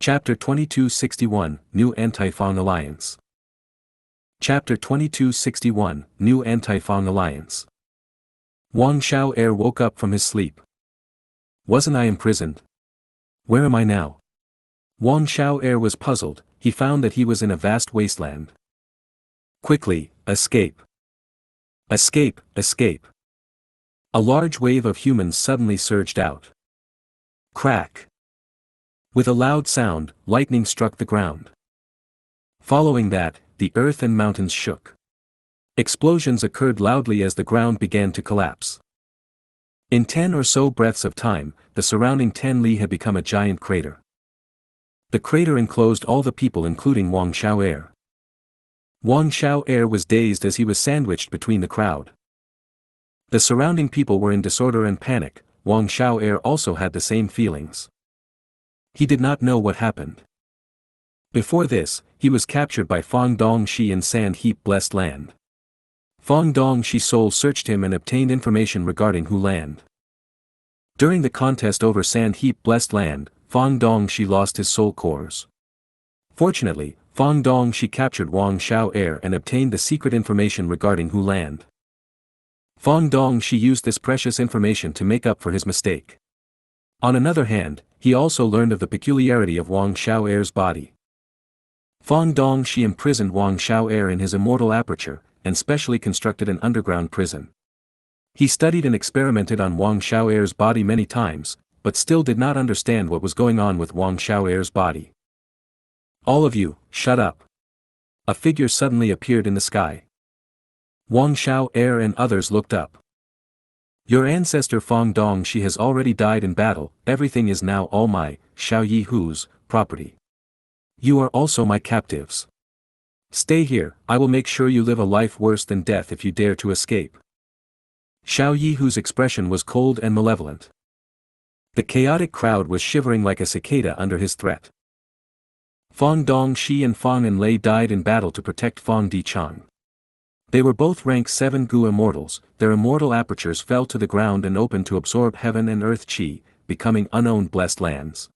Chapter 2261, New Anti-Fang Alliance. Chapter 2261, New Anti-Fang Alliance. Wang Xiao woke up from his sleep. Wasn't I imprisoned? Where am I now? Wang Xiao was puzzled. He found that he was in a vast wasteland. Quickly, escape. Escape, escape. A large wave of humans suddenly surged out. Crack. With a loud sound, lightning struck the ground. Following that, the earth and mountains shook. Explosions occurred loudly as the ground began to collapse. In 10 or so breaths of time, the surrounding 10 li had become a giant crater. The crater enclosed all the people including Wang Xiao. Wang Xiao was dazed as he was sandwiched between the crowd. The surrounding people were in disorder and panic. Wang Xiao also had the same feelings. He did not know what happened. Before this, he was captured by Fang Dongxi in Sand Heap Blessed Land. Fang Dongxi's soul searched him and obtained information regarding Hu Land. During the contest over Sand Heap Blessed Land, Fang Dongxi lost his soul cores. Fortunately, Fang Dongxi captured Wang Xiao and obtained the secret information regarding Hu Land. Fang Dongxi used this precious information to make up for his mistake. On another hand, he also learned of the peculiarity of Wang Xiao's body. Fang Dongxi imprisoned Wang Xiao in his immortal aperture, and specially constructed an underground prison. He studied and experimented on Wang Xiao's body many times, but still did not understand what was going on with Wang Xiao's body. All of you, shut up. A figure suddenly appeared in the sky. Wang Xiao and others looked up. Your ancestor Fang Dongxi has already died in battle. Everything is now all my, Xiao Yihu's, property. You are also my captives. Stay here. I will make sure you live a life worse than death if you dare to escape. Xiao Yihu's expression was cold and malevolent. The chaotic crowd was shivering like a cicada under his threat. Fang Dongxi and Fang Enlei died in battle to protect Fang Dichang. They were both rank 7 Gu immortals. Their immortal apertures fell to the ground and opened to absorb heaven and earth qi, becoming unowned blessed lands.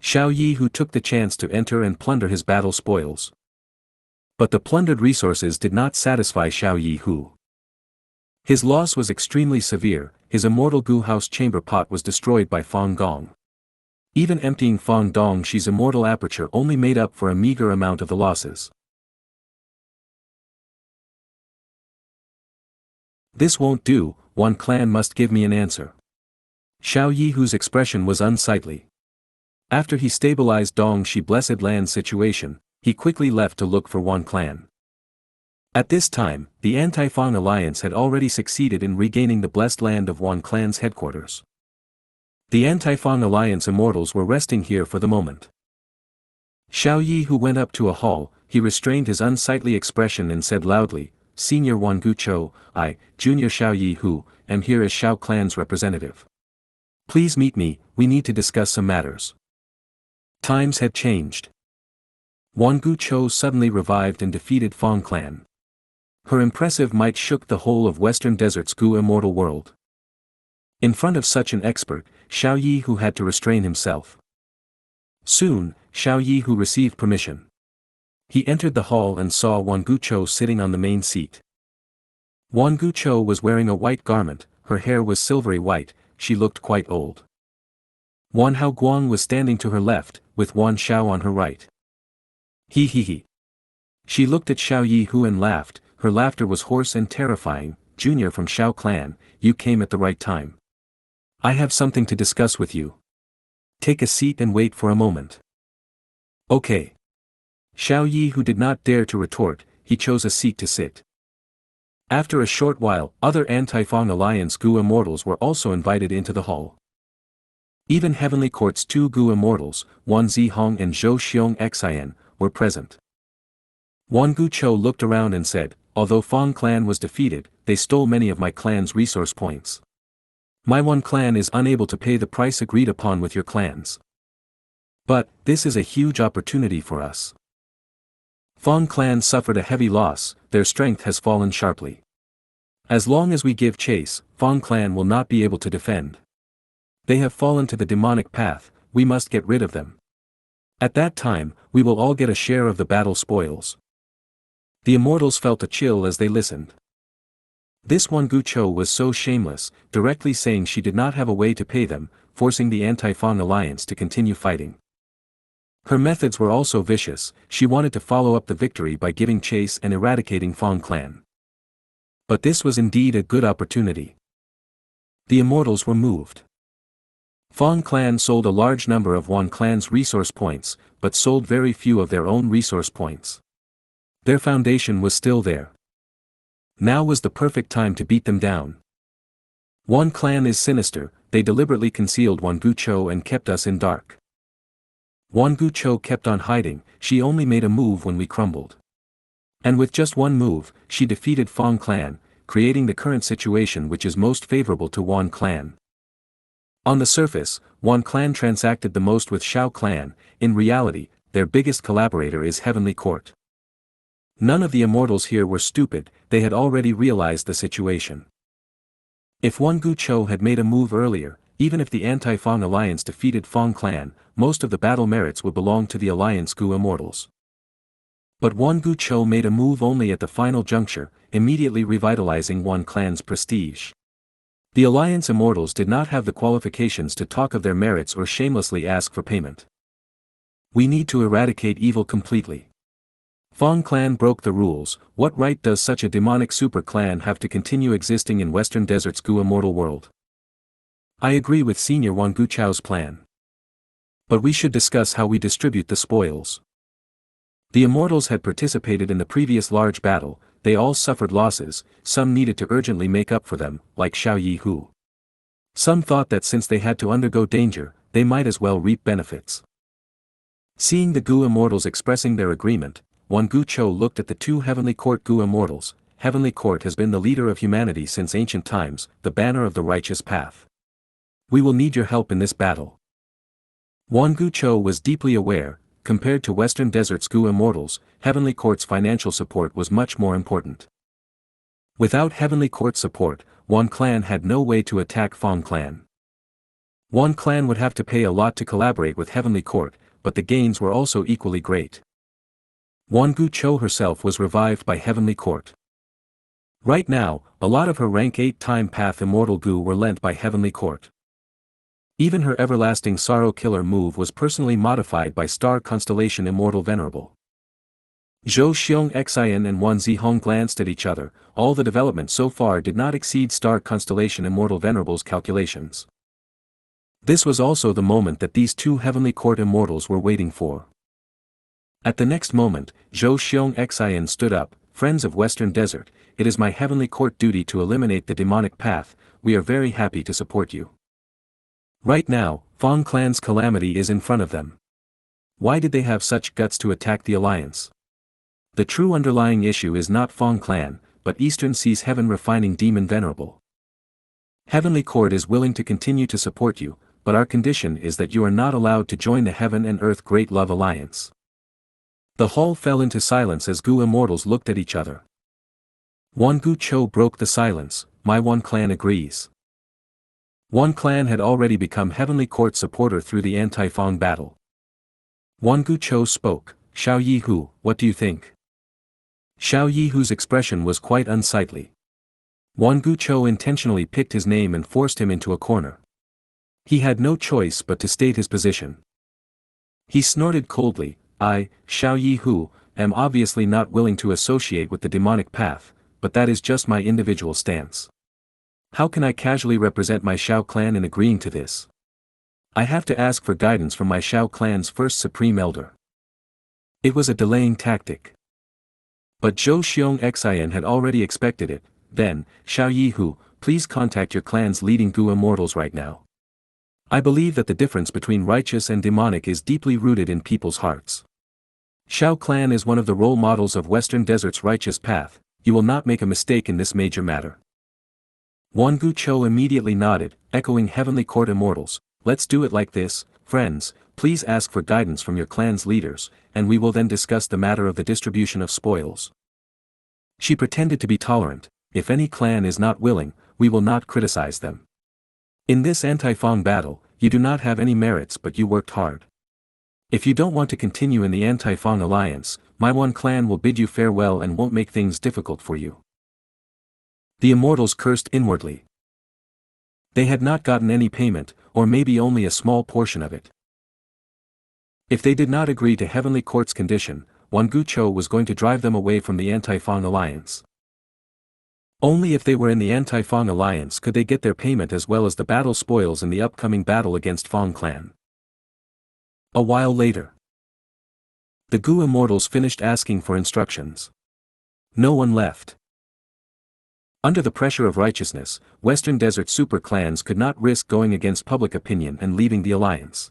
Xiao Yihu took the chance to enter and plunder his battle spoils. But the plundered resources did not satisfy Xiao Yihu. His loss was extremely severe. His immortal Gu house chamber pot was destroyed by Fang Gong. Even emptying Fang Dongxi's immortal aperture only made up for a meager amount of the losses. This won't do. One clan must give me an answer. Xiao Yihu's expression was unsightly. After he stabilized Dongxi Blessed Land's situation, he quickly left to look for one clan. At this time, the Anti-Fang Alliance had already succeeded in regaining the Blessed Land of one clan's headquarters. The Anti-Fang Alliance immortals were resting here for the moment. Xiao Yihu went up to a hall. He restrained his unsightly expression and said loudly, Senior Wangu Cho, I, Junior Xiao Yihu, am here as Xiao Clan's representative. Please meet me. We need to discuss some matters. Times had changed. Wangu Cho suddenly revived and defeated Fang Clan. Her impressive might shook the whole of Western Desert's Gu immortal world. In front of such an expert, Xiao Yihu had to restrain himself. Soon, Xiao Yihu received permission. He entered the hall and saw Wangu Cho sitting on the main seat. Wangu Cho was wearing a white garment. Her hair was silvery white. She looked quite old. Wan Hao Guang was standing to her left, with Wan Xiao on her right. He. She looked at Xiao Yihu and laughed. Her laughter was hoarse and terrifying. Junior from Xiao Clan, you came at the right time. I have something to discuss with you. Take a seat and wait for a moment. Okay. Xiao Yihu did not dare to retort. He chose a seat to sit. After a short while, other Anti-Fang Alliance Gu immortals were also invited into the hall. Even Heavenly Court's 2 Gu immortals, Wan Zihong and Zhou Xiong Xian, were present. Wangu Cho looked around and said, although Fang Clan was defeated, they stole many of my clan's resource points. My one clan is unable to pay the price agreed upon with your clans. But, this is a huge opportunity for us. Fang Clan suffered a heavy loss. Their strength has fallen sharply. As long as we give chase, Fang Clan will not be able to defend. They have fallen to the demonic path. We must get rid of them. At that time, we will all get a share of the battle spoils. The immortals felt a chill as they listened. This one Gu Cho was so shameless, directly saying she did not have a way to pay them, forcing the anti-Fang alliance to continue fighting. Her methods were also vicious. She wanted to follow up the victory by giving chase and eradicating Fang clan. But this was indeed a good opportunity. The immortals were moved. Fang clan sold a large number of Wan clan's resource points, but sold very few of their own resource points. Their foundation was still there. Now was the perfect time to beat them down. Wan clan is sinister. They deliberately concealed Wan Gu Cho and kept us in dark. Wan Gu Cho kept on hiding. She only made a move when we crumbled. And with just one move, she defeated Fang clan, creating the current situation which is most favorable to Wan clan. On the surface, Wan clan transacted the most with Xiao clan. In reality, their biggest collaborator is Heavenly Court. None of the immortals here were stupid. They had already realized the situation. If Wan Gu Cho had made a move earlier, even if the anti-Fang alliance defeated Fang clan, most of the battle merits would belong to the Alliance Gu immortals. But Wan Gu Cho made a move only at the final juncture, immediately revitalizing Wan clan's prestige. The Alliance immortals did not have the qualifications to talk of their merits or shamelessly ask for payment. We need to eradicate evil completely. Fang clan broke the rules. What right does such a demonic super clan have to continue existing in Western Desert's Gu immortal world? I agree with Senior Wan Gu Chao's plan. But we should discuss how we distribute the spoils. The immortals had participated in the previous large battle. They all suffered losses. Some needed to urgently make up for them, like Xiao Yi Hu. Some thought that since they had to undergo danger, they might as well reap benefits. Seeing the Gu immortals expressing their agreement, Wan Gu Cho looked at the two Heavenly Court Gu immortals. Heavenly Court has been the leader of humanity since ancient times, the banner of the righteous path. We will need your help in this battle. Wan Gu Cho was deeply aware, compared to Western Desert's Gu immortals, Heavenly Court's financial support was much more important. Without Heavenly Court support, Wan clan had no way to attack Fang clan. Wan clan would have to pay a lot to collaborate with Heavenly Court, but the gains were also equally great. Wan Gu Cho herself was revived by Heavenly Court. Right now, a lot of her rank 8 time path immortal Gu were lent by Heavenly Court. Even her everlasting sorrow killer move was personally modified by Star Constellation Immortal Venerable. Zhou Xianxia and Wan Zihong glanced at each other. All the development so far did not exceed Star Constellation Immortal Venerable's calculations. This was also the moment that these two Heavenly Court immortals were waiting for. At the next moment, Zhou Xianxia stood up. Friends of Western Desert, it is my Heavenly Court duty to eliminate the demonic path. We are very happy to support you. Right now, Fang clan's calamity is in front of them. Why did they have such guts to attack the alliance? The true underlying issue is not Fang clan, but Eastern Sea's Heaven Refining Demon Venerable. Heavenly Court is willing to continue to support you, but our condition is that you are not allowed to join the Heaven and Earth Great Love Alliance. The hall fell into silence as Gu immortals looked at each other. Wan Gu Cho broke the silence. My Wan clan agrees. Wan clan had already become Heavenly Court supporter through the anti-Fang battle. Wan Gu Cho spoke. Xiao Yi Hu, what do you think? Xiao Yi Hu's expression was quite unsightly. Wan Gu Cho intentionally picked his name and forced him into a corner. He had no choice but to state his position. He snorted coldly. I, Xiao Yi Hu, am obviously not willing to associate with the demonic path, but that is just my individual stance. How can I casually represent my Xiao clan in agreeing to this? I have to ask for guidance from my Xiao clan's first supreme elder. It was a delaying tactic. But Zhou Xianxia had already expected it. Then, Xiao Yi Hu, please contact your clan's leading Gu immortals right now. I believe that the difference between righteous and demonic is deeply rooted in people's hearts. Xiao clan is one of the role models of Western Desert's righteous path. You will not make a mistake in this major matter. Wan Gu Cho immediately nodded, echoing Heavenly Court immortals. Let's do it like this, friends. Please ask for guidance from your clan's leaders, and we will then discuss the matter of the distribution of spoils. She pretended to be tolerant. If any clan is not willing, we will not criticize them. In this anti-Fang battle, you do not have any merits but you worked hard. If you don't want to continue in the Anti-Fang Alliance, my one clan will bid you farewell and won't make things difficult for you. The immortals cursed inwardly. They had not gotten any payment, or maybe only a small portion of it. If they did not agree to Heavenly Court's condition, Gu Cho was going to drive them away from the Anti-Fang Alliance. Only if they were in the Anti-Fang Alliance could they get their payment as well as the battle spoils in the upcoming battle against Fang Clan. A while later, the Gu immortals finished asking for instructions. No one left. Under the pressure of righteousness, Western Desert super clans could not risk going against public opinion and leaving the alliance.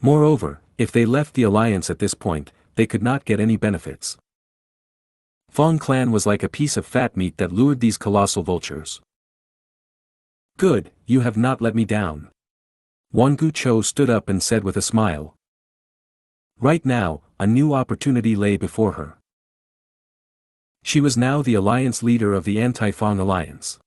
Moreover, if they left the alliance at this point, they could not get any benefits. Fang Clan was like a piece of fat meat that lured these colossal vultures. Good, you have not let me down. Gu Cho stood up and said with a smile. Right now, a new opportunity lay before her. She was now the alliance leader of the Anti-Fang Alliance.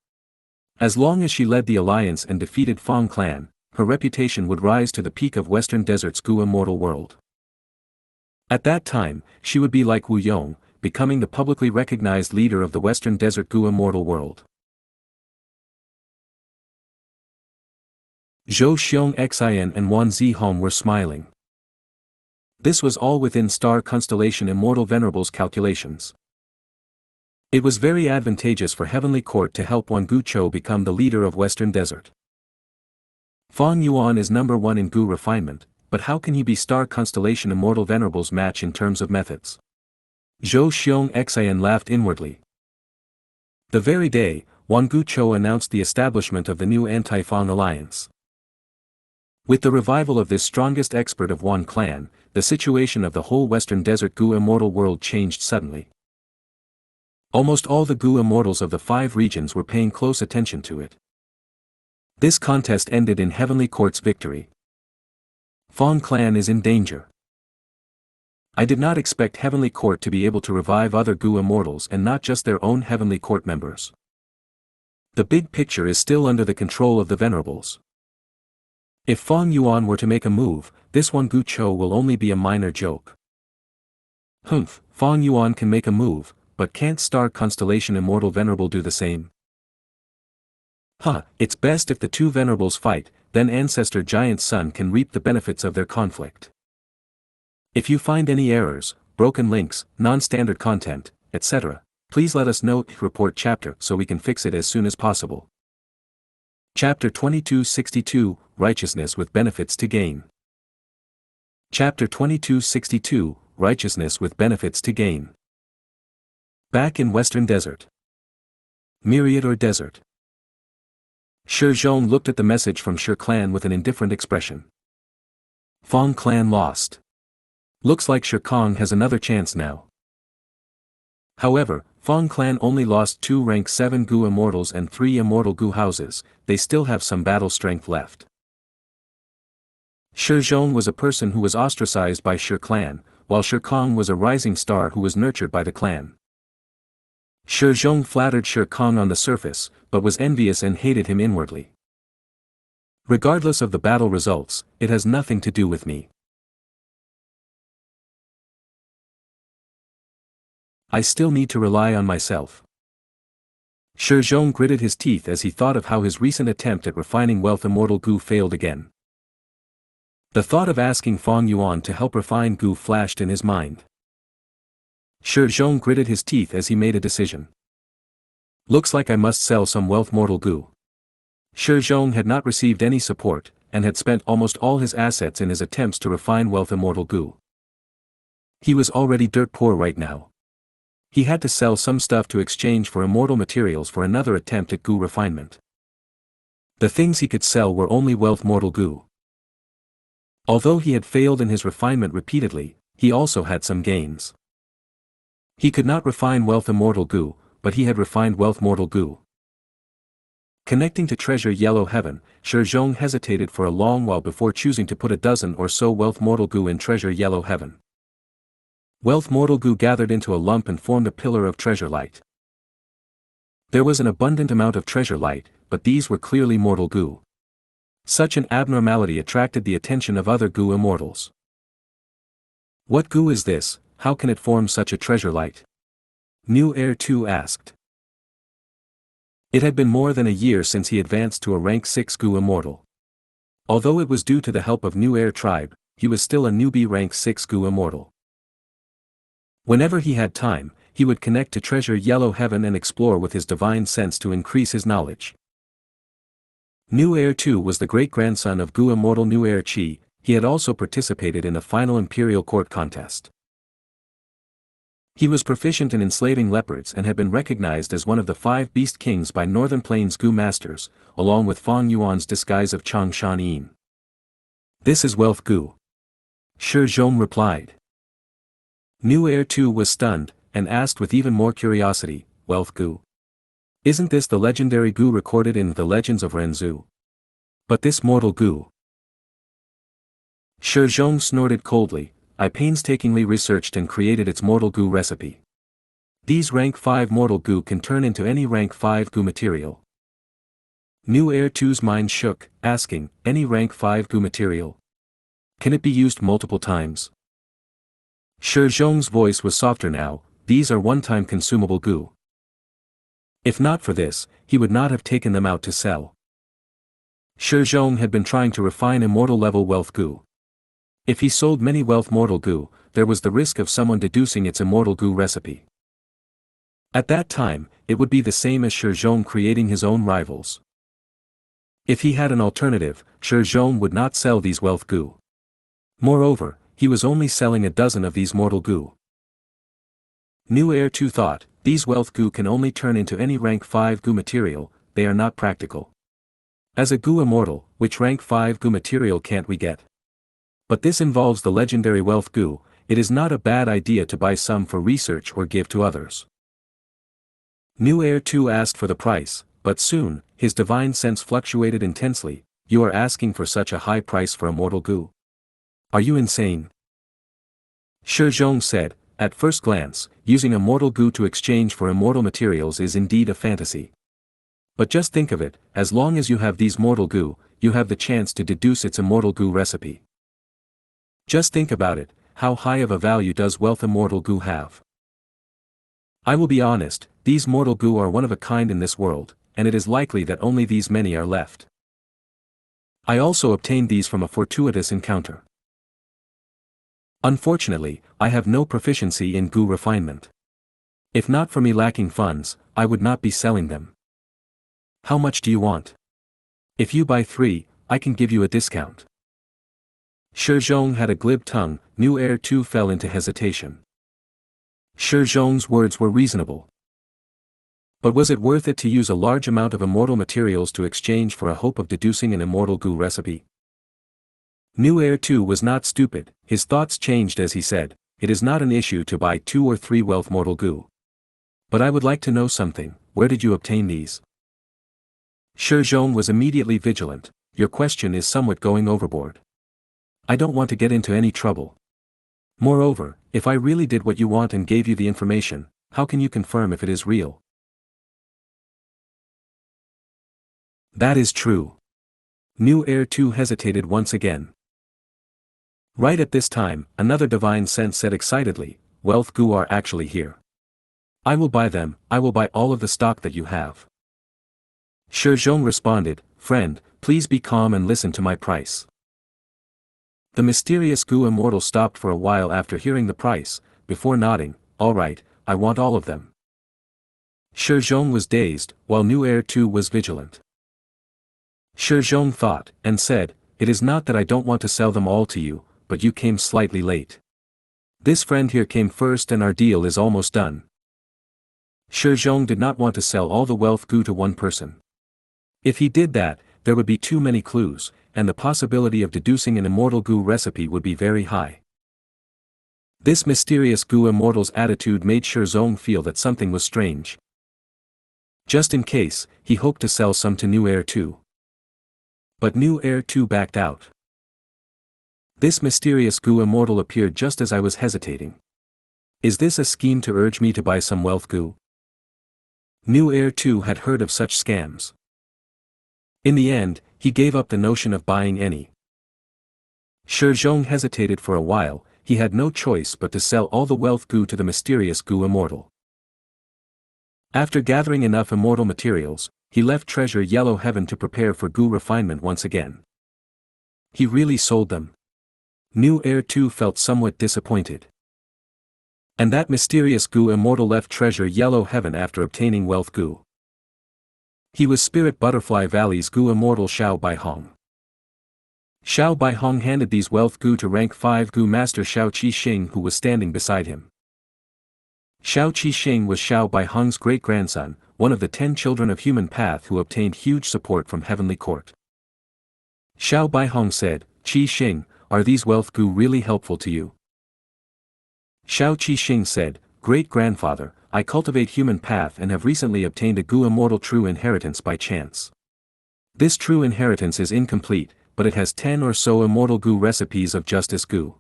As long as she led the alliance and defeated Fang Clan, her reputation would rise to the peak of Western Desert's Gu immortal world. At that time, she would be like Wu Yong, becoming the publicly recognized leader of the Western Desert Gu immortal world. Zhou Xianxia and Wan Zihong were smiling. This was all within Star Constellation Immortal Venerable's calculations. It was very advantageous for Heavenly Court to help Gu Cho become the leader of Western Desert. Fang Yuan is number 1 in Gu refinement, but how can he be Star Constellation Immortal Venerable's match in terms of methods? Zhou Xianxia laughed inwardly. The very day, Gu Cho announced the establishment of the new Anti-Fang Alliance. With the revival of this strongest expert of Wan clan, the situation of the whole Western Desert Gu immortal world changed suddenly. Almost all the Gu immortals of the 5 regions were paying close attention to it. This contest ended in Heavenly Court's victory. Fang Clan is in danger. I did not expect Heavenly Court to be able to revive other Gu immortals and not just their own Heavenly Court members. The big picture is still under the control of the Venerables. If Fang Yuan were to make a move, this Gu Cho will only be a minor joke. Humph, Fang Yuan can make a move, but can't Star Constellation Immortal Venerable do the same? It's best if the 2 Venerables fight, then Ancestor Giant Sun can reap the benefits of their conflict. If you find any errors, broken links, non-standard content, etc., please let us know. Report chapter so we can fix it as soon as possible. Chapter 2262, Righteousness with Benefits to Gain. Chapter 2262, Righteousness with Benefits to Gain. Back in Western Desert. Myriad or Desert. Shi Zhong looked at the message from Shi Clan with an indifferent expression. Fang Clan lost. Looks like Shi Kong has another chance now. However, Fang Clan only lost 2 rank 7 Gu immortals and 3 immortal Gu houses, they still have some battle strength left. Shi Zhong was a person who was ostracized by Shi Clan, while Shi Kong was a rising star who was nurtured by the clan. Shi Zhong flattered Shi Kong on the surface, but was envious and hated him inwardly. Regardless of the battle results, it has nothing to do with me. I still need to rely on myself. Shi Zhong gritted his teeth as he thought of how his recent attempt at refining wealth immortal Gu failed again. The thought of asking Fang Yuan to help refine Gu flashed in his mind. Shi Zhong gritted his teeth as he made a decision. Looks like I must sell some wealth mortal Gu. Shi Zhong had not received any support, and had spent almost all his assets in his attempts to refine wealth immortal Gu. He was already dirt poor right now. He had to sell some stuff to exchange for immortal materials for another attempt at Gu refinement. The things he could sell were only wealth mortal Gu. Although he had failed in his refinement repeatedly, he also had some gains. He could not refine wealth immortal Gu, but he had refined wealth mortal Gu. Connecting to treasure yellow heaven, Shi Zhong hesitated for a long while before choosing to put a dozen or so wealth mortal Gu in treasure yellow heaven. Wealth mortal Gu gathered into a lump and formed a pillar of treasure light. There was an abundant amount of treasure light, but these were clearly mortal Gu. Such an abnormality attracted the attention of other Gu immortals. What goo is this? How can it form such a treasure light? New Heir 2 asked. It had been more than a year since he advanced to a rank 6 Gu immortal. Although it was due to the help of New Heir tribe, he was still a newbie rank 6 Gu immortal. Whenever he had time, he would connect to Treasure Yellow Heaven and explore with his divine sense to increase his knowledge. New Heir 2 was the great-grandson of Gu immortal New Heir Chi. He had also participated in the final Imperial Court contest. He was proficient in enslaving leopards and had been recognized as one of the 5 Beast Kings by Northern Plains Gu Masters, along with Fang Yuan's disguise of Changshan Yin. This is Wealth Gu. Shi Zhong replied. New Heir 2 was stunned, and asked with even more curiosity, Wealth Gu. Isn't this the legendary Gu recorded in the Legends of Renzu? But this mortal Gu. Shi Zhong snorted coldly. I painstakingly researched and created its mortal Gu recipe. These rank 5 mortal Gu can turn into any rank 5 Gu material. New Heir 2's mind shook, asking, any rank 5 Gu material? Can it be used multiple times? Shi Zhong's voice was softer now. These are one-time consumable Gu. If not for this, he would not have taken them out to sell. Shi Zhong had been trying to refine immortal level Wealth Gu. If he sold many wealth mortal Gu, there was the risk of someone deducing its immortal Gu recipe. At that time, it would be the same as Shi Zhong creating his own rivals. If he had an alternative, Shi Zhong would not sell these wealth Gu. Moreover, he was only selling a dozen of these mortal Gu. New Heir 2 thought, these wealth Gu can only turn into any rank 5 Gu material, they are not practical. As a Gu immortal, which rank 5 Gu material can't we get? But this involves the legendary Wealth Gu. It is not a bad idea to buy some for research or give to others. New Heir 2 asked for the price, but soon, his divine sense fluctuated intensely. You are asking for such a high price for a mortal Gu? Are you insane? Shi Zhong said, at first glance, using a mortal Gu to exchange for immortal materials is indeed a fantasy. But just think of it, as long as you have these mortal Gu, you have the chance to deduce its immortal Gu recipe. Just think about it, how high of a value does wealth immortal Gu have? I will be honest, these mortal Gu are one of a kind in this world, and it is likely that only these many are left. I also obtained these from a fortuitous encounter. Unfortunately, I have no proficiency in Gu refinement. If not for me lacking funds, I would not be selling them. How much do you want? If you buy 3, I can give you a discount. Shi Zhong had a glib tongue. New Heir 2 fell into hesitation. Shi Zhong's words were reasonable. But was it worth it to use a large amount of immortal materials to exchange for a hope of deducing an immortal Gu recipe? New Heir 2 was not stupid. His thoughts changed as he said, it is not an issue to buy 2 or 3 wealth mortal Gu. But I would like to know something, where did you obtain these? Shi Zhong was immediately vigilant. Your question is somewhat going overboard. I don't want to get into any trouble. Moreover, if I really did what you want and gave you the information, how can you confirm if it is real? That is true. New Heir 2 hesitated once again. Right at this time, another divine sense said excitedly, Wealth Gu are actually here. I will buy them, I will buy all of the stock that you have. Shi Zhong responded, friend, please be calm and listen to my price. The mysterious Gu immortal stopped for a while after hearing the price, before nodding, all right, I want all of them. Shi Zhong was dazed, while New Heir 2 was vigilant. Shi Zhong thought, and said, it is not that I don't want to sell them all to you, but you came slightly late. This friend here came first and our deal is almost done. Shi Zhong did not want to sell all the wealth Gu to one person. If he did that, there would be too many clues, and the possibility of deducing an immortal Gu recipe would be very high. This mysterious Gu immortal's attitude made Shi Zhong feel that something was strange. Just in case, he hoped to sell some to New Heir 2. But New Heir 2 backed out. This mysterious Gu immortal appeared just as I was hesitating. Is this a scheme to urge me to buy some wealth Gu? New Heir 2 had heard of such scams. In the end, he gave up the notion of buying any. Shi Zhong hesitated for a while. he had no choice but to sell all the wealth Gu to the mysterious Gu immortal. After gathering enough immortal materials, he left Treasure Yellow Heaven to prepare for Gu refinement once again. He really sold them. New Heir too felt somewhat disappointed. And that mysterious Gu immortal left Treasure Yellow Heaven after obtaining wealth Gu. He was Spirit Butterfly Valley's Gu immortal Xiao Baihong. Xiao Baihong handed these wealth Gu to rank 5 Gu master Xiao Qixing, who was standing beside him. Xiao Qixing was Xiao Baihong's great-grandson, one of the 10 children of human path who obtained huge support from Heavenly Court. Xiao Baihong said, "Qixing, are these wealth Gu really helpful to you?" Xiao Qixing said, "Great-grandfather, I cultivate human path and have recently obtained a Gu immortal true inheritance by chance. This true inheritance is incomplete, but it has 10 or so immortal Gu recipes of Justice Gu.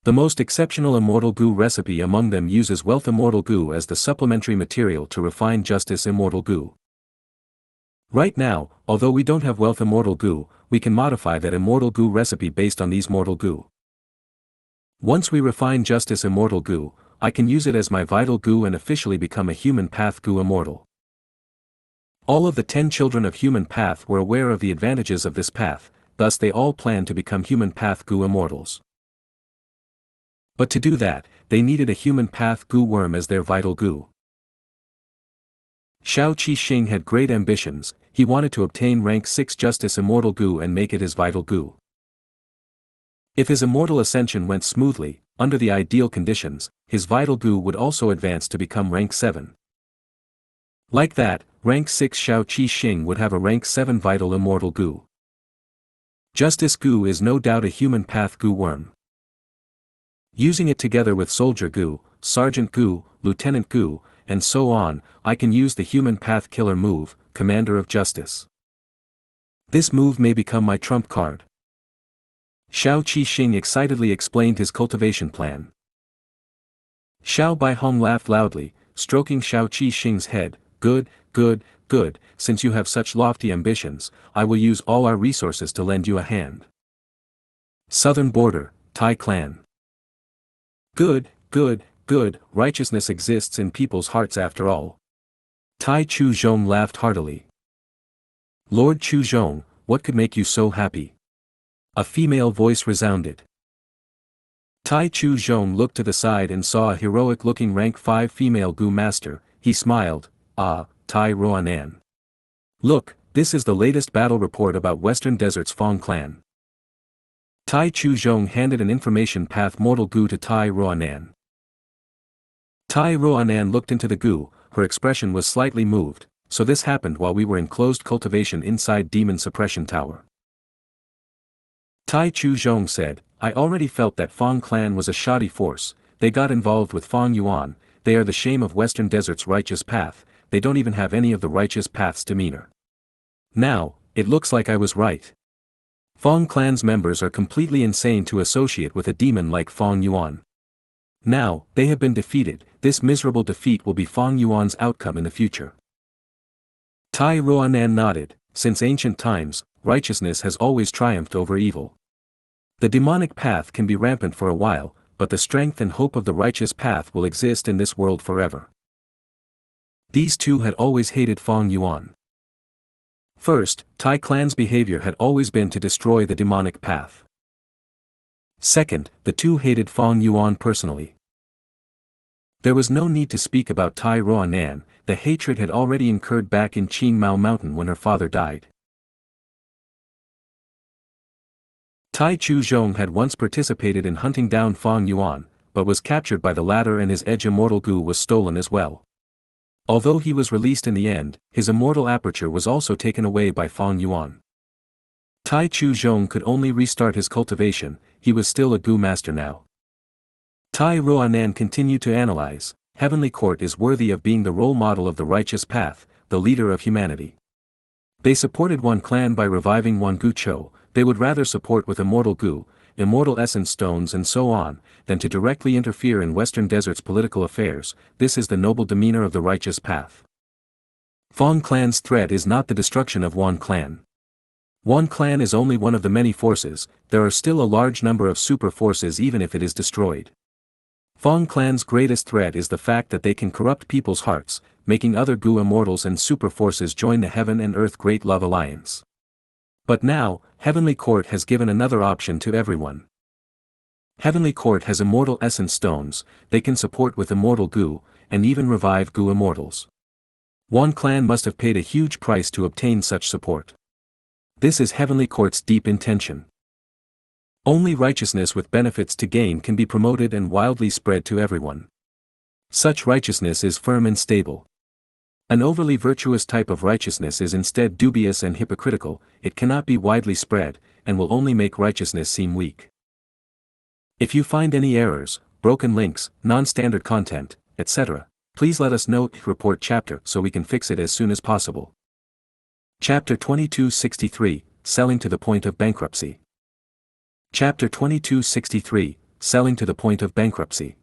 The most exceptional immortal Gu recipe among them uses wealth immortal Gu as the supplementary material to refine Justice immortal Gu. Right now, although we don't have wealth immortal Gu, we can modify that immortal Gu recipe based on these mortal Gu. Once we refine Justice immortal Gu, I can use it as my vital Gu and officially become a human path Gu immortal." All of the 10 children of human path were aware of the advantages of this path, thus they all planned to become human path Gu immortals. But to do that, they needed a human path Gu worm as their vital Gu. Xiao Qixing had great ambitions. He wanted to obtain rank 6 Justice immortal Gu and make it his vital Gu. If his immortal ascension went smoothly, under the ideal conditions, his vital Gu would also advance to become rank 7. Like that, rank 6 Xiao Qixing would have a rank 7 vital immortal Gu. Justice Gu is no doubt a human path Gu worm. Using it together with Soldier Gu, Sergeant Gu, Lieutenant Gu, and so on, I can use the human path killer move, Commander of Justice. This move may become my trump card. Xiao Qixing excitedly explained his cultivation plan. Xiao Baihong laughed loudly, stroking Xiao Qixing's head. "Good, good, good, since you have such lofty ambitions, I will use all our resources to lend you a hand." Southern Border, Tai Clan. "Good, good, good, righteousness exists in people's hearts after all." Tai Chuzhong laughed heartily. "Lord Chuzhong, what could make you so happy?" A female voice resounded. Tai Chuzhong looked to the side and saw a heroic-looking rank 5 female Gu master. He smiled. "Ah, Tai Roanan. Look, this is the latest battle report about Western Desert's Fong clan." Tai Chuzhong handed an information path mortal Gu to Tai Roanan. Tai Roanan looked into the Gu. Her expression was slightly moved. "So this happened while we were in closed cultivation inside Demon Suppression Tower." Tai Chuzhong said, "I already felt that Fong clan was a shoddy force. They got involved with Fong Yuan. They are the shame of Western Desert's righteous path. They don't even have any of the righteous path's demeanor. Now, it looks like I was right. Fong clan's members are completely insane to associate with a demon like Fong Yuan. Now, they have been defeated. This miserable defeat will be Fong Yuan's outcome in the future." Tai Roanan nodded. Since ancient times, righteousness has always triumphed over evil. The demonic path can be rampant for a while, but the strength and hope of the righteous path will exist in this world forever. These two had always hated Fong Yuan. First, Tai clan's behavior had always been to destroy the demonic path. Second, the two hated Fong Yuan personally. There was no need to speak about Tai Roanan. The hatred had already incurred back in Qingmao Mountain when her father died. Tai Chuzhong had once participated in hunting down Fong Yuan, but was captured by the latter and his edge immortal Gu was stolen as well. Although he was released in the end, his immortal aperture was also taken away by Fong Yuan. Tai Chuzhong could only restart his cultivation. He was still a Gu master now. Tai Roanan continued to analyze. Heavenly Court is worthy of being the role model of the righteous path, the leader of humanity. They supported one clan by reviving one Gu Cho. They would rather support with immortal Gu, immortal essence stones and so on, than to directly interfere in Western Desert's political affairs. This is the noble demeanor of the righteous path. Fong clan's threat is not the destruction of one clan. One clan is only one of the many forces, there are still a large number of super forces even if it is destroyed. Fong clan's greatest threat is the fact that they can corrupt people's hearts, making other Gu immortals and super forces join the Heaven and Earth Great Love Alliance. But now, Heavenly Court has given another option to everyone. Heavenly Court has immortal essence stones, they can support with immortal Gu, and even revive Gu immortals. One clan must have paid a huge price to obtain such support. This is Heavenly Court's deep intention. Only righteousness with benefits to gain can be promoted and wildly spread to everyone. Such righteousness is firm and stable. An overly virtuous type of righteousness is instead dubious and hypocritical, it cannot be widely spread, and will only make righteousness seem weak. If you find any errors, broken links, non-standard content, etc., please let us know in the report chapter so we can fix it as soon as possible. Chapter 2263, Selling to the Point of Bankruptcy. Chapter 2263, Selling to the Point of Bankruptcy.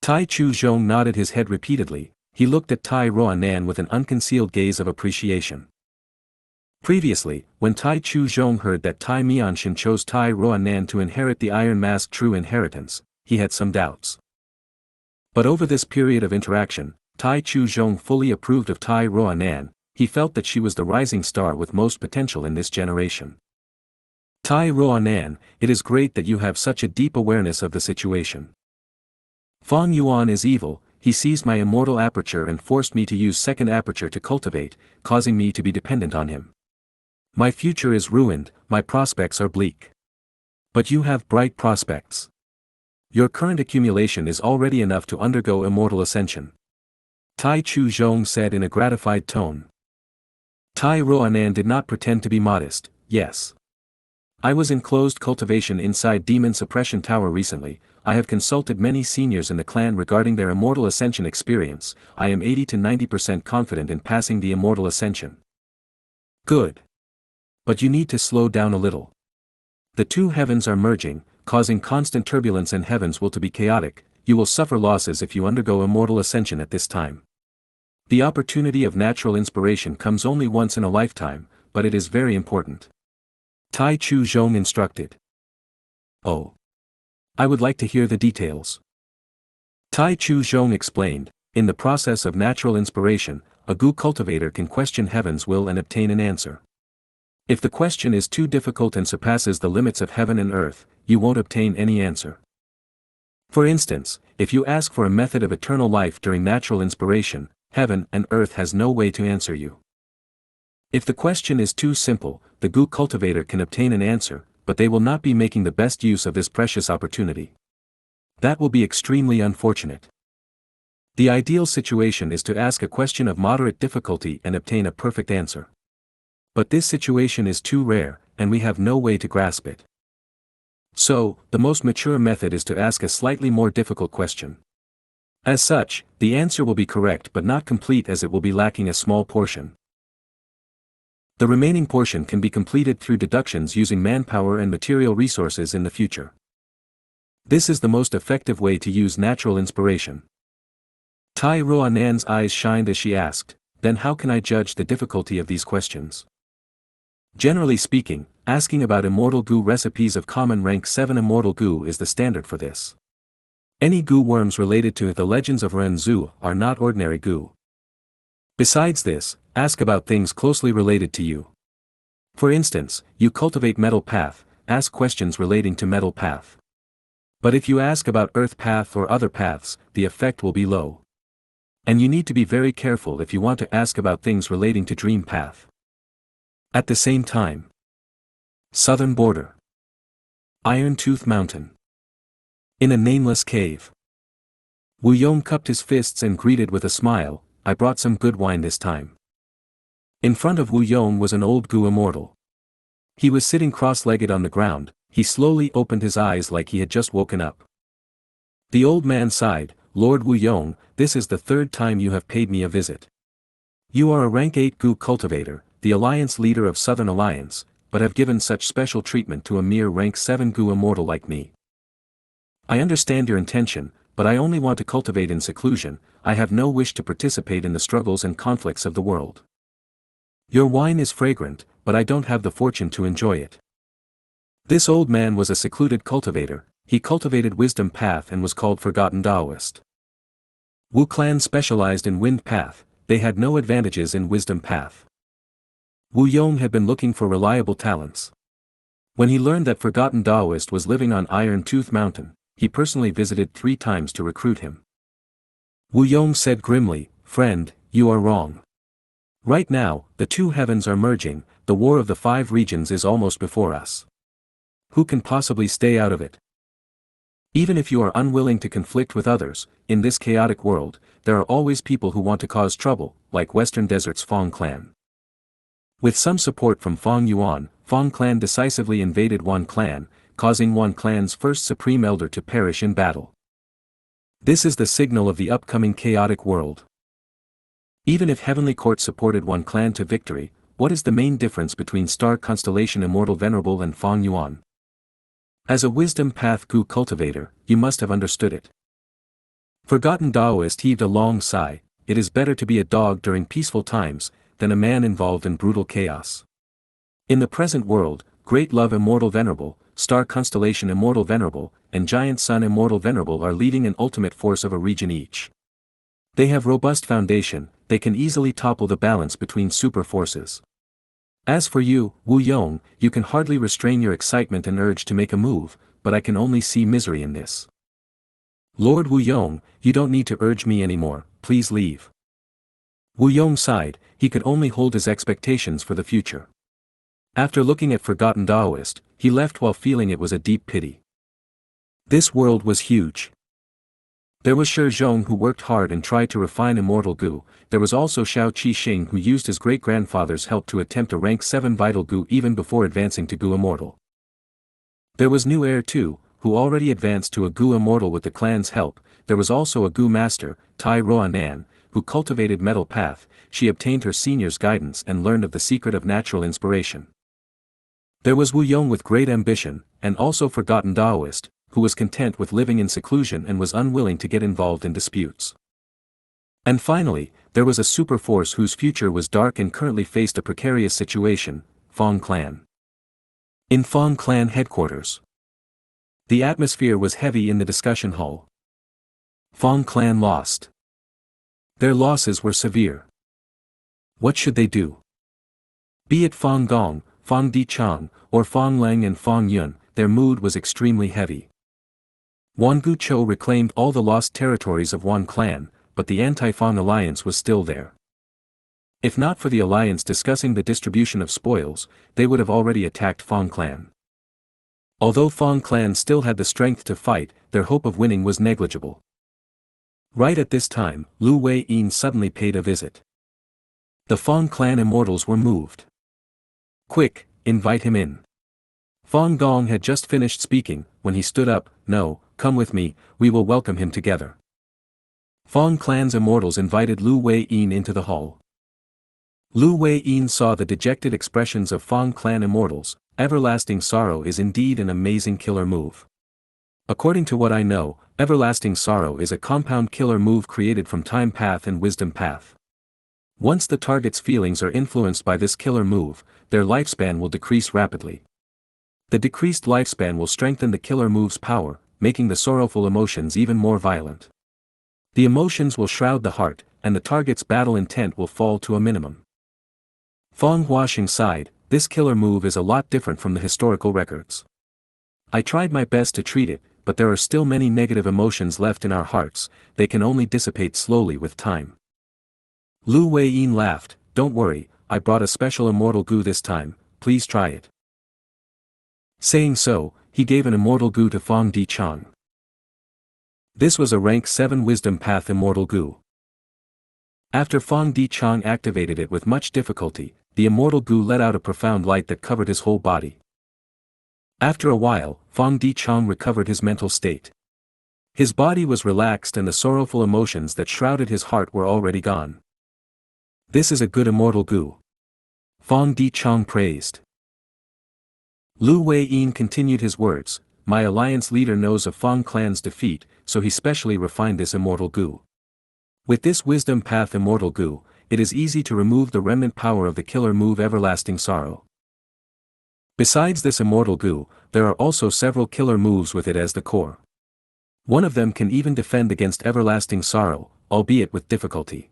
Tai Chu Zhong nodded his head repeatedly, he looked at Tai Ruanan with an unconcealed gaze of appreciation. Previously, when Tai Chu Zhong heard that Tai Mianshan chose Tai Ruanan to inherit the Iron Mask True Inheritance, he had some doubts. But over this period of interaction, Tai Chu Zhong fully approved of Tai Ruanan, he felt that she was the rising star with most potential in this generation. Tai Ruanan, it is great that you have such a deep awareness of the situation. Fang Yuan is evil, he seized my immortal aperture and forced me to use second aperture to cultivate, causing me to be dependent on him. My future is ruined, my prospects are bleak. But you have bright prospects. Your current accumulation is already enough to undergo immortal ascension. Tai Chu Zhong said in a gratified tone. Tai Ruanan did not pretend to be modest, yes. I was in closed cultivation inside Demon Suppression Tower recently, I have consulted many seniors in the clan regarding their immortal ascension experience, I am 80 to 90% confident in passing the immortal ascension. Good. But you need to slow down a little. The two heavens are merging, causing constant turbulence and heavens will to be chaotic, you will suffer losses if you undergo immortal ascension at this time. The opportunity of natural inspiration comes only once in a lifetime, but it is very important. Tai Chu Zhong instructed. Oh. I would like to hear the details. Tai Chu Zhong explained, in the process of natural inspiration, a Gu cultivator can question heaven's will and obtain an answer. If the question is too difficult and surpasses the limits of heaven and earth, you won't obtain any answer. For instance, if you ask for a method of eternal life during natural inspiration, heaven and earth has no way to answer you. If the question is too simple, the Gu cultivator can obtain an answer, but they will not be making the best use of this precious opportunity. That will be extremely unfortunate. The ideal situation is to ask a question of moderate difficulty and obtain a perfect answer. But this situation is too rare, and we have no way to grasp it. So, the most mature method is to ask a slightly more difficult question. As such, the answer will be correct but not complete as it will be lacking a small portion. The remaining portion can be completed through deductions using manpower and material resources in the future. This is the most effective way to use natural inspiration. Tai Ruanan's eyes shined as she asked, then how can I judge the difficulty of these questions? Generally speaking, asking about immortal Gu recipes of common rank 7 immortal Gu is the standard for this. Any Gu worms related to the legends of Ren Zhu are not ordinary Gu. Besides this, ask about things closely related to you. For instance, you cultivate Metal Path, ask questions relating to Metal Path. But if you ask about Earth Path or other paths, the effect will be low. And you need to be very careful if you want to ask about things relating to Dream Path. At the same time. Southern Border. Iron Tooth Mountain. In a nameless cave. Wu Yong cupped his fists and greeted with a smile, I brought some good wine this time. In front of Wu Yong was an old Gu immortal. He was sitting cross-legged on the ground, he slowly opened his eyes like he had just woken up. The old man sighed, Lord Wu Yong, this is the third time you have paid me a visit. You are a rank 8 Gu cultivator, the alliance leader of Southern Alliance, but have given such special treatment to a mere rank 7 Gu immortal like me. I understand your intention, but I only want to cultivate in seclusion, I have no wish to participate in the struggles and conflicts of the world. Your wine is fragrant, but I don't have the fortune to enjoy it. This old man was a secluded cultivator. He cultivated Wisdom Path and was called Forgotten Daoist. Wu clan specialized in Wind Path. They had no advantages in Wisdom Path. Wu Yong had been looking for reliable talents. When he learned that Forgotten Daoist was living on Iron Tooth Mountain, he personally visited 3 times to recruit him. Wu Yong said grimly, "Friend, you are wrong. Right now, the 2 heavens are merging, the war of the 5 regions is almost before us. Who can possibly stay out of it? Even if you are unwilling to conflict with others, in this chaotic world, there are always people who want to cause trouble, like Western Desert's Fong clan." With some support from Fong Yuan, Fong clan decisively invaded Wan clan, causing Wan clan's first supreme elder to perish in battle. This is the signal of the upcoming chaotic world. Even if Heavenly Court supported Wan clan to victory, what is the main difference between Star Constellation Immortal Venerable and Fong Yuan? As a Wisdom Path Gu cultivator, you must have understood it. Forgotten Daoist heaved a long sigh. It is better to be a dog during peaceful times, than a man involved in brutal chaos. In the present world, Great Love Immortal Venerable, Star Constellation Immortal Venerable, and Giant Sun Immortal Venerable are leading an ultimate force of a region each. They have robust foundation, they can easily topple the balance between super forces. As for you, Wu Yong, you can hardly restrain your excitement and urge to make a move, but I can only see misery in this. Lord Wu Yong, you don't need to urge me anymore, please leave. Wu Yong sighed. He could only hold his expectations for the future. After looking at Forgotten Daoist, he left while feeling it was a deep pity. This world was huge. There was Shi Zhong who worked hard and tried to refine Immortal Gu. There was also Xiao Qixing who used his great-grandfather's help to attempt a rank 7 Vital Gu even before advancing to Gu Immortal. There was New Heir too, who already advanced to a Gu Immortal with the clan's help. There was also a Gu Master, Tai Roanan, who cultivated Metal Path. She obtained her senior's guidance and learned of the secret of natural inspiration. There was Wu Yong with great ambition, and also Forgotten Daoist, who was content with living in seclusion and was unwilling to get involved in disputes. And finally, there was a super force whose future was dark and currently faced a precarious situation, Fong clan. In Fong clan headquarters, the atmosphere was heavy in the discussion hall. Fong clan lost. Their losses were severe. What should they do? Be it Fong Gong, Fong Di Chang, or Fong Lang and Fong Yun, their mood was extremely heavy. Wan Gu Chou reclaimed all the lost territories of Wan clan, but the anti-Fong alliance was still there. If not for the alliance discussing the distribution of spoils, they would have already attacked Fong clan. Although Fong clan still had the strength to fight, their hope of winning was negligible. Right at this time, Lu Wei-yin suddenly paid a visit. The Fong clan immortals were moved. Quick, invite him in. Fong Gong had just finished speaking, when he stood up. No, come with me, we will welcome him together. Fong clan's immortals invited Lu Wei-yin into the hall. Lu Wei-yin saw the dejected expressions of Fong clan immortals. Everlasting Sorrow is indeed an amazing killer move. According to what I know, Everlasting Sorrow is a compound killer move created from Time Path and Wisdom Path. Once the target's feelings are influenced by this killer move, their lifespan will decrease rapidly. The decreased lifespan will strengthen the killer move's power, making the sorrowful emotions even more violent. The emotions will shroud the heart, and the target's battle intent will fall to a minimum. Fong Huaxing sighed. This killer move is a lot different from the historical records. I tried my best to treat it, but there are still many negative emotions left in our hearts. They can only dissipate slowly with time. Lu Wei-yin laughed. Don't worry, I brought a special Immortal Gu this time, please try it. Saying so, he gave an Immortal Gu to Fong Di Chang. This was a rank 7 Wisdom Path Immortal Gu. After Fong Di Chang activated it with much difficulty, the Immortal Gu let out a profound light that covered his whole body. After a while, Fong Di Chang recovered his mental state. His body was relaxed and the sorrowful emotions that shrouded his heart were already gone. This is a good Immortal Gu. Fong Di Chang praised. Lu Wei-yin continued his words. My alliance leader knows of Fong clan's defeat, so he specially refined this Immortal Gu. With this Wisdom Path Immortal Gu, it is easy to remove the remnant power of the killer move Everlasting Sorrow. Besides this immortal Gu, there are also several killer moves with it as the core. One of them can even defend against everlasting sorrow, albeit with difficulty.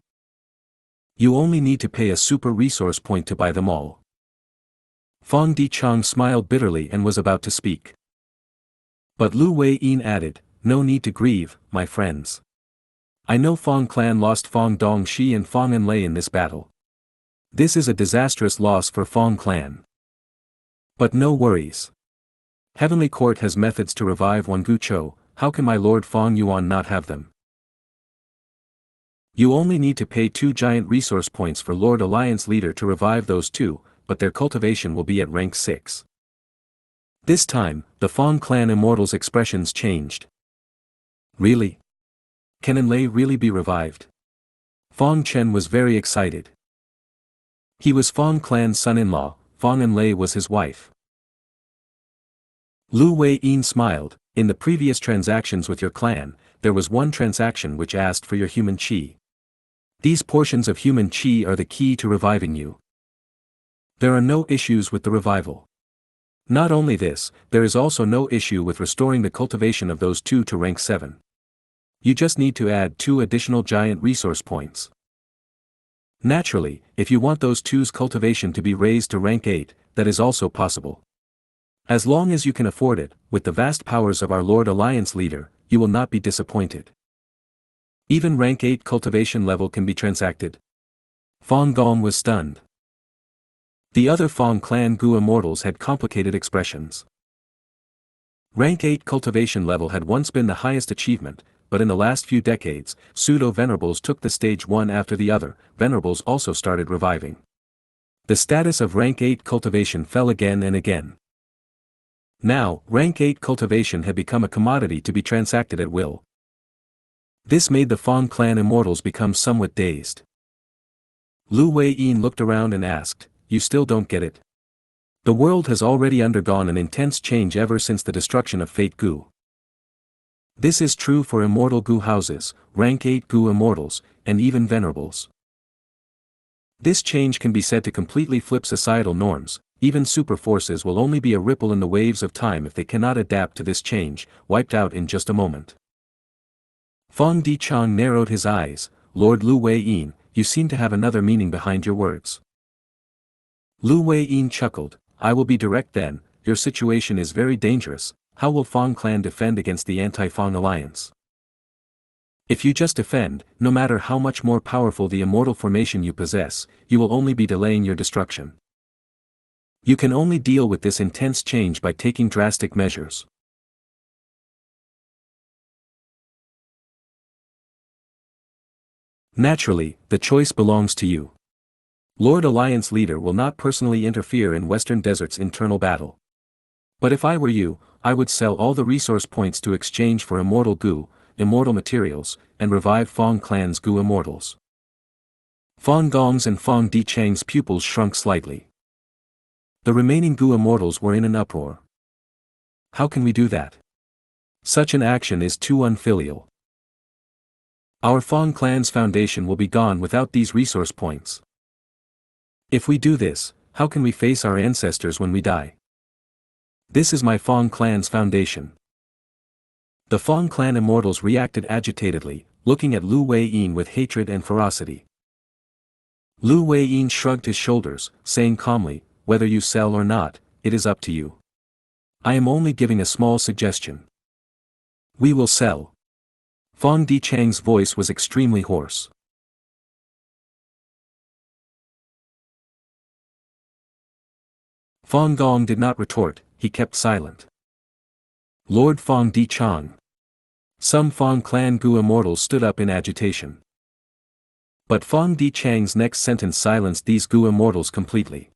You only need to pay a super resource point to buy them all. Fong Dichang smiled bitterly and was about to speak. But Lu Wei-yin added, "No need to grieve, my friends. I know Fong clan lost Fong Dongxi and Fong Enlei in this battle. This is a disastrous loss for Fong clan. But no worries. Heavenly Court has methods to revive Wan Gu Chou. How can my lord Fong Yuan not have them? You only need to pay 2 giant resource points for Lord Alliance Leader to revive those 2, but their cultivation will be at rank 6. This time, the Fong clan immortals' expressions changed. Really? Can Enlei really be revived? Fong Chen was very excited. He was Fong clan's son-in-law, Fong Enlei was his wife. Lu Wei-yin smiled. In the previous transactions with your clan, there was one transaction which asked for your human qi. These portions of human qi are the key to reviving you. There are no issues with the revival. Not only this, there is also no issue with restoring the cultivation of those 2 to rank 7. You just need to add 2 additional giant resource points. Naturally, if you want those 2's cultivation to be raised to rank 8, that is also possible. As long as you can afford it, with the vast powers of our Lord Alliance Leader, you will not be disappointed. Even rank 8 cultivation level can be transacted. Fong Gong was stunned. The other Fong clan Gu immortals had complicated expressions. Rank 8 cultivation level had once been the highest achievement, but in the last few decades, pseudo-venerables took the stage one after the other. Venerables also started reviving. The status of rank 8 cultivation fell again and again. Now, rank 8 cultivation had become a commodity to be transacted at will. This made the Fong clan immortals become somewhat dazed. Lu Wei-yin looked around and asked, "You still don't get it? The world has already undergone an intense change ever since the destruction of Fate Gu. This is true for immortal Gu houses, rank 8 Gu immortals, and even venerables. This change can be said to completely flip societal norms. Even super forces will only be a ripple in the waves of time if they cannot adapt to this change, wiped out in just a moment." Fong Dichang narrowed his eyes. "Lord Lu Wei-yin, you seem to have another meaning behind your words." Lu Wei-yin chuckled. "I will be direct then, your situation is very dangerous. How will Fong clan defend against the anti-Fong alliance? If you just defend, no matter how much more powerful the immortal formation you possess, you will only be delaying your destruction. You can only deal with this intense change by taking drastic measures. Naturally, the choice belongs to you. Lord Alliance Leader will not personally interfere in Western Desert's internal battle. But if I were you, I would sell all the resource points to exchange for immortal Gu, immortal materials, and revive Fong clan's Gu immortals." Fong Gong's and Fong Dichang's pupils shrunk slightly. The remaining Gu immortals were in an uproar. How can we do that? Such an action is too unfilial. Our Fong clan's foundation will be gone without these resource points. If we do this, how can we face our ancestors when we die? This is my Fong clan's foundation. The Fong clan immortals reacted agitatedly, looking at Lu Wei-yin with hatred and ferocity. Lu Wei-yin shrugged his shoulders, saying calmly, "Whether you sell or not, it is up to you. I am only giving a small suggestion." "We will sell." Fong Dichang's voice was extremely hoarse. Fong Gong did not retort, he kept silent. "Lord Fong Dichang." Some Fong clan Gu immortals stood up in agitation. But Fong Dichang's next sentence silenced these Gu immortals completely.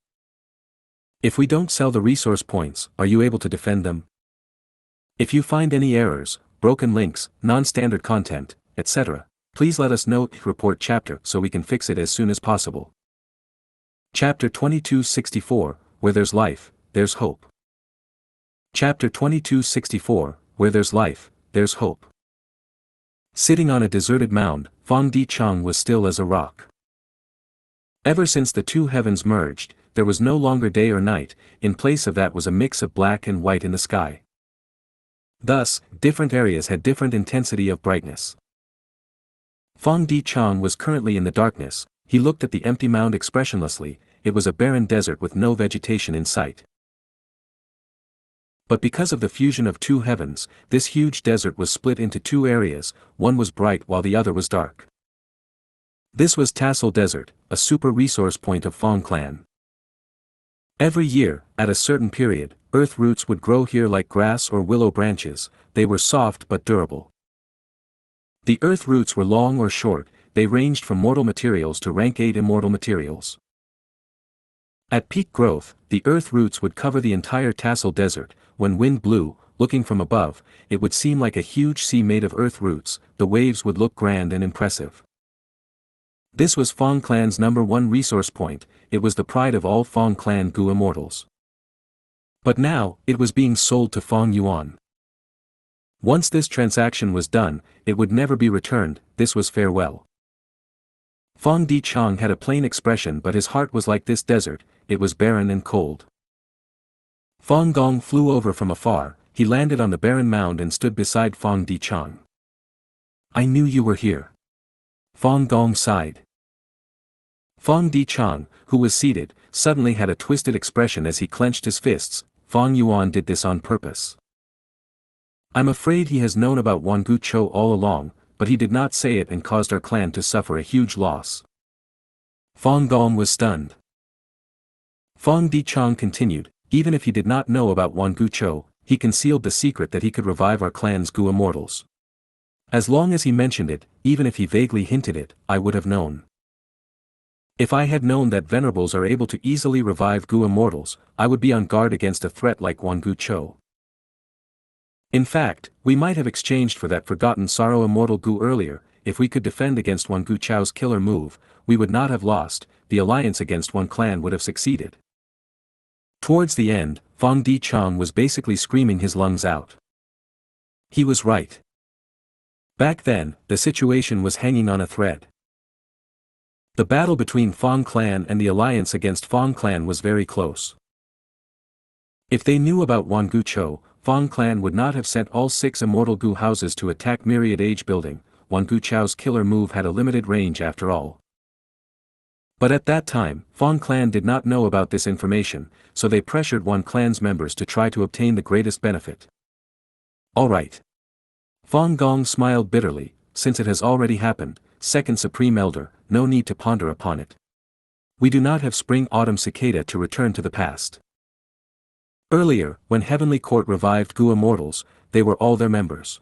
"If we don't sell the resource points, are you able to defend them? If you find any errors, broken links, non-standard content, etc., please let us know. Report chapter so we can fix it as soon as possible." Chapter 2264, Where There's Life, There's Hope. Chapter 2264, Where There's Life, There's Hope. Sitting on a deserted mound, Fong Dichang was still as a rock. Ever since the two heavens merged, there was no longer day or night, in place of that was a mix of black and white in the sky. Thus, different areas had different intensity of brightness. Fong Di-chang was currently in the darkness. He looked at the empty mound expressionlessly. It was a barren desert with no vegetation in sight. But because of the fusion of two heavens, this huge desert was split into two areas, one was bright while the other was dark. This was Tassel Desert, a super resource point of Fong clan. Every year, at a certain period, earth roots would grow here like grass or willow branches. They were soft but durable. The earth roots were long or short, they ranged from mortal materials to rank 8 immortal materials. At peak growth, the earth roots would cover the entire Tassel Desert. When wind blew, looking from above, it would seem like a huge sea made of earth roots. The waves would look grand and impressive. This was Fong clan's #1 resource point. It was the pride of all Fong clan Gu immortals. But now, it was being sold to Fong Yuan. Once this transaction was done, it would never be returned. This was farewell. Fong Di-chang had a plain expression, but his heart was like this desert. It was barren and cold. Fong Gong flew over from afar. He landed on the barren mound and stood beside Fong Di-chang. "I knew you were here." Fong Gong sighed. Fong Di-chang, who was seated, suddenly had a twisted expression as he clenched his fists. Fong Yuan did this on purpose. "I'm afraid he has known about Wan Gu Chou all along, but he did not say it and caused our clan to suffer a huge loss." Fong Gong was stunned. Fong Di-chang continued, "Even if he did not know about Wan Gu Chou, he concealed the secret that he could revive our clan's Gu immortals. As long as he mentioned it, even if he vaguely hinted it, I would have known. If I had known that venerables are able to easily revive Gu immortals, I would be on guard against a threat like Wan Gu Chou. In fact, we might have exchanged for that forgotten sorrow immortal Gu earlier. If we could defend against Wan Gu Chou's killer move, we would not have lost. The alliance against one clan would have succeeded." Towards the end, Fong Di-chang was basically screaming his lungs out. He was right. Back then, the situation was hanging on a thread. The battle between Fong clan and the alliance against Fong clan was very close. If they knew about Wan Gu Chou, Fong clan would not have sent all 6 immortal Gu houses to attack Myriad Age Building. Wan Gu Chou's killer move had a limited range after all. But at that time, Fong clan did not know about this information, so they pressured Wan clan's members to try to obtain the greatest benefit. "All right." Fong Gong smiled bitterly. "Since it has already happened, Second Supreme Elder, no need to ponder upon it. We do not have Spring-Autumn Cicada to return to the past. Earlier, when Heavenly Court revived Gu immortals, they were all their members.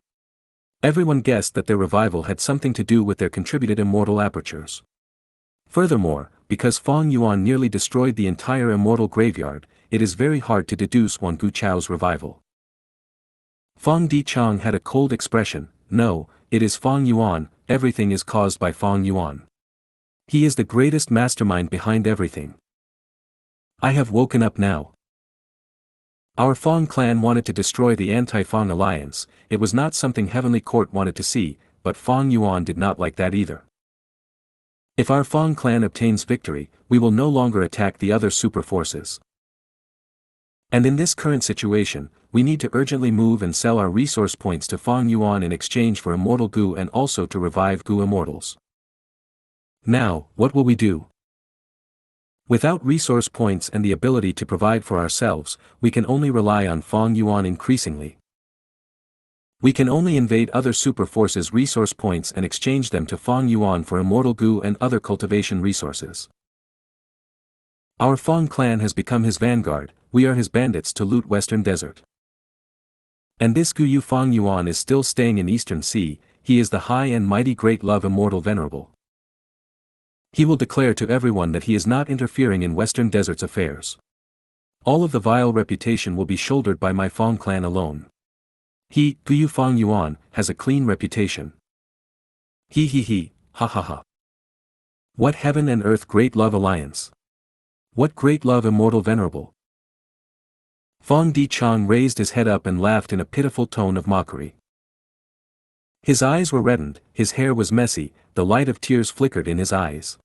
Everyone guessed that their revival had something to do with their contributed immortal apertures. Furthermore, because Fong Yuan nearly destroyed the entire immortal graveyard, it is very hard to deduce Wan Gu Chou's revival." Fong Di-chang had a cold expression. "No, it is Fong Yuan. Everything is caused by Fong Yuan. He is the greatest mastermind behind everything. I have woken up now. Our Fong clan wanted to destroy the anti-Fong alliance. It was not something Heavenly Court wanted to see, but Fong Yuan did not like that either. If our Fong clan obtains victory, we will no longer attack the other super forces. And in this current situation, we need to urgently move and sell our resource points to Fong Yuan in exchange for immortal Gu and also to revive Gu immortals. Now, what will we do? Without resource points and the ability to provide for ourselves, we can only rely on Fong Yuan increasingly. We can only invade other super forces' resource points and exchange them to Fong Yuan for immortal Gu and other cultivation resources. Our Fong clan has become his vanguard. We are his bandits to loot Western Desert. And this Gu Yu Fong Yuan is still staying in Eastern Sea. He is the high and mighty great love immortal venerable. He will declare to everyone that he is not interfering in Western Desert's affairs. All of the vile reputation will be shouldered by my Fong clan alone. He, Gu Yu Fong Yuan, has a clean reputation. He, ha ha ha. What heaven and earth great love alliance. What great love immortal venerable. Fong Di-chang raised his head up and laughed in a pitiful tone of mockery. His eyes were reddened, his hair was messy, the light of tears flickered in his eyes.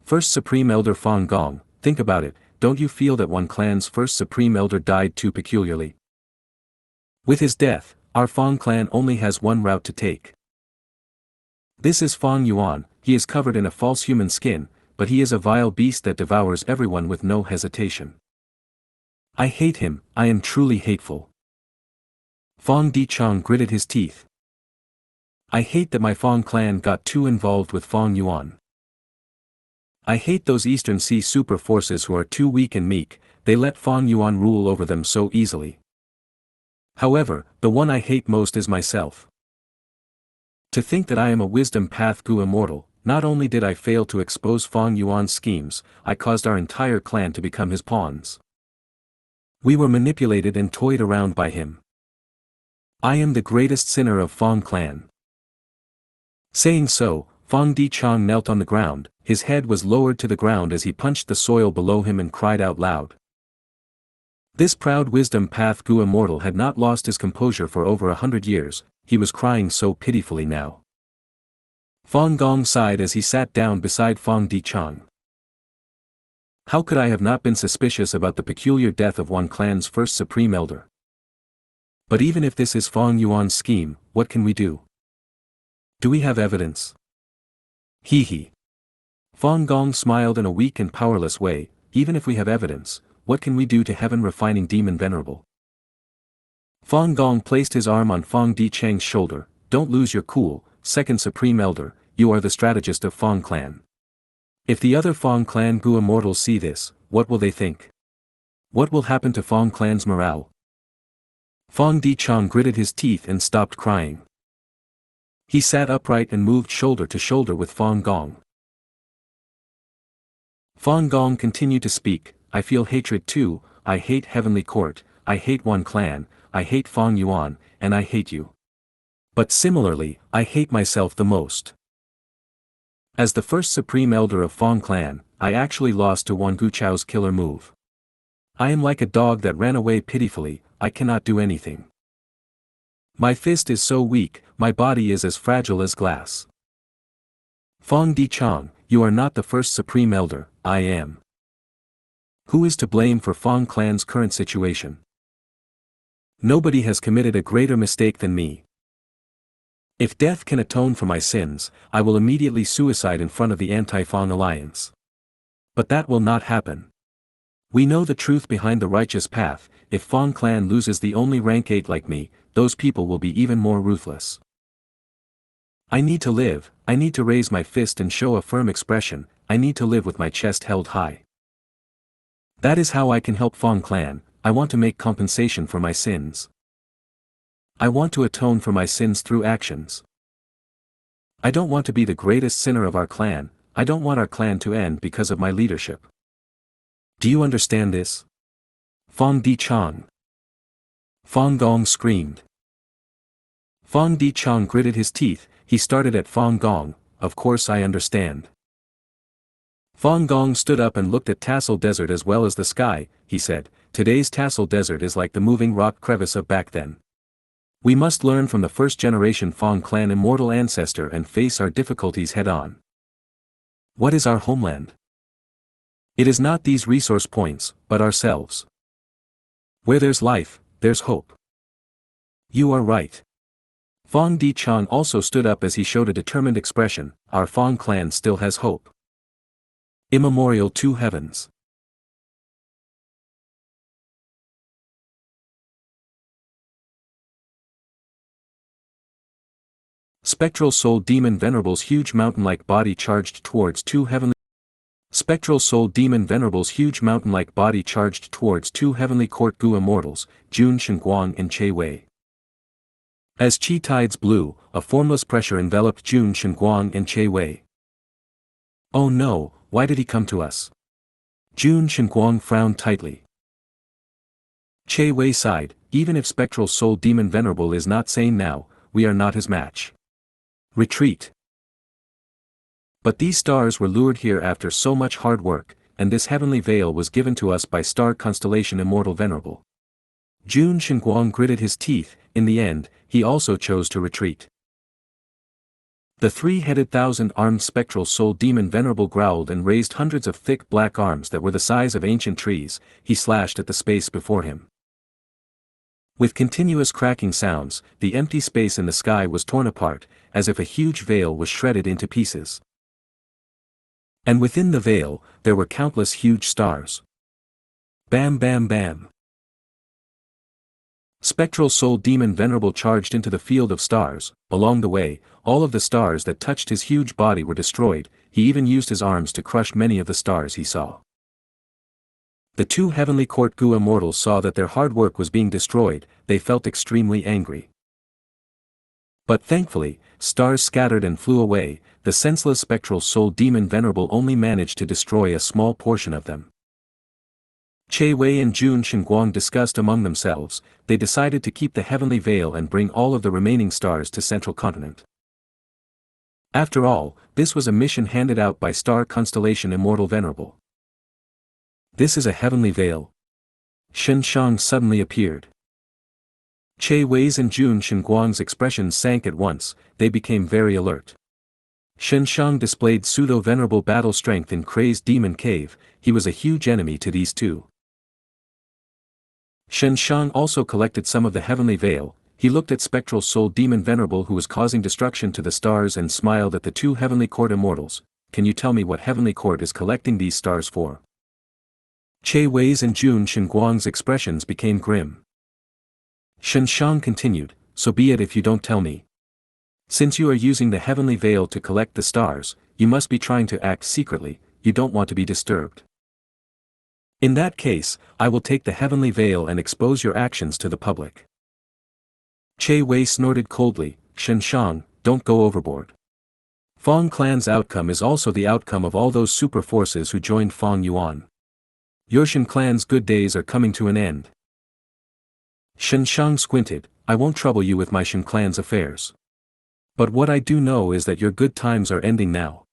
First Supreme Elder Fong Gong, think about it, don't you feel that one clan's first supreme elder died too peculiarly? With his death, our Fang clan only has one route to take. This is Fang Yuan. He is covered in a false human skin, but he is a vile beast that devours everyone with no hesitation. I hate him, I am truly hateful. Fang Dichang gritted his teeth. I hate that my Fang clan got too involved with Fang Yuan. I hate those Eastern Sea super forces who are too weak and meek, they let Fang Yuan rule over them so easily. However, the one I hate most is myself. To think that I am a wisdom path Gu immortal, not only did I fail to expose Fang Yuan's schemes, I caused our entire clan to become his pawns. We were manipulated and toyed around by him. I am the greatest sinner of Fang clan. Saying so, Fang Dichang knelt on the ground, his head was lowered to the ground as he punched the soil below him and cried out loud. This proud wisdom path Gu immortal had not lost his composure for over 100 years, he was crying so pitifully now. Fang Gong sighed as he sat down beside Fang Dichang. How could I have not been suspicious about the peculiar death of one clan's first supreme elder? But even if this is Fang Yuan's scheme, what can we do? Do we have evidence? Hee hee. Fang Gong smiled in a weak and powerless way. Even if we have evidence, what can we do to heaven-refining demon venerable? Fang Gong placed his arm on Fang Dichang's shoulder. Don't lose your cool, second supreme elder, you are the strategist of Fang clan. If the other Fang clan Gu immortals see this, what will they think? What will happen to Fang clan's morale? Fang Dichang gritted his teeth and stopped crying. He sat upright and moved shoulder to shoulder with Fang Gong. Fang Gong continued to speak, I feel hatred too, I hate Heavenly Court, I hate one clan, I hate Fang Yuan, and I hate you. But similarly, I hate myself the most. As the first supreme elder of Fang clan, I actually lost to Wan Guchao's killer move. I am like a dog that ran away pitifully, I cannot do anything. My fist is so weak, my body is as fragile as glass. Fang Dichang, you are not the first supreme elder, I am. Who is to blame for Fang clan's current situation? Nobody has committed a greater mistake than me. If death can atone for my sins, I will immediately suicide in front of the anti-Fang alliance. But that will not happen. We know the truth behind the righteous path, if Fang clan loses the only rank 8 like me, those people will be even more ruthless. I need to live, I need to raise my fist and show a firm expression, I need to live with my chest held high. That is how I can help Fang clan, I want to make compensation for my sins. I want to atone for my sins through actions. I don't want to be the greatest sinner of our clan, I don't want our clan to end because of my leadership. Do you understand this? Fang Dichang. Fang Gong screamed. Fang Dichang gritted his teeth, he started at Fang Gong, of course I understand. Fang Gong stood up and looked at Tassel Desert as well as the sky, he said, today's Tassel Desert is like the moving rock crevice of back then. We must learn from the first generation Fang clan immortal ancestor and face our difficulties head-on. What is our homeland? It is not these resource points, but ourselves. Where there's life, there's hope. You are right. Fang Dichang also stood up as he showed a determined expression, our Fang clan still has hope. Immemorial to heavens. Spectral soul demon venerable's huge mountain-like body charged towards two heavenly court Gu immortals, Jun Shenguang and Che Wei. As chi tides blew, a formless pressure enveloped Jun Shenguang and Che Wei. Oh no, why did he come to us? Jun Shenguang frowned tightly. Che Wei sighed, even if spectral soul demon venerable is not sane now, we are not his match. Retreat. But these stars were lured here after so much hard work, and this heavenly veil was given to us by star constellation immortal venerable. Jun Shenguang gritted his teeth, in the end, he also chose to retreat. The three-headed thousand-armed spectral soul demon Venerable growled and raised hundreds of thick black arms that were the size of ancient trees. He slashed at the space before him. With continuous cracking sounds, the empty space in the sky was torn apart, as if a huge veil was shredded into pieces. And within the veil, there were countless huge stars. Bam bam bam. Spectral soul demon Venerable charged into the field of stars. Along the way, all of the stars that touched his huge body were destroyed. He even used his arms to crush many of the stars he saw. The two Heavenly Court Gu immortals saw that their hard work was being destroyed. They felt extremely angry. But thankfully, stars scattered and flew away. The senseless spectral soul demon Venerable only managed to destroy a small portion of them. Che Wei and Jun Shenguang discussed among themselves. They decided to keep the heavenly veil and bring all of the remaining stars to Central Continent. After all, this was a mission handed out by Star Constellation Immortal Venerable. This is a heavenly veil. Xianxia suddenly appeared. Che Wei's and Jun Shenguang's expressions sank at once. They became very alert. Xianxia displayed pseudo-venerable battle strength in Crazed Demon Cave. He was a huge enemy to these two. Xianxia also collected some of the heavenly veil. He looked at spectral soul demon Venerable who was causing destruction to the stars and smiled at the two Heavenly Court immortals. Can you tell me what Heavenly Court is collecting these stars for? Che Wei's and Jun Shenguang's expressions became grim. Xianxia continued, so be it if you don't tell me. Since you are using the heavenly veil to collect the stars, you must be trying to act secretly. You don't want to be disturbed. In that case, I will take the heavenly veil and expose your actions to the public. Che Wei snorted coldly. Xianxia, don't go overboard. Fong Clan's outcome is also the outcome of all those super forces who joined Fong Yuan. Your Shen Clan's good days are coming to an end. Xianxia squinted. I won't trouble you with my Shen Clan's affairs. But what I do know is that your good times are ending now.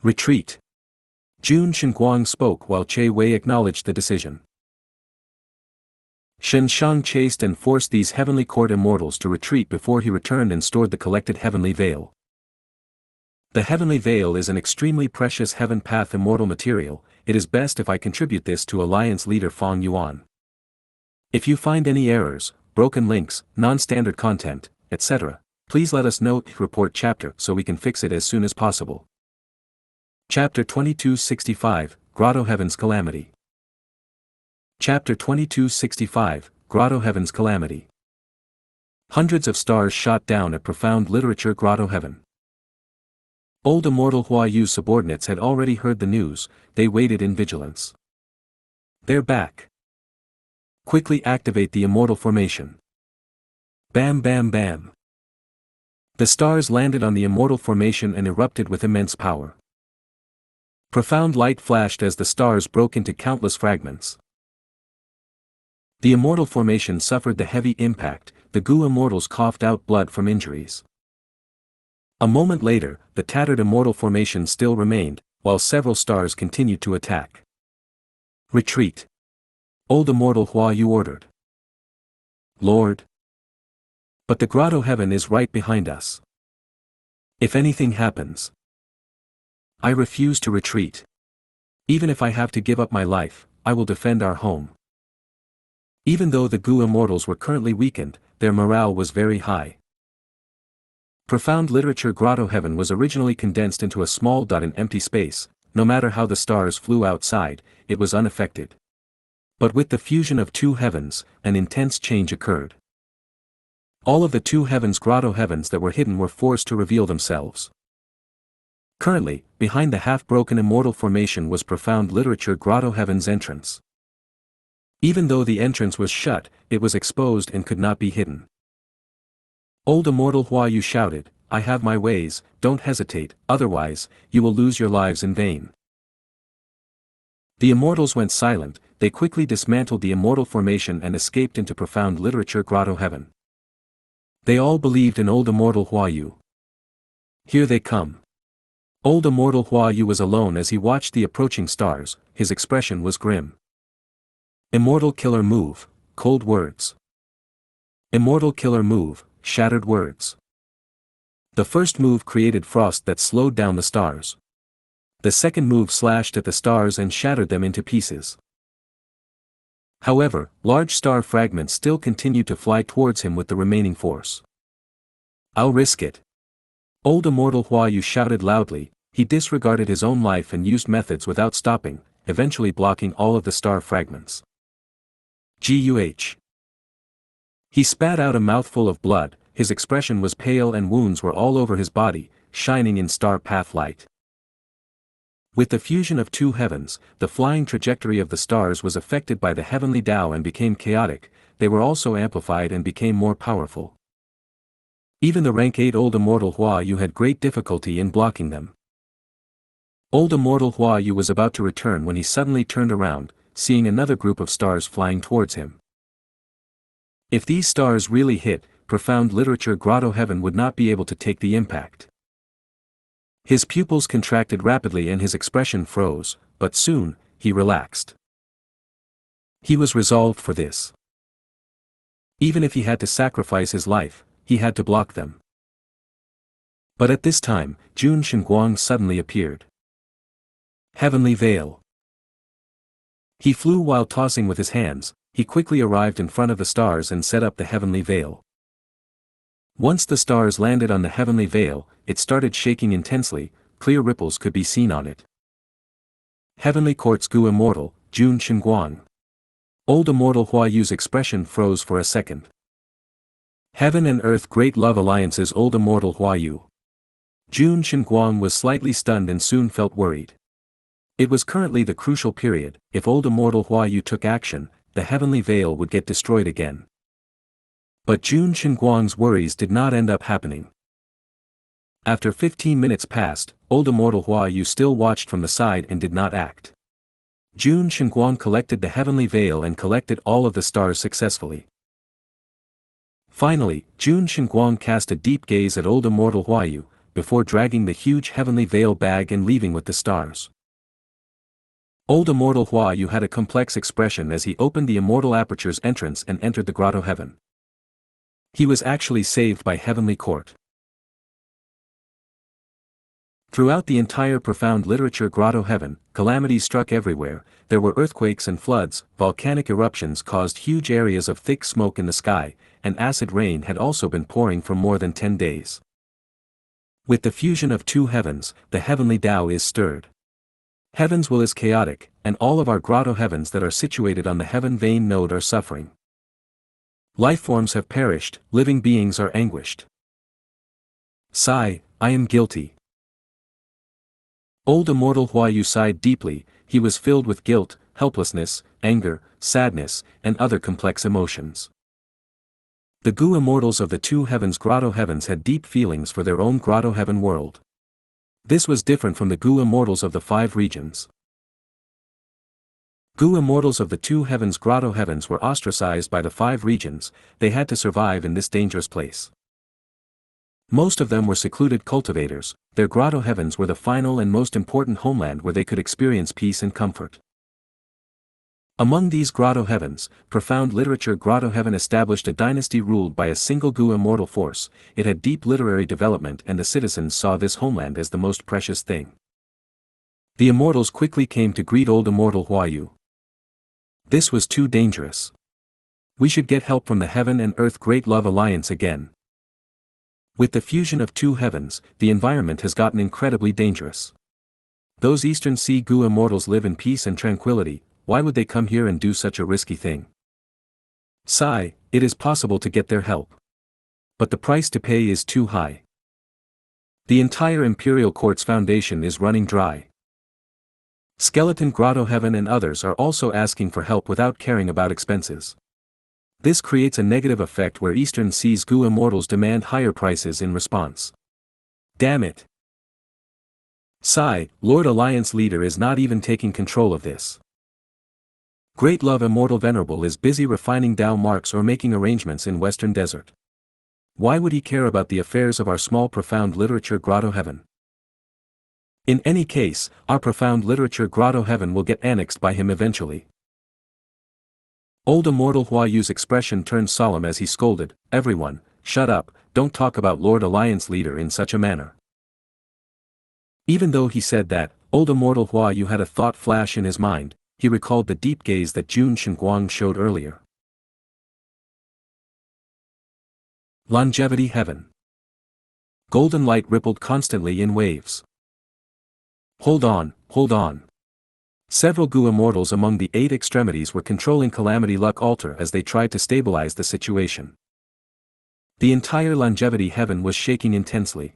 Retreat. Jun Shenguang spoke while Che Wei acknowledged the decision. Xianxia chased and forced these Heavenly Court immortals to retreat before he returned and stored the collected heavenly veil. The heavenly veil is an extremely precious heaven path immortal material. It is best if I contribute this to Alliance leader Fong Yuan. If you find any errors, broken links, non-standard content, etc., please let us know. Report chapter so we can fix it as soon as possible. Chapter 2265, Grotto Heaven's Calamity. Chapter 2265, Grotto Heaven's Calamity. Hundreds of stars shot down at profound literature Grotto Heaven. Old Immortal Hua Yu's subordinates had already heard the news. They waited in vigilance. They're back. Quickly activate the Immortal Formation. Bam bam bam. The stars landed on the Immortal Formation and erupted with immense power. Profound light flashed as the stars broke into countless fragments. The Immortal Formation suffered the heavy impact. The Gu Immortals coughed out blood from injuries. A moment later, the tattered Immortal Formation still remained, while several stars continued to attack. Retreat. Old Immortal Hua Yu ordered. Lord. But the Grotto Heaven is right behind us. If anything happens, I refuse to retreat. Even if I have to give up my life, I will defend our home. Even though the Gu Immortals were currently weakened, their morale was very high. Profound literature Grotto Heaven was originally condensed into a small dot in empty space. No matter how the stars flew outside, it was unaffected. But with the fusion of two heavens, an intense change occurred. All of the two heavens Grotto Heavens that were hidden were forced to reveal themselves. Currently, behind the half-broken Immortal Formation was profound literature Grotto Heaven's entrance. Even though the entrance was shut, it was exposed and could not be hidden. Old Immortal Hua Yu shouted, I have my ways, don't hesitate, otherwise, you will lose your lives in vain. The immortals went silent. They quickly dismantled the Immortal Formation and escaped into profound literature Grotto Heaven. They all believed in Old Immortal Hua Yu. Here they come. Old Immortal Hua Yu was alone as he watched the approaching stars. His expression was grim. Immortal Killer Move, cold words. Immortal Killer Move, shattered words. The first move created frost that slowed down the stars. The second move slashed at the stars and shattered them into pieces. However, large star fragments still continued to fly towards him with the remaining force. "I'll risk it." Old immortal Huayu shouted loudly. He disregarded his own life and used methods without stopping, eventually blocking all of the star fragments. Guh. He spat out a mouthful of blood. His expression was pale and wounds were all over his body, shining in star path light. With the fusion of two heavens, the flying trajectory of the stars was affected by the heavenly Tao and became chaotic. They were also amplified and became more powerful. Even the rank 8 Old Immortal Huayu had great difficulty in blocking them. Old Immortal Huayu was about to return when he suddenly turned around, seeing another group of stars flying towards him. If these stars really hit, profound literature Grotto Heaven would not be able to take the impact. His pupils contracted rapidly and his expression froze, but soon, he relaxed. He was resolved for this. Even if he had to sacrifice his life, he had to block them. But at this time, Jun Shenguang suddenly appeared. Heavenly Veil. He flew while tossing with his hands. He quickly arrived in front of the stars and set up the heavenly veil. Once the stars landed on the heavenly veil, it started shaking intensely. Clear ripples could be seen on it. Heavenly Quartz Gu Immortal, Jun Shenguang. Old Immortal Huayu's expression froze for a second. Heaven and Earth Great Love Alliance's Old Immortal Huayu. Jun Shenguang was slightly stunned and soon felt worried. It was currently the crucial period. If Old Immortal Huayu took action, the heavenly veil would get destroyed again. But Jun Shenguang's worries did not end up happening. After 15 minutes passed, Old Immortal Huayu still watched from the side and did not act. Jun Shenguang collected the heavenly veil and collected all of the stars successfully. Finally, Jun Shenguang cast a deep gaze at Old Immortal Huayu, before dragging the huge heavenly veil bag and leaving with the stars. Old Immortal Huayu had a complex expression as he opened the Immortal Aperture's entrance and entered the Grotto Heaven. He was actually saved by Heavenly Court. Throughout the entire profound literature Grotto Heaven, calamities struck everywhere. There were earthquakes and floods, volcanic eruptions caused huge areas of thick smoke in the sky, and acid rain had also been pouring for more than 10 days. With the fusion of two heavens, the heavenly Tao is stirred. Heaven's will is chaotic, and all of our Grotto Heavens that are situated on the Heaven Vein node are suffering. Lifeforms have perished, living beings are anguished. Sigh, I am guilty. Old Immortal Huayu sighed deeply. He was filled with guilt, helplessness, anger, sadness, and other complex emotions. The Gu Immortals of the two heavens Grotto Heavens had deep feelings for their own Grotto Heaven world. This was different from the Gu Immortals of the 5 regions. Gu Immortals of the two heavens Grotto Heavens were ostracized by the 5 regions. They had to survive in this dangerous place. Most of them were secluded cultivators. Their Grotto Heavens were the final and most important homeland where they could experience peace and comfort. Among these Grotto Heavens, profound literature Grotto Heaven established a dynasty ruled by a single Gu Immortal force. It had deep literary development and the citizens saw this homeland as the most precious thing. The Immortals quickly came to greet Old Immortal Huayu. This was too dangerous. We should get help from the Heaven and Earth Great Love Alliance again. With the fusion of two heavens, the environment has gotten incredibly dangerous. Those Eastern Sea Gu Immortals live in peace and tranquility. Why would they come here and do such a risky thing? Sigh, it is possible to get their help. But the price to pay is too high. The entire Imperial Court's foundation is running dry. Skeleton Grotto Heaven and others are also asking for help without caring about expenses. This creates a negative effect where Eastern Sea's Gu Immortals demand higher prices in response. Damn it. Sigh, Lord Alliance leader is not even taking control of this. Great Love Immortal Venerable is busy refining Tao marks or making arrangements in Western Desert. Why would he care about the affairs of our small profound literature Grotto Heaven? In any case, our profound literature Grotto Heaven will get annexed by him eventually. Old Immortal Huayu's expression turned solemn as he scolded, everyone, shut up, don't talk about Lord Alliance Leader in such a manner. Even though he said that, old immortal Hua Yu had a thought flash in his mind. He recalled the deep gaze that Jun Shenguang showed earlier. Longevity Heaven. Golden light rippled constantly in waves. Hold on, hold on. Several Gu immortals among the 8 extremities were controlling Calamity Luck Altar as they tried to stabilize the situation. The entire Longevity Heaven was shaking intensely.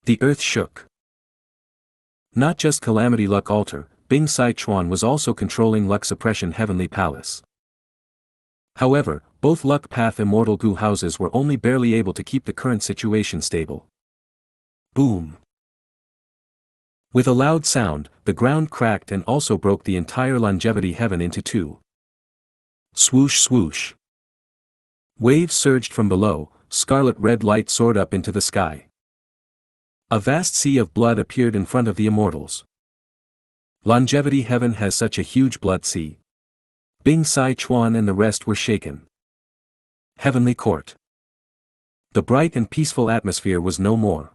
The earth shook. Not just Calamity Luck Altar, Bing Sai Chuan was also controlling Luck Suppression Heavenly Palace. However, both Luck Path Immortal Gu houses were only barely able to keep the current situation stable. Boom! With a loud sound, the ground cracked and also broke the entire Longevity Heaven into 2. Swoosh swoosh. Waves surged from below, scarlet red light soared up into the sky. A vast sea of blood appeared in front of the immortals. Longevity Heaven has such a huge blood sea. Bing Sai Chuan and the rest were shaken. Heavenly Court. The bright and peaceful atmosphere was no more.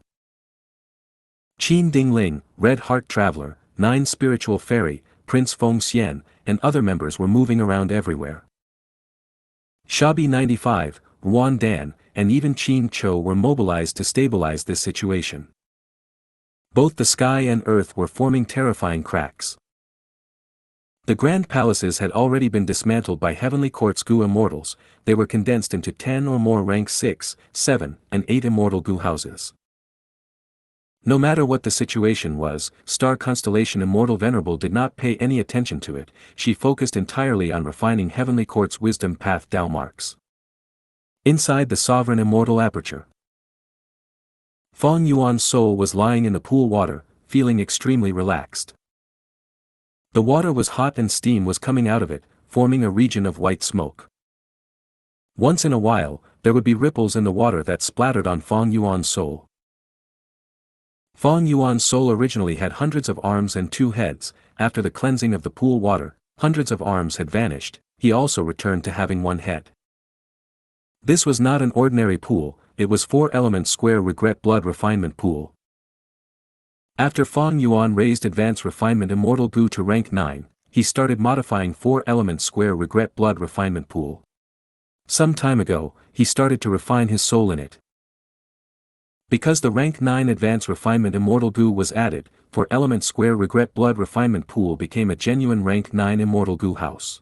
Qin Dingling, Red Heart Traveler, 9 Spiritual Fairy, Prince Feng Xian, and other members were moving around everywhere. Shabi 95, Ruan Dan, and even Qin Cho were mobilized to stabilize this situation. Both the sky and earth were forming terrifying cracks. The grand palaces had already been dismantled by Heavenly Court's Gu immortals. They were condensed into 10 or more rank 6, 7, and 8 immortal Gu houses. No matter what the situation was, Star Constellation Immortal Venerable did not pay any attention to it. She focused entirely on refining Heavenly Court's Wisdom Path Dao marks. Inside the Sovereign Immortal Aperture, Feng Yuan's soul was lying in the pool water, feeling extremely relaxed. The water was hot and steam was coming out of it, forming a region of white smoke. Once in a while, there would be ripples in the water that splattered on Feng Yuan's soul. Feng Yuan's soul originally had hundreds of arms and 2 heads. After the cleansing of the pool water, hundreds of arms had vanished. He also returned to having 1 head. This was not an ordinary pool, it was 4-element square regret blood refinement pool. After Feng Yuan raised Advanced Refinement Immortal Gu to rank 9, he started modifying 4-element square regret blood refinement pool. Some time ago, he started to refine his soul in it. Because the rank 9 Advanced Refinement Immortal Gu was added, 4-element square regret blood refinement pool became a genuine rank 9 Immortal Gu house.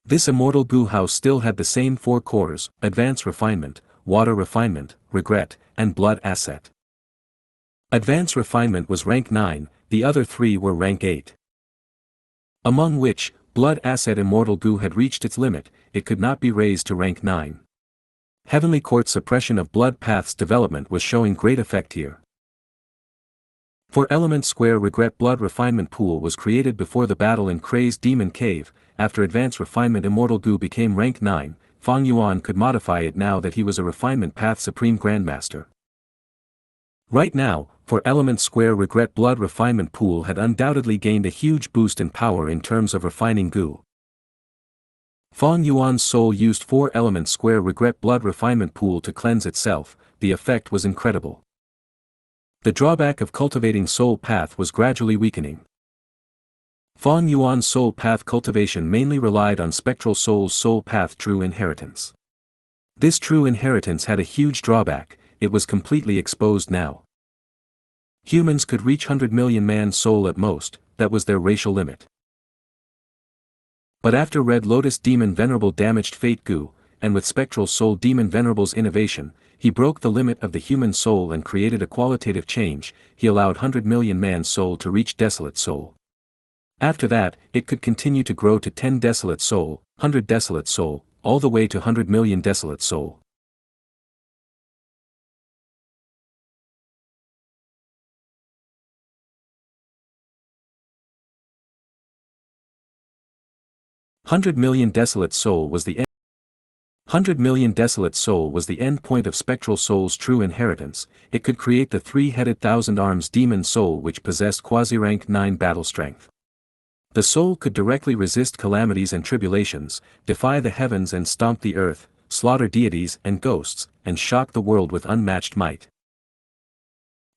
This Immortal Gu house still had the same 4 cores: Advanced Refinement, Water Refinement, Regret, and Blood Asset. Advanced Refinement was rank 9, the other 3 were rank 8. Among which, Blood Asset Immortal Gu had reached its limit, it could not be raised to rank 9. Heavenly Court's suppression of Blood Path's development was showing great effect here. 4-element square regret blood refinement pool was created before the battle in Crazed Demon Cave. After Advanced Refinement Immortal Gu became rank 9, Feng Yuan could modify it now that he was a Refinement Path Supreme Grandmaster. Right now, 4-element square regret blood refinement pool had undoubtedly gained a huge boost in power in terms of refining Gu. Feng Yuan's soul used 4-element square regret blood refinement pool to cleanse itself. The effect was incredible. The drawback of cultivating soul path was gradually weakening. Feng Yuan's soul path cultivation mainly relied on Spectral Soul's soul path true inheritance. This true inheritance had a huge drawback: it was completely exposed now. Humans could reach 100 million man soul at most, that was their racial limit. But after Red Lotus Demon Venerable damaged Fate Gu, and with Spectral Soul Demon Venerable's innovation, he broke the limit of the human soul and created a qualitative change. He allowed 100 million man soul to reach Desolate Soul. After that, it could continue to grow to 10 Desolate Soul, 100 Desolate Soul, all the way to 100 million Desolate Soul. $100 million Desolate Soul was the end. 100 million Desolate Soul was the end point of Spectral Soul's true inheritance. It could create the 3-headed 1,000 arms demon soul which possessed quasi-rank 9 battle strength. The soul could directly resist calamities and tribulations, defy the heavens and stomp the earth. slaughter deities and ghosts, and shock the world with unmatched might.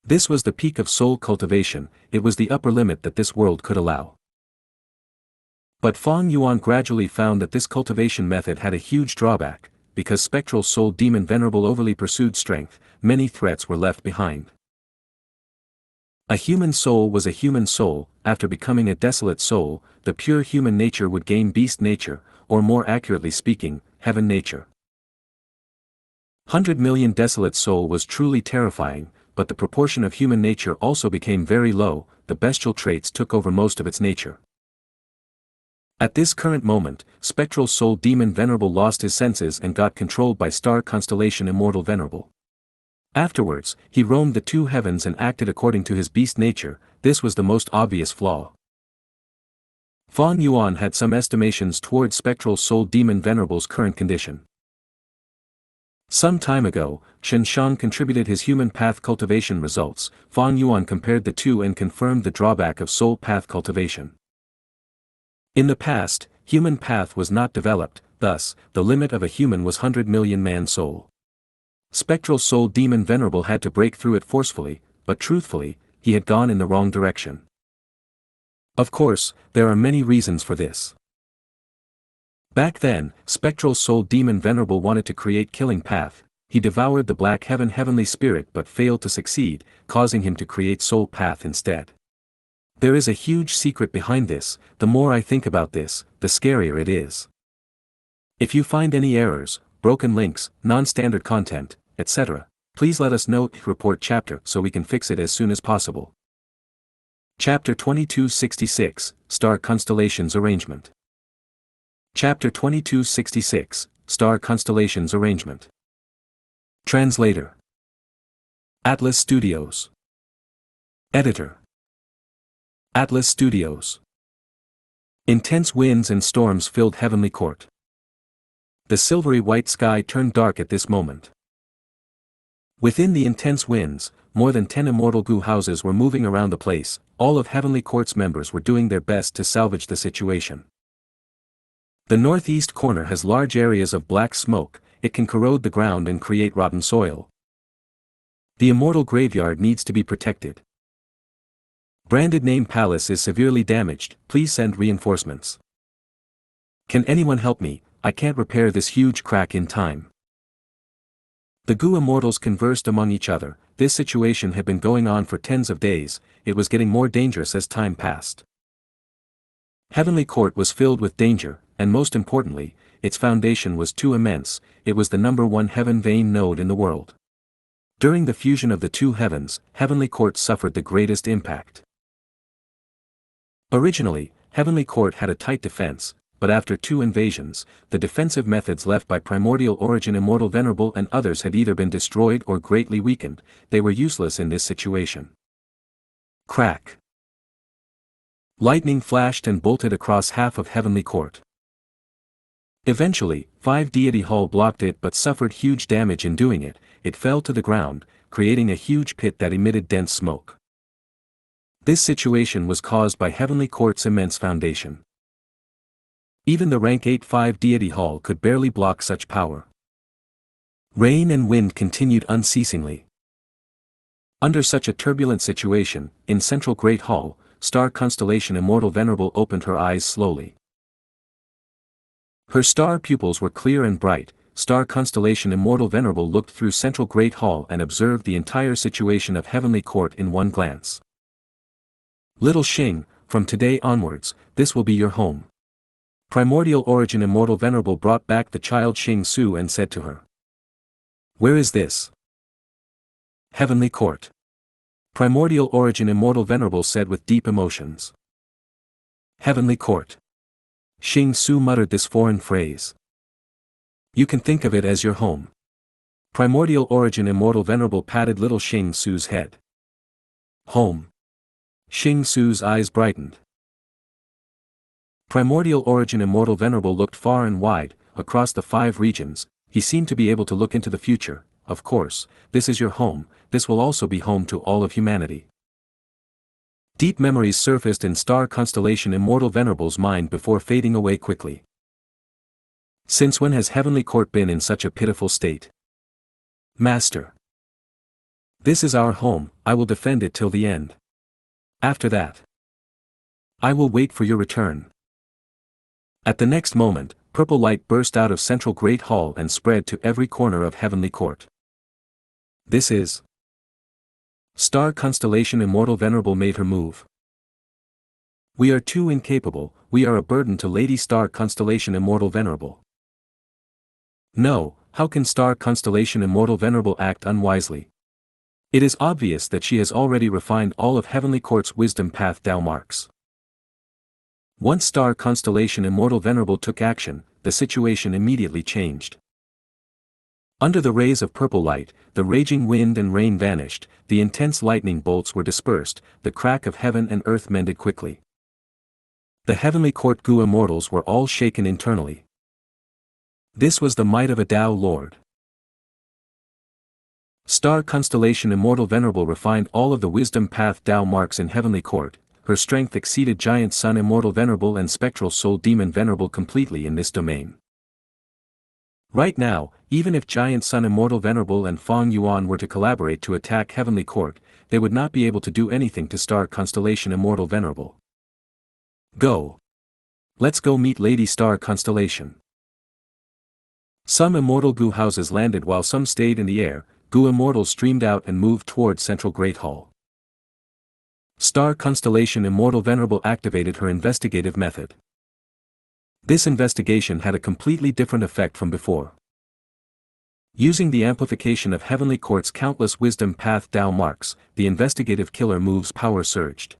This was the peak of soul cultivation, it was the upper limit that this world could allow. But Fang Yuan gradually found that this cultivation method had a huge drawback, because spectral soul demon venerable overly pursued strength, many threats were left behind. A human soul was a human soul. After becoming a desolate soul, the pure human nature would gain beast nature, or more accurately speaking, heaven nature. 100 million desolate soul was truly terrifying, but the proportion of human nature also became very low, the bestial traits took over most of its nature. At this current moment, spectral soul demon venerable lost his senses and got controlled by star constellation immortal venerable. Afterwards, he roamed the two heavens and acted according to his beast nature. This was the most obvious flaw. Fang Yuan had some estimations towards spectral soul demon venerable's current condition. Some time ago, Xianxia contributed his human path cultivation results. Fang Yuan compared the two and confirmed the drawback of soul path cultivation. In the past, human path was not developed, thus, the limit of a human was 100 million man soul. Spectral soul demon venerable had to break through it forcefully, but truthfully, he had gone in the wrong direction. Of course, there are many reasons for this. Back then, spectral soul demon venerable wanted to create killing path. He devoured the black heaven heavenly spirit but failed to succeed, causing him to create soul path instead. There is a huge secret behind this. The more I think about this, the scarier it is. If you find any errors, broken links, non-standard content, etc., please let us know. Report chapter so we can fix it as soon as possible. Chapter 2266, Star Constellations Arrangement. Chapter 2266, Star Constellations Arrangement. Translator. Atlas Studios. Editor. Atlas Studios. Intense winds and storms filled Heavenly Court. The silvery white sky turned dark at this moment. Within the intense winds, more than 10 Immortal Gu houses were moving around the place. All of Heavenly Court's members were doing their best to salvage the situation. The northeast corner has large areas of black smoke. It can corrode the ground and create rotten soil. The Immortal Graveyard needs to be protected. Branded Name Palace is severely damaged. Please send reinforcements. Can anyone help me? I can't repair this huge crack in time. The Gu immortals conversed among each other. This situation had been going on for tens of days. It was getting more dangerous as time passed. Heavenly Court was filled with danger, and most importantly, its foundation was too immense. It was the #1 heaven vein node in the world. During the fusion of the two heavens, Heavenly Court suffered the greatest impact. Originally, Heavenly Court had a tight defense, but after 2 invasions, the defensive methods left by Primordial Origin Immortal Venerable and others had either been destroyed or greatly weakened. They were useless in this situation. Crack. Lightning flashed and bolted across half of Heavenly Court. Eventually, 5 Deity Hall blocked it but suffered huge damage in doing it. It fell to the ground, creating a huge pit that emitted dense smoke. This situation was caused by Heavenly Court's immense foundation. Even the rank 8-5 Deity Hall could barely block such power. Rain and wind continued unceasingly. Under such a turbulent situation, in Central Great Hall, Star Constellation Immortal Venerable opened her eyes slowly. Her star pupils were clear and bright. Star Constellation Immortal Venerable looked through Central Great Hall and observed the entire situation of Heavenly Court in one glance. Little Xing, from today onwards, this will be your home. Primordial Origin Immortal Venerable brought back the child Xing Su and said to her. Where is this? Heavenly Court. Primordial Origin Immortal Venerable said with deep emotions. Heavenly Court. Xing Su muttered this foreign phrase. You can think of it as your home. Primordial Origin Immortal Venerable patted little Xing Su's head. Home. Xing Su's eyes brightened. Primordial Origin Immortal Venerable looked far and wide, across the 5 regions. He seemed to be able to look into the future. Of course, this is your home, this will also be home to all of humanity. Deep memories surfaced in Star Constellation Immortal Venerable's mind before fading away quickly. Since when has Heavenly Court been in such a pitiful state? Master. This is our home, I will defend it till the end. After that, I will wait for your return. At the next moment, purple light burst out of central Great Hall and spread to every corner of Heavenly Court. This is Star Constellation Immortal Venerable made her move. We are too incapable, we are a burden to Lady Star Constellation Immortal Venerable. No, how can Star Constellation Immortal Venerable act unwisely? It is obvious that she has already refined all of Heavenly Court's wisdom path Tao marks. Once Star Constellation Immortal Venerable took action, the situation immediately changed. Under the rays of purple light, the raging wind and rain vanished, the intense lightning bolts were dispersed, the crack of heaven and earth mended quickly. The Heavenly Court Gu immortals were all shaken internally. This was the might of a Tao Lord. Star Constellation Immortal Venerable refined all of the wisdom path Tao marks in Heavenly Court. Her strength exceeded Giant Sun Immortal Venerable and Spectral Soul Demon Venerable completely in this domain. Right now, even if Giant Sun Immortal Venerable and Fang Yuan were to collaborate to attack Heavenly Court, they would not be able to do anything to Star Constellation Immortal Venerable. Go. Let's go meet Lady Star Constellation. Some immortal Gu houses landed while some stayed in the air. Gu immortals streamed out and moved toward Central Great Hall. Star Constellation Immortal Venerable activated her investigative method. This investigation had a completely different effect from before. Using the amplification of Heavenly Court's countless wisdom path Tao marks, the investigative killer move's power surged.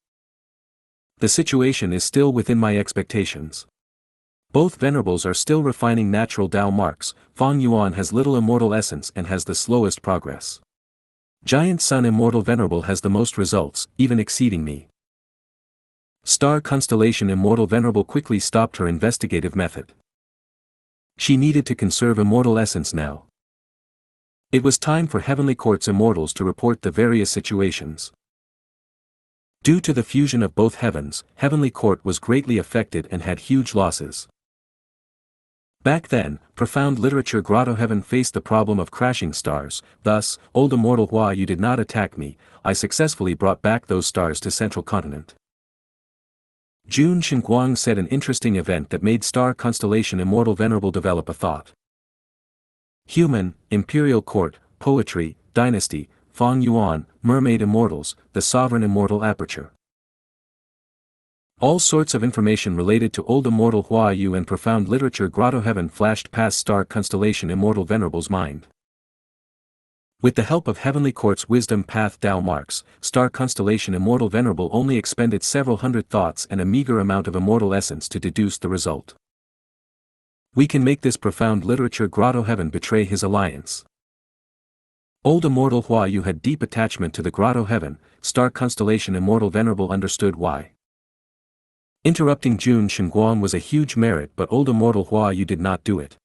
The situation is still within my expectations. Both venerables are still refining natural Tao marks. Fang Yuan has little immortal essence and has the slowest progress. Giant Sun Immortal Venerable has the most results, even exceeding me. Star Constellation Immortal Venerable quickly stopped her investigative method. She needed to conserve immortal essence now. It was time for Heavenly Court's immortals to report the various situations. Due to the fusion of both heavens, Heavenly Court was greatly affected and had huge losses. Back then, profound literature Grotto Heaven faced the problem of crashing stars. Thus, old immortal Hua, you did not attack me, I successfully brought back those stars to Central Continent. Jun Shenguang said an interesting event that made Star Constellation Immortal Venerable develop a thought. Human, Imperial Court, Poetry, Dynasty, Fang Yuan, Mermaid Immortals, the Sovereign Immortal Aperture. All sorts of information related to Old Immortal Hua Yu and profound literature Grotto Heaven flashed past Star Constellation Immortal Venerable's mind. With the help of Heavenly Court's wisdom path Tao marks, Star Constellation Immortal Venerable only expended several hundred thoughts and a meager amount of immortal essence to deduce the result. We can make this profound literature Grotto Heaven betray his alliance. Old Immortal Hua Yu had deep attachment to the Grotto Heaven. Star Constellation Immortal Venerable understood why. Interrupting Jun Shenguang was a huge merit, but Old Immortal Hua Yu did not do it.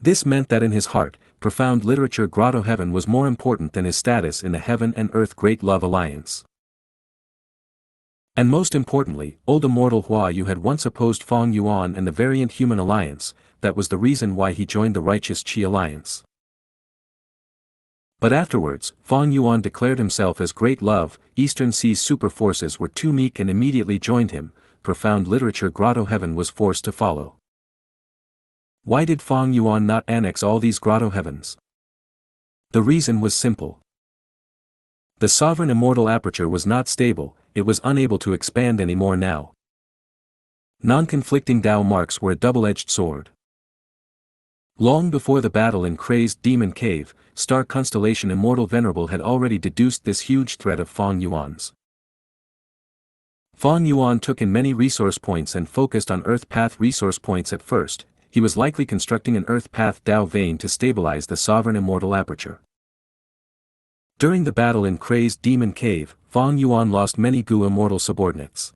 This meant that in his heart, profound literature Grotto Heaven was more important than his status in the Heaven and Earth Great Love Alliance. And most importantly, Old Immortal Hua Yu had once opposed Fang Yuan and the Variant Human Alliance. That was the reason why he joined the Righteous Qi Alliance. But afterwards, Fang Yuan declared himself as Great Love. Eastern Sea's super forces were too meek and immediately joined him. Profound literature Grotto Heaven was forced to follow. Why did Fang Yuan not annex all these Grotto Heavens? The reason was simple. The Sovereign Immortal Aperture was not stable, it was unable to expand anymore now. Non-conflicting Tao marks were a double-edged sword. Long before the battle in Crazed Demon Cave, Star Constellation Immortal Venerable had already deduced this huge threat of Fang Yuan's. Fang Yuan took in many resource points and focused on Earth Path resource points at first. He was likely constructing an Earth Path Tao vein to stabilize the Sovereign Immortal Aperture. During the battle in Crazed Demon Cave, Fang Yuan lost many Gu immortal subordinates.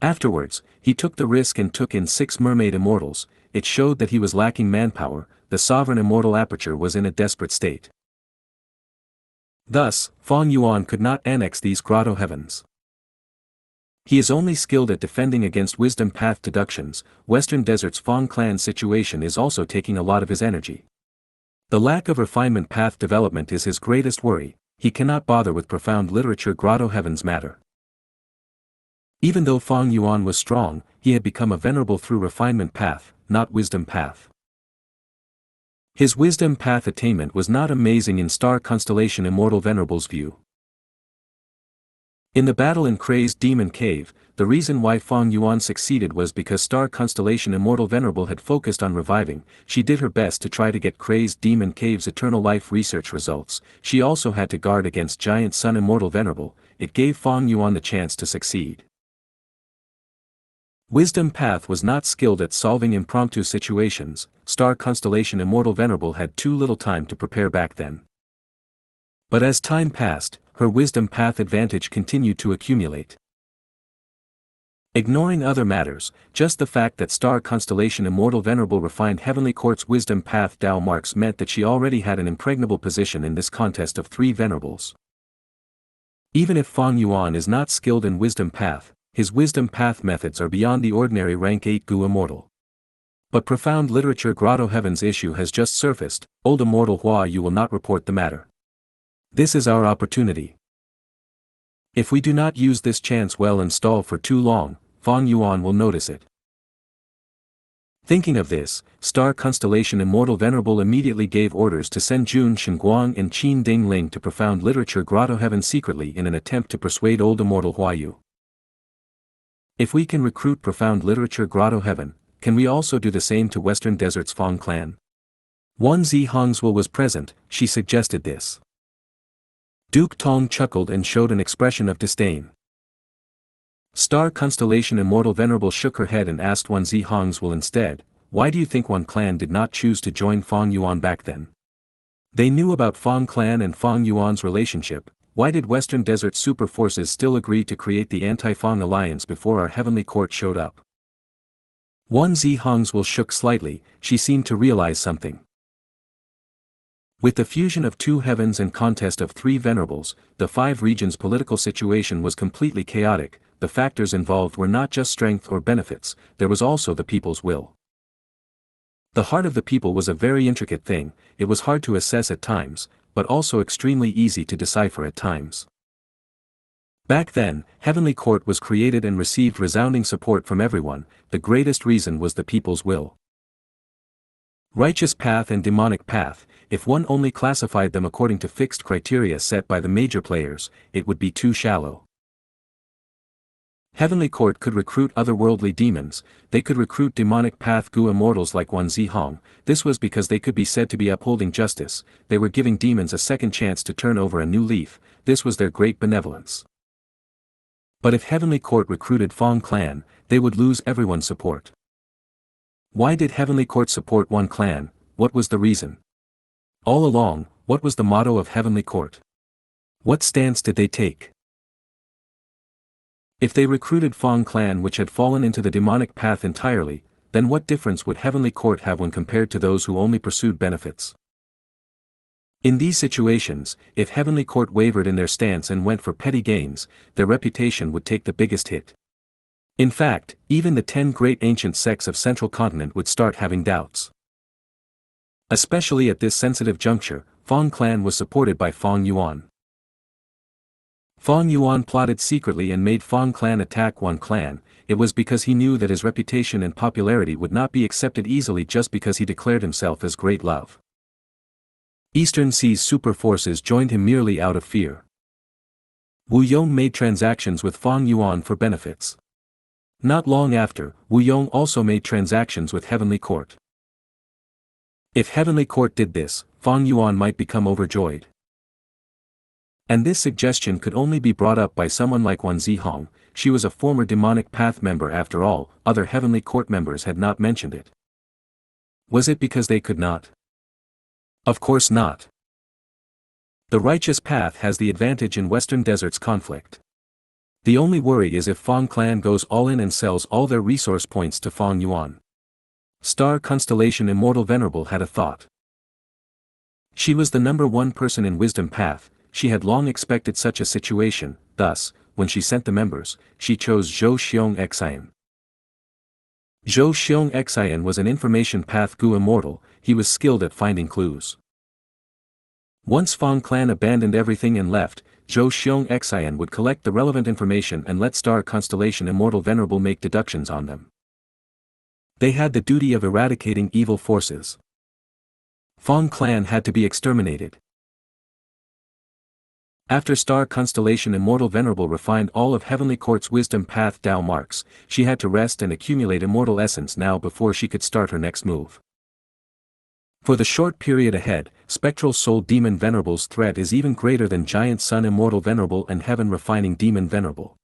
Afterwards, he took the risk and took in 6 mermaid immortals. It showed that he was lacking manpower. The Sovereign Immortal Aperture was in a desperate state. Thus, Fang Yuan could not annex these Grotto Heavens. He is only skilled at defending against wisdom path deductions. Western Desert's Fong clan situation is also taking a lot of his energy. The lack of refinement path development is his greatest worry. He cannot bother with profound literature grotto heavens matter. Even though Fong Yuan was strong, he had become a venerable through refinement path, not wisdom path. His wisdom path attainment was not amazing in star constellation immortal venerable's view. In the battle in Crazed Demon Cave, the reason why Fong Yuan succeeded was because star constellation immortal venerable had focused on reviving. She did her best to try to get Crazed Demon Cave's eternal life research results. She also had to guard against giant sun immortal venerable. It gave Fong Yuan the chance to succeed. Wisdom path was not skilled at solving impromptu situations. Star constellation immortal venerable had too little time to prepare back then. But as time passed, her wisdom path advantage continued to accumulate. Ignoring other matters, just the fact that star constellation immortal venerable refined heavenly court's wisdom path Dao marks meant that she already had an impregnable position in this contest of three venerables. Even if Fong Yuan is not skilled in wisdom path, his wisdom path methods are beyond the ordinary rank 8 Gu immortal. But profound literature grotto heavens issue has just surfaced. Old immortal Hua, you will not report the matter. This is our opportunity. If we do not use this chance well and stall for too long, Fong Yuan will notice it. Thinking of this, star constellation immortal venerable immediately gave orders to send Jun Shenguang and Qin Ding Ling to profound literature grotto heaven secretly in an attempt to persuade old immortal Huayu. If we can recruit profound literature grotto heaven, can we also do the same to Western Desert's Fong clan? Wan Zi Hongswell was present. She suggested this. Duke Tong chuckled and showed an expression of disdain. Star constellation immortal venerable shook her head and asked Wan Zi Hongswell instead, why do you think Wan clan did not choose to join Fong Yuan back then? They knew about Fong clan and Fong Yuan's relationship. Why did Western Desert super forces still agree to create the anti-Fong alliance before our heavenly court showed up? Wan Zi Hongswell shook slightly. She seemed to realize something. With the fusion of two heavens and contest of three venerables, the five regions' political situation was completely chaotic. The factors involved were not just strength or benefits, there was also the people's will. The heart of the people was a very intricate thing. It was hard to assess at times, but also extremely easy to decipher at times. Back then, Heavenly Court was created and received resounding support from everyone. The greatest reason was the people's will. Righteous path and demonic path, if one only classified them according to fixed criteria set by the major players, it would be too shallow. Heavenly Court could recruit otherworldly demons. They could recruit demonic path Gu immortals like Wan Zi Hong. This was because they could be said to be upholding justice. They were giving demons a second chance to turn over a new leaf. This was their great benevolence. But if Heavenly Court recruited Fong clan, they would lose everyone's support. Why did Heavenly Court support one clan? What was the reason? All along, what was the motto of Heavenly Court? What stance did they take? If they recruited Fong clan which had fallen into the demonic path entirely, then what difference would Heavenly Court have when compared to those who only pursued benefits? In these situations, if Heavenly Court wavered in their stance and went for petty gains, their reputation would take the biggest hit. In fact, even the 10 great ancient sects of Central Continent would start having doubts. Especially at this sensitive juncture, Fong clan was supported by Fong Yuan. Fong Yuan plotted secretly and made Fong clan attack one clan. It was because he knew that his reputation and popularity would not be accepted easily just because he declared himself as great love. Eastern Sea's super forces joined him merely out of fear. Wu Yong made transactions with Fong Yuan for benefits. Not long after, Wu Yong also made transactions with Heavenly Court. If Heavenly Court did this, Fong Yuan might become overjoyed. And this suggestion could only be brought up by someone like Wan Zi Hong. She was a former demonic path member after all. Other Heavenly Court members had not mentioned it. Was it because they could not? Of course not. The righteous path has the advantage in Western Desert's conflict. The only worry is if Fong clan goes all in and sells all their resource points to Fong Yuan. Star Constellation Immortal Venerable had a thought. She was the #1 person in Wisdom Path. She had long expected such a situation. Thus, when she sent the members, she chose Zhou Xiong. Zhou Xiong was an information path Gu immortal. He was skilled at finding clues. Once Fang clan abandoned everything and left, Zhou Xiong would collect the relevant information and let Star Constellation Immortal Venerable make deductions on them. They had the duty of eradicating evil forces. Fang clan had to be exterminated. After Star Constellation Immortal Venerable refined all of Heavenly Court's wisdom path Dao marks, she had to rest and accumulate immortal essence now before she could start her next move. For the short period ahead, Spectral Soul Demon Venerable's threat is even greater than Giant Sun Immortal Venerable and Heaven Refining Demon Venerable.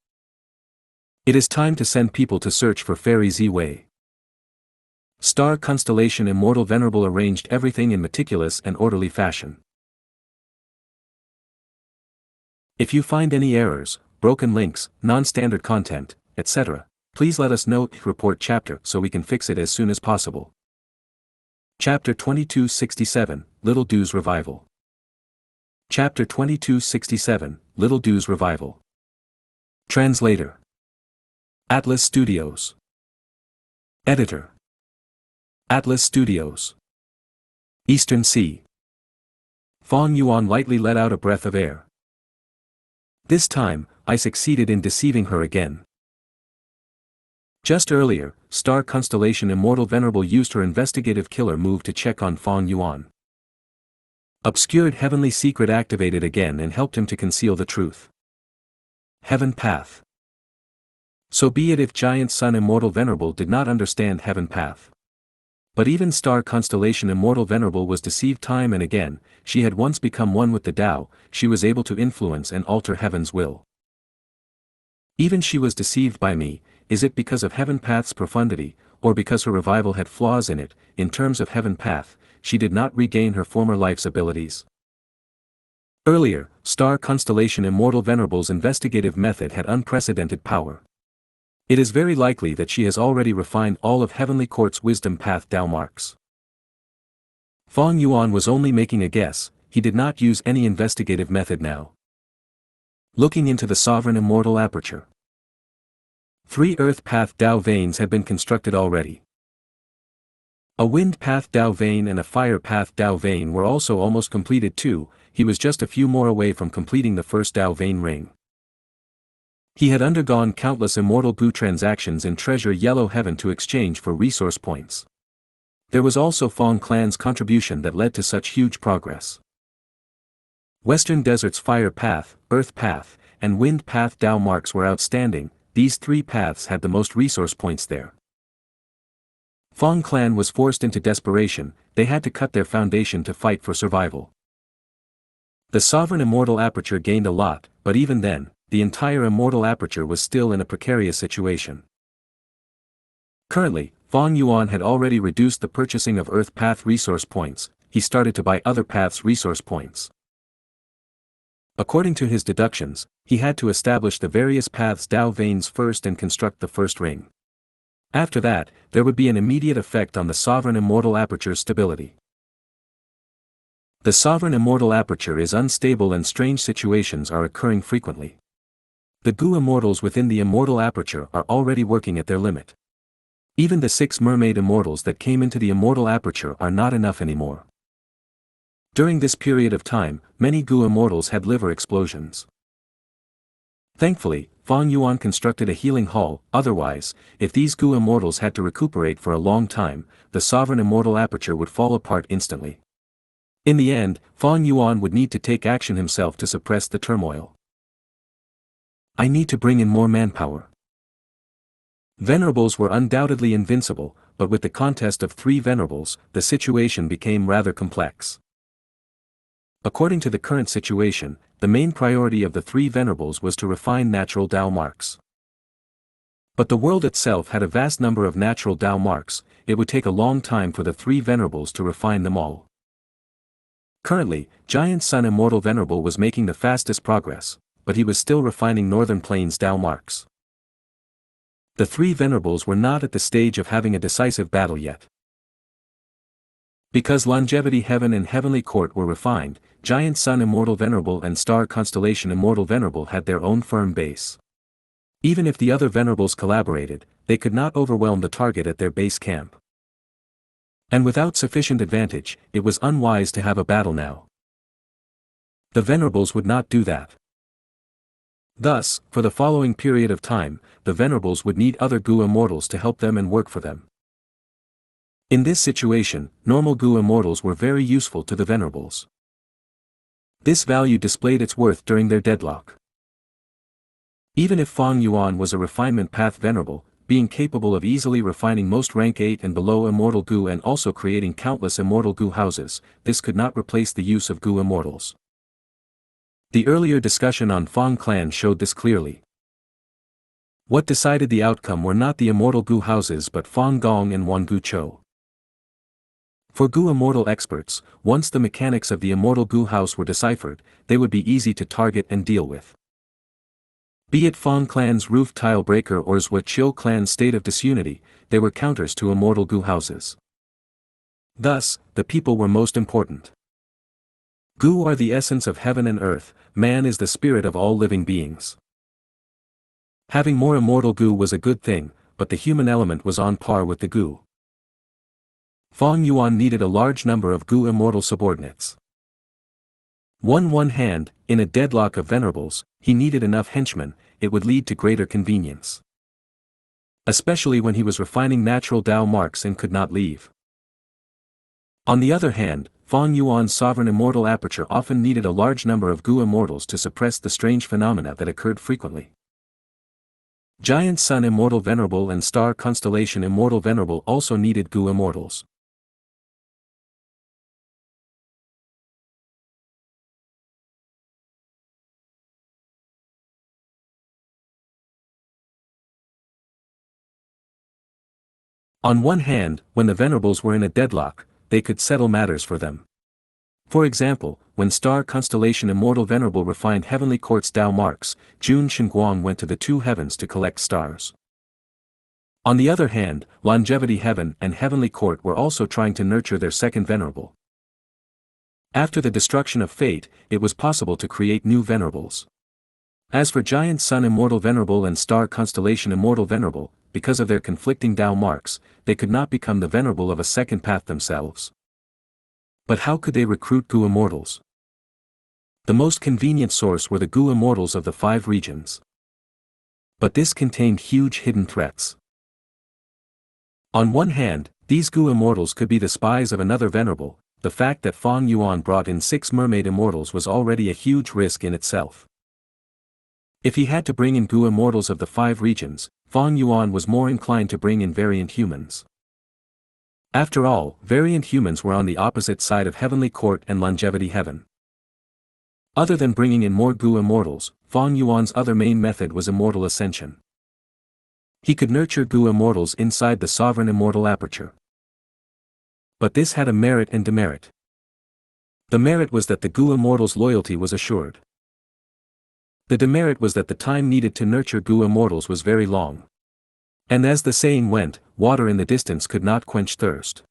It is time to send people to search for Fairy Z-Wei. Star Constellation Immortal Venerable arranged everything in meticulous and orderly fashion. If you find any errors, broken links, non-standard content, etc., please let us know. Report chapter so we can fix it as soon as possible. Chapter 2267, Little Du's Revival. Chapter 2267, Little Du's Revival. Translator. Atlas Studios. Editor. Atlas Studios. Eastern Sea. Fang Yuan lightly let out a breath of air. This time, I succeeded in deceiving her again. Just earlier, Star Constellation Immortal Venerable used her investigative killer move to check on Fang Yuan. Obscured Heavenly Secret activated again and helped him to conceal the truth. Heaven Path. So be it if Giant Sun Immortal Venerable did not understand Heaven Path. But even Star Constellation Immortal Venerable was deceived time and again. She had once become one with the Tao, she was able to influence and alter Heaven's will. Even she was deceived by me. Is it because of Heaven Path's profundity, or because her revival had flaws in it? In terms of Heaven Path, she did not regain her former life's abilities. Earlier, Star Constellation Immortal Venerable's investigative method had unprecedented power. It is very likely that she has already refined all of Heavenly Court's wisdom path Tao marks. Fang Yuan was only making a guess, he did not use any investigative method now. Looking into the Sovereign Immortal Aperture. 3 Earth Path Tao veins had been constructed already. A Wind Path Tao vein and a Fire Path Tao vein were also almost completed too. He was just a few more away from completing the first Tao vein ring. He had undergone countless Immortal Gu transactions in Treasure Yellow Heaven to exchange for resource points. There was also Fang clan's contribution that led to such huge progress. Western Desert's Fire Path, Earth Path, and Wind Path Tao marks were outstanding. These 3 paths had the most resource points there. Fang clan was forced into desperation, they had to cut their foundation to fight for survival. The Sovereign Immortal Aperture gained a lot, but even then, the entire Immortal Aperture was still in a precarious situation. Currently, Fang Yuan had already reduced the purchasing of Earth Path resource points, he started to buy other paths' resource points. According to his deductions, he had to establish the various paths Tao veins first and construct the first ring. After that, there would be an immediate effect on the Sovereign Immortal Aperture's stability. The Sovereign Immortal Aperture is unstable and strange situations are occurring frequently. The Gu Immortals within the Immortal Aperture are already working at their limit. Even the 6 Mermaid Immortals that came into the Immortal Aperture are not enough anymore. During this period of time, many Gu Immortals had liver explosions. Thankfully, Fang Yuan constructed a healing hall, otherwise, if these Gu Immortals had to recuperate for a long time, the Sovereign Immortal Aperture would fall apart instantly. In the end, Fang Yuan would need to take action himself to suppress the turmoil. I need to bring in more manpower. Venerables were undoubtedly invincible, but with the contest of 3 Venerables, the situation became rather complex. According to the current situation, the main priority of the 3 Venerables was to refine natural Tao marks. But the world itself had a vast number of natural Tao marks, it would take a long time for the 3 Venerables to refine them all. Currently, Giant Sun Immortal Venerable was making the fastest progress, but he was still refining Northern Plains Tao marks. The 3 Venerables were not at the stage of having a decisive battle yet. Because Longevity Heaven and Heavenly Court were refined, Giant Sun Immortal Venerable and Star Constellation Immortal Venerable had their own firm base. Even if the other venerables collaborated, they could not overwhelm the target at their base camp. And without sufficient advantage, it was unwise to have a battle now. The venerables would not do that. Thus, for the following period of time, the venerables would need other Gu immortals to help them and work for them. In this situation, normal Gu immortals were very useful to the venerables. This value displayed its worth during their deadlock. Even if Fang Yuan was a refinement path venerable, being capable of easily refining most rank 8 and below immortal Gu and also creating countless immortal Gu houses, this could not replace the use of Gu immortals. The earlier discussion on Fang clan showed this clearly. What decided the outcome were not the immortal Gu houses but Fang Gong and Wan Gu Chou. For Gu immortal experts, once the mechanics of the immortal Gu house were deciphered, they would be easy to target and deal with. Be it Fang clan's roof tile breaker or Zhua Qiu clan's state of disunity, they were counters to immortal Gu houses. Thus, the people were most important. Gu are the essence of heaven and earth, man is the spirit of all living beings. Having more immortal Gu was a good thing, but the human element was on par with the Gu. Fang Yuan needed a large number of Gu immortal subordinates. One hand, in a deadlock of venerables, he needed enough henchmen, it would lead to greater convenience. Especially when he was refining natural Dao marks and could not leave. On the other hand, Fang Yuan's sovereign immortal aperture often needed a large number of Gu immortals to suppress the strange phenomena that occurred frequently. Giant Sun Immortal Venerable and Star Constellation Immortal Venerable also needed Gu immortals. On one hand, when the venerables were in a deadlock, they could settle matters for them. For example, when Star Constellation Immortal Venerable refined Heavenly Court's Dao marks, Jun Shenguang went to the two heavens to collect stars. On the other hand, Longevity Heaven and Heavenly Court were also trying to nurture their second venerable. After the destruction of fate, it was possible to create new venerables. As for Giant Sun Immortal Venerable and Star Constellation Immortal Venerable, because of their conflicting Dao marks, they could not become the venerable of a second path themselves. But how could they recruit Gu immortals? The most convenient source were the Gu immortals of the 5 regions. But this contained huge hidden threats. On one hand, these Gu immortals could be the spies of another venerable. The fact that Fang Yuan brought in 6 mermaid immortals was already a huge risk in itself. If he had to bring in Gu immortals of the 5 regions, Fang Yuan was more inclined to bring in variant humans. After all, variant humans were on the opposite side of Heavenly Court and Longevity Heaven. Other than bringing in more Gu immortals, Fang Yuan's other main method was immortal ascension. He could nurture Gu immortals inside the sovereign immortal aperture. But this had a merit and demerit. The merit was that the Gu immortals' loyalty was assured. The demerit was that the time needed to nurture Gu immortals was very long. And as the saying went, water in the distance could not quench thirst.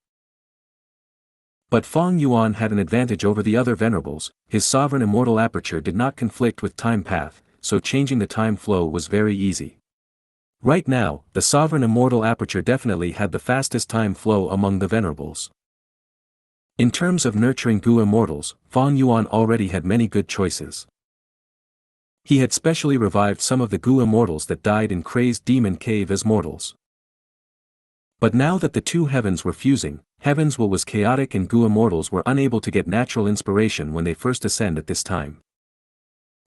But Fang Yuan had an advantage over the other venerables, his sovereign immortal aperture did not conflict with time path, so changing the time flow was very easy. Right now, the sovereign immortal aperture definitely had the fastest time flow among the venerables. In terms of nurturing Gu immortals, Fang Yuan already had many good choices. He had specially revived some of the Gu immortals that died in Crazed Demon Cave as mortals. But now that the two heavens were fusing, Heaven's will was chaotic and Gu immortals were unable to get natural inspiration when they first ascend at this time.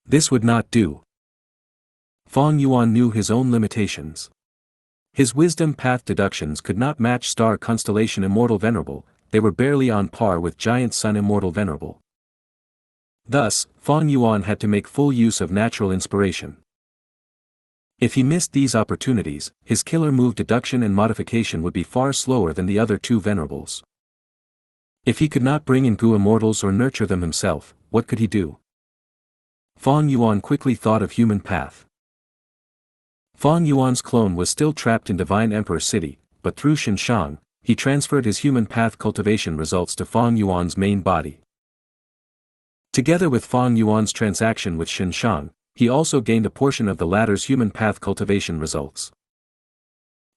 This would not do. Fang Yuan knew his own limitations. His wisdom path deductions could not match Star Constellation Immortal Venerable, they were barely on par with Giant Sun Immortal Venerable. Thus, Fang Yuan had to make full use of natural inspiration. If he missed these opportunities, his killer move deduction and modification would be far slower than the other two venerables. If he could not bring in Gu immortals or nurture them himself, what could he do? Fang Yuan quickly thought of human path. Fang Yuan's clone was still trapped in Divine Emperor City, but through Xianxia, he transferred his human path cultivation results to Fang Yuan's main body. Together with Fang Yuan's transaction with Xianxia, he also gained a portion of the latter's human path cultivation results.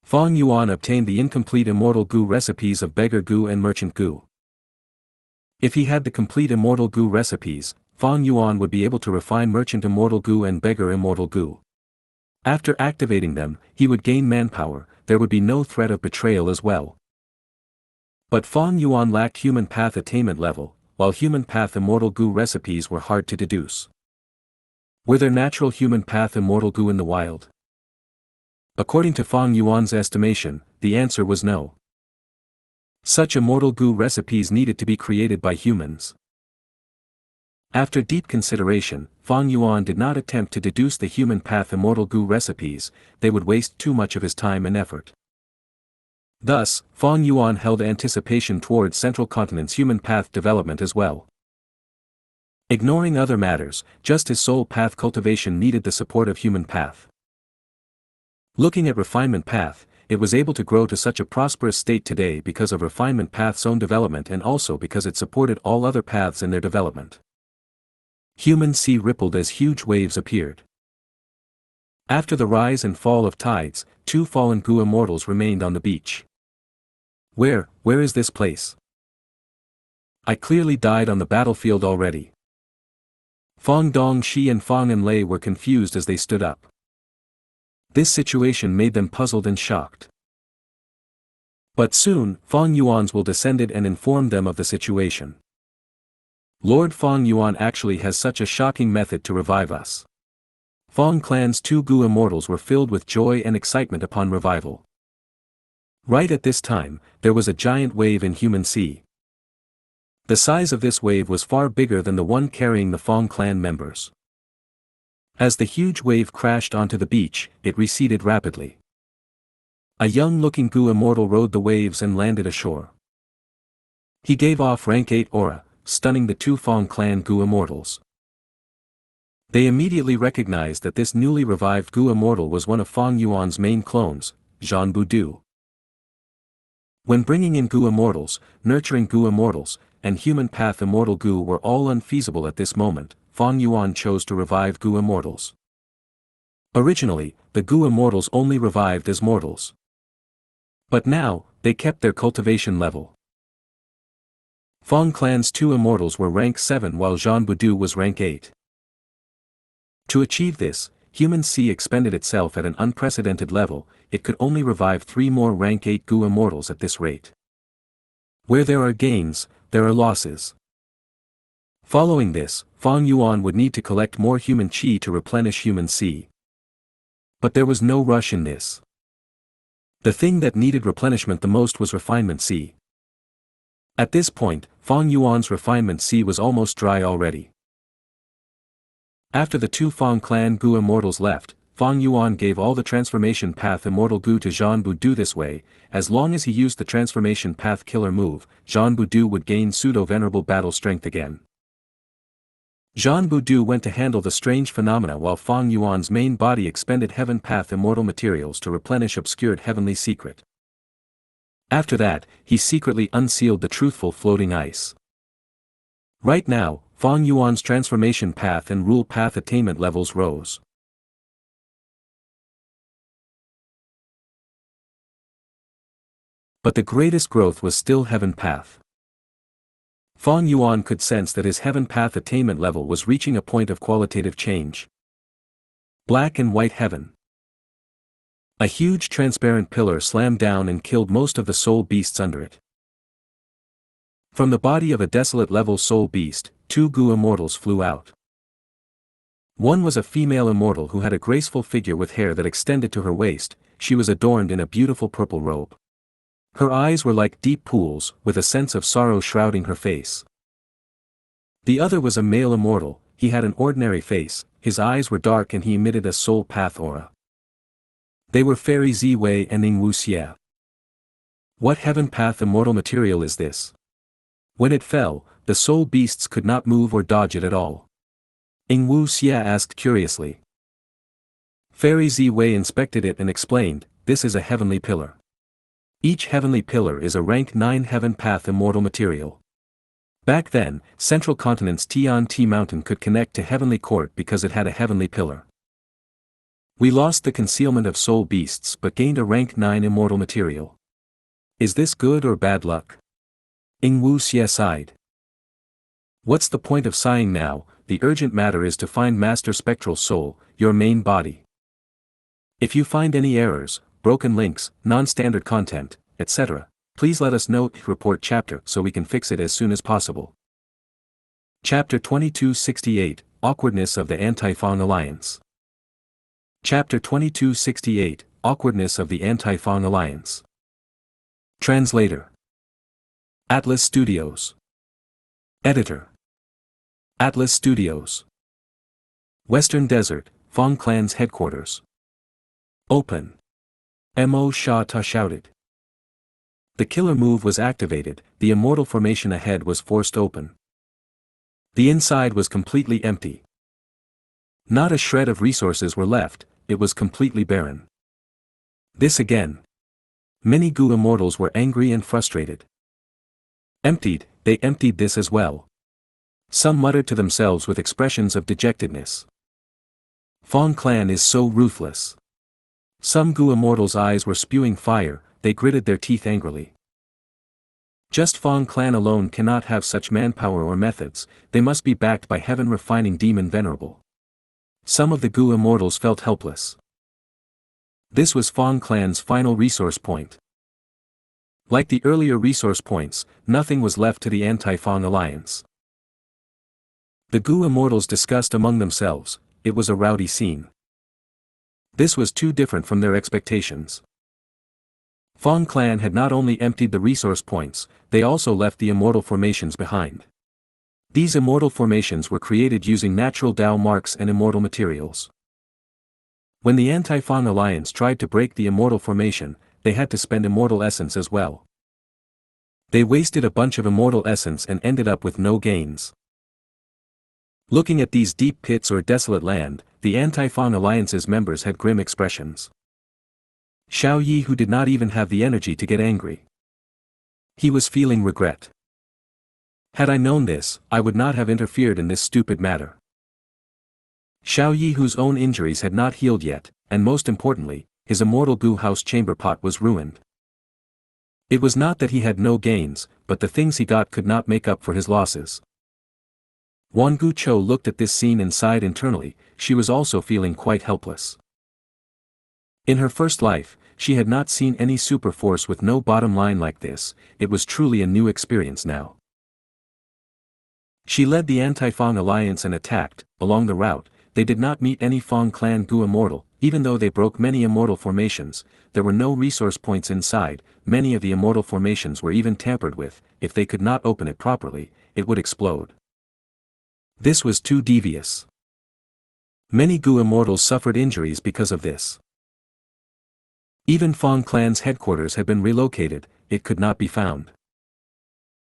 Fang Yuan obtained the incomplete Immortal Gu recipes of Beggar Gu and Merchant Gu. If he had the complete Immortal Gu recipes, Fang Yuan would be able to refine Merchant Immortal Gu and Beggar Immortal Gu. After activating them, he would gain manpower, there would be no threat of betrayal as well. But Fang Yuan lacked human path attainment level, while human path Immortal Gu recipes were hard to deduce. Were there natural human path Immortal Gu in the wild? According to Fang Yuan's estimation, the answer was no. Such Immortal Gu recipes needed to be created by humans. After deep consideration, Fang Yuan did not attempt to deduce the human path Immortal Gu recipes, they would waste too much of his time and effort. Thus, Fang Yuan held anticipation towards Central Continent's human path development as well. Ignoring other matters, just his soul path cultivation needed the support of human path. Looking at refinement path, it was able to grow to such a prosperous state today because of refinement path's own development and also because it supported all other paths in their development. Human sea rippled as huge waves appeared. After the rise and fall of tides, 2 fallen Gu immortals remained on the beach. Where is this place? I clearly died on the battlefield already. Fang Dongxi and Fang Enlei were confused as they stood up. This situation made them puzzled and shocked. But soon, Fang Yuan's will descended and informed them of the situation. Lord Fang Yuan actually has such a shocking method to revive us. Fang Clan's 2 Gu immortals were filled with joy and excitement upon revival. Right at this time, there was a giant wave in human sea. The size of this wave was far bigger than the one carrying the Fang clan members. As the huge wave crashed onto the beach, it receded rapidly. A young-looking Gu immortal rode the waves and landed ashore. He gave off rank 8 aura, stunning the 2 Fang clan Gu immortals. They immediately recognized that this newly revived Gu immortal was one of Fang Yuan's main clones, Xianxia. When bringing in Gu immortals, nurturing Gu immortals, and human path Immortal Gu were all unfeasible at this moment, Fang Yuan chose to revive Gu immortals. Originally, the Gu immortals only revived as mortals. But now, they kept their cultivation level. Fang clan's 2 immortals were rank 7 while Xianxia was rank 8. To achieve this, human sea expended itself at an unprecedented level, it could only revive 3 more rank 8 Gu immortals at this rate. Where there are gains, there are losses. Following this, Fang Yuan would need to collect more human qi to replenish human sea. But there was no rush in this. The thing that needed replenishment the most was refinement sea. At this point, Fang Yuan's refinement sea was almost dry already. After the 2 Fang clan Gu immortals left, Fang Yuan gave all the transformation path Immortal Gu to Xianxia this way, as long as he used the transformation path killer move, Xianxia would gain pseudo-venerable battle strength again. Xianxia went to handle the strange phenomena while Fang Yuan's main body expended heaven path immortal materials to replenish obscured heavenly secret. After that, he secretly unsealed the truthful floating ice. Right now, Fang Yuan's transformation path and rule path attainment levels rose. But the greatest growth was still heaven path. Fang Yuan could sense that his heaven path attainment level was reaching a point of qualitative change. Black and white heaven. A huge transparent pillar slammed down and killed most of the soul beasts under it. From the body of a desolate level soul beast, 2 Gu immortals flew out. One was a female immortal who had a graceful figure with hair that extended to her waist, she was adorned in a beautiful purple robe. Her eyes were like deep pools, with a sense of sorrow shrouding her face. The other was a male immortal, he had an ordinary face, his eyes were dark and he emitted a soul path aura. They were Fairy Ziwei and Xianxia. What heaven path immortal material is this? When it fell, the soul beasts could not move or dodge it at all. Xianxia asked curiously. Fairy Ziwei inspected it and explained, this is a heavenly pillar. Each heavenly pillar is a rank 9 heaven path immortal material. Back then, Central Continent's Tian-Ti Mountain could connect to Heavenly Court because it had a heavenly pillar. We lost the concealment of soul beasts but gained a rank 9 immortal material. Is this good or bad luck? Ingwu Xie sighed. What's the point of sighing now? The urgent matter is to find Master Spectral Soul, your main body. If you find any errors, broken links, non-standard content, etc., please let us know. Report chapter so we can fix it as soon as possible. Chapter 2268, Awkwardness of the Anti-Fang Alliance. Chapter 2268, Awkwardness of the Anti-Fang Alliance. Translator. Atlas Studios. Editor. Atlas Studios. Western Desert, Fang Clan's headquarters. Open. Mo Sha Ta shouted. The killer move was activated, the immortal formation ahead was forced open. The inside was completely empty. Not a shred of resources were left, it was completely barren. This again. Many Gu immortals were angry and frustrated. Emptied, they emptied this as well. Some muttered to themselves with expressions of dejectedness. Fang Clan is so ruthless. Some Gu immortals' eyes were spewing fire, they gritted their teeth angrily. Just Fang Clan alone cannot have such manpower or methods, they must be backed by heaven-refining demon venerable. Some of the Gu immortals felt helpless. This was Fang Clan's final resource point. Like the earlier resource points, nothing was left to the Anti-Fang Alliance. The Gu immortals discussed among themselves, it was a rowdy scene. This was too different from their expectations. Fang Clan had not only emptied the resource points, they also left the immortal formations behind. These immortal formations were created using natural Dao marks and immortal materials. When the Anti-Fang Alliance tried to break the immortal formation, they had to spend immortal essence as well. They wasted a bunch of immortal essence and ended up with no gains. Looking at these deep pits or desolate land, the Anti-Fang Alliance's members had grim expressions. Xiao Yi, who did not even have the energy to get angry. He was feeling regret. Had I known this, I would not have interfered in this stupid matter. Xiao Yi, whose own injuries had not healed yet, and most importantly, his immortal Gu house chamber pot was ruined. It was not that he had no gains, but the things he got could not make up for his losses. Wan Guchou looked at this scene and sighed internally, she was also feeling quite helpless. In her first life, she had not seen any super force with no bottom line like this, it was truly a new experience now. She led the Anti-Fang Alliance and attacked. Along the route, they did not meet any Fang Clan Gu immortal, even though they broke many immortal formations, there were no resource points inside, many of the immortal formations were even tampered with, if they could not open it properly, it would explode. This was too devious. Many Gu immortals suffered injuries because of this. Even Fang Clan's headquarters had been relocated, it could not be found.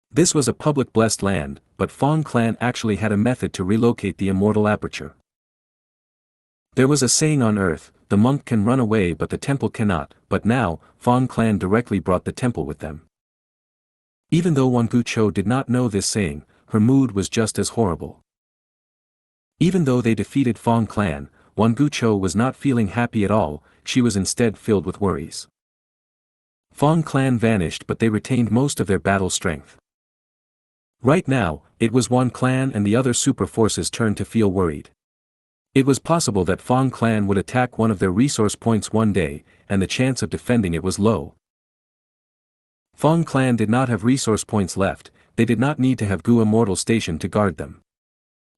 This was a public blessed land, but Fang Clan actually had a method to relocate the immortal aperture. There was a saying on earth, the monk can run away but the temple cannot, but now, Fang Clan directly brought the temple with them. Even though Wan Guchou did not know this saying, her mood was just as horrible. Even though they defeated Fang Clan, Wan Guchou was not feeling happy at all, she was instead filled with worries. Fang Clan vanished but they retained most of their battle strength. Right now, it was Wan Clan and the other super forces' turn to feel worried. It was possible that Fang Clan would attack one of their resource points one day, and the chance of defending it was low. Fang Clan did not have resource points left, they did not need to have Gu Immortal stationed to guard them.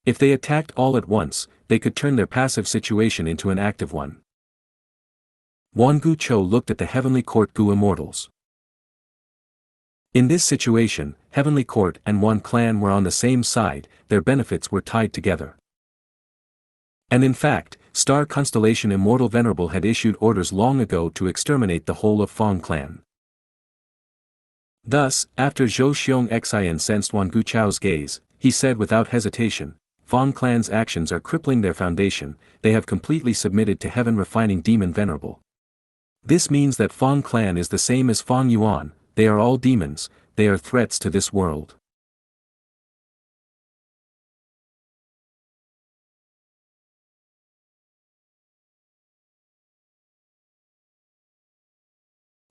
If they attacked all at once, they could turn their passive situation into an active one. Wan Guchou looked at the Heavenly Court Gu Immortals. In this situation, Heavenly Court and Wan Clan were on the same side, their benefits were tied together. And in fact, Star Constellation Immortal Venerable had issued orders long ago to exterminate the whole of Fang Clan. Thus, after Zhou Xiong sensed Wan Guchou's gaze, he said without hesitation, Fang Clan's actions are crippling their foundation, they have completely submitted to heaven-refining demon venerable. This means that Fang Clan is the same as Fang Yuan, they are all demons, they are threats to this world.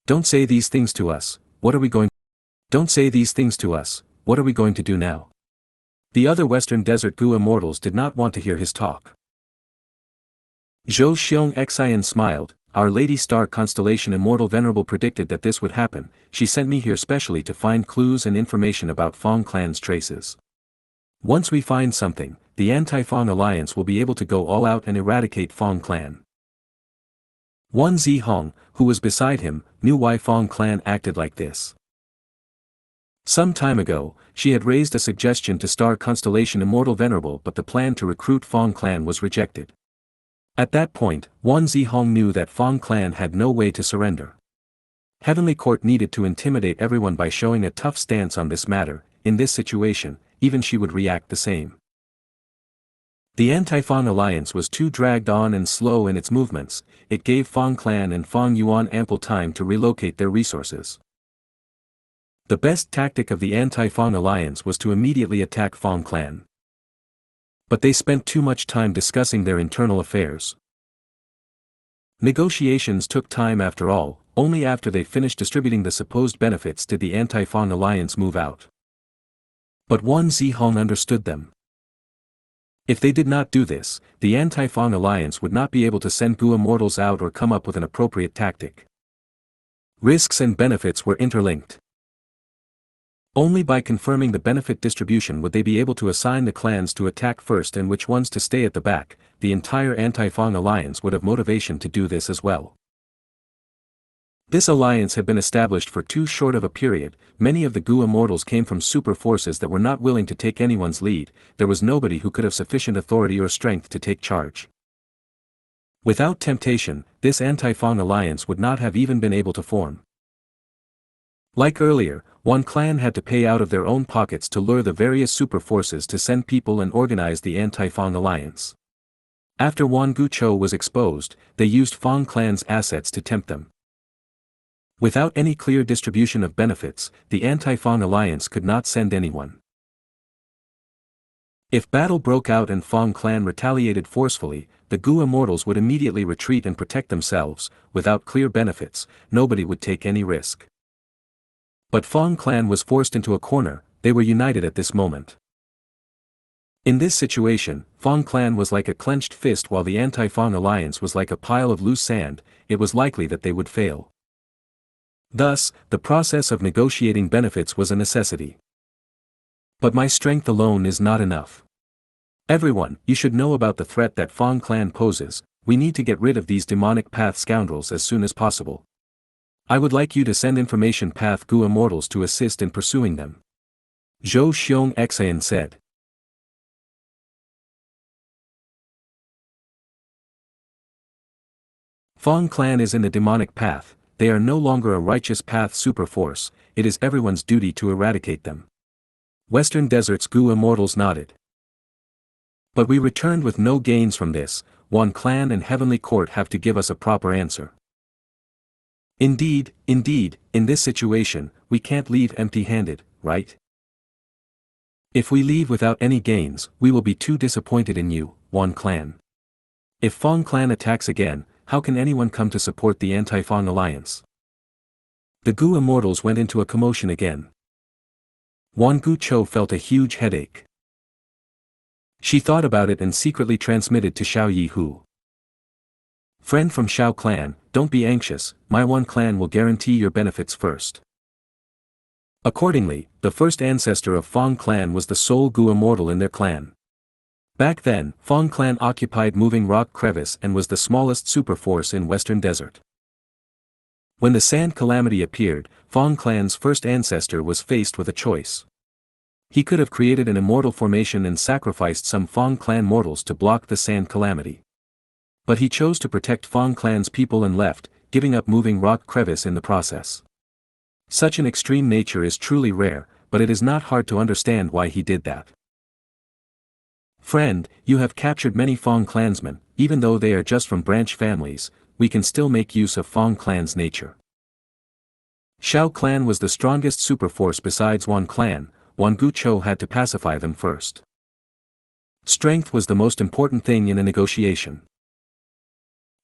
Don't say these things to us, what are we going Don't say these things to us, what are we going to do now? The other Western Desert Gu immortals did not want to hear his talk. Zhou Xianxia smiled. Our Lady Star Constellation Immortal Venerable predicted that this would happen. She sent me here specially to find clues and information about Fong clan's traces. Once we find something, the Anti-Fong Alliance will be able to go all out and eradicate Fong clan. Wan Zihong, who was beside him, knew why Fong clan acted like this. Some time ago, she had raised a suggestion to Star Constellation Immortal Venerable, but the plan to recruit Fong clan was rejected. At that point, Wan Zihong knew that Fong clan had no way to surrender. Heavenly Court needed to intimidate everyone by showing a tough stance on this matter. In this situation, even she would react the same. The Anti-Fong Alliance was too dragged on and slow in its movements. It gave Fong clan and Fong Yuan ample time to relocate their resources. The best tactic of the Anti-Fong Alliance was to immediately attack Fong clan. But they spent too much time discussing their internal affairs. Negotiations took time after all. Only after they finished distributing the supposed benefits did the Anti-Fong Alliance move out. But Wan Zihong understood them. If they did not do this, the Anti-Fong Alliance would not be able to send Gu immortals out or come up with an appropriate tactic. Risks and benefits were interlinked. Only by confirming the benefit distribution would they be able to assign the clans to attack first and which ones to stay at the back. The entire Anti-Fong Alliance would have motivation to do this as well. This alliance had been established for too short of a period. Many of the Gu immortals came from super forces that were not willing to take anyone's lead. There was nobody who could have sufficient authority or strength to take charge. Without temptation, this Anti-Fong Alliance would not have even been able to form. Like earlier, one clan had to pay out of their own pockets to lure the various super forces to send people and organize the Anti-Fong Alliance. After Wan Guchou was exposed, they used Fong clan's assets to tempt them. Without any clear distribution of benefits, the Anti-Fong Alliance could not send anyone. If battle broke out and Fong clan retaliated forcefully, the Gu immortals would immediately retreat and protect themselves. Without clear benefits, nobody would take any risk. But Fong clan was forced into a corner. They were united at this moment. In this situation, Fong clan was like a clenched fist while the Anti-Fong Alliance was like a pile of loose sand. It was likely that they would fail. Thus, the process of negotiating benefits was a necessity. But my strength alone is not enough. Everyone, you should know about the threat that Fong clan poses. We need to get rid of these demonic path scoundrels as soon as possible. I would like you to send information path Gu immortals to assist in pursuing them. Zhou Xianxia said. Fong clan is in the demonic path. They are no longer a righteous path super force. It is everyone's duty to eradicate them. Western Desert's Gu immortals nodded. But we returned with no gains from this. One clan and Heavenly Court have to give us a proper answer. Indeed, in this situation, we can't leave empty-handed, right? If we leave without any gains, we will be too disappointed in you, Wan clan. If Fong clan attacks again, how can anyone come to support the Anti-Fong Alliance? The Gu immortals went into a commotion again. Wan Guchou felt a huge headache. She thought about it and secretly transmitted to Xiao Yihu. Friend from Xiao clan, don't be anxious, my Wan clan will guarantee your benefits first. Accordingly, the first ancestor of Fong clan was the sole Gu immortal in their clan. Back then, Fong clan occupied Moving Rock Crevice and was the smallest super force in Western Desert. When the Sand Calamity appeared, Fong clan's first ancestor was faced with a choice. He could have created an immortal formation and sacrificed some Fong clan mortals to block the Sand Calamity. But he chose to protect Fong clan's people and left, giving up Moving Rock Crevice in the process. Such an extreme nature is truly rare, but it is not hard to understand why he did that. Friend, you have captured many Fong clansmen. Even though they are just from branch families, we can still make use of Fong clan's nature. Xiao clan was the strongest super force besides Wan clan. Wan Guchou had to pacify them first. Strength was the most important thing in a negotiation.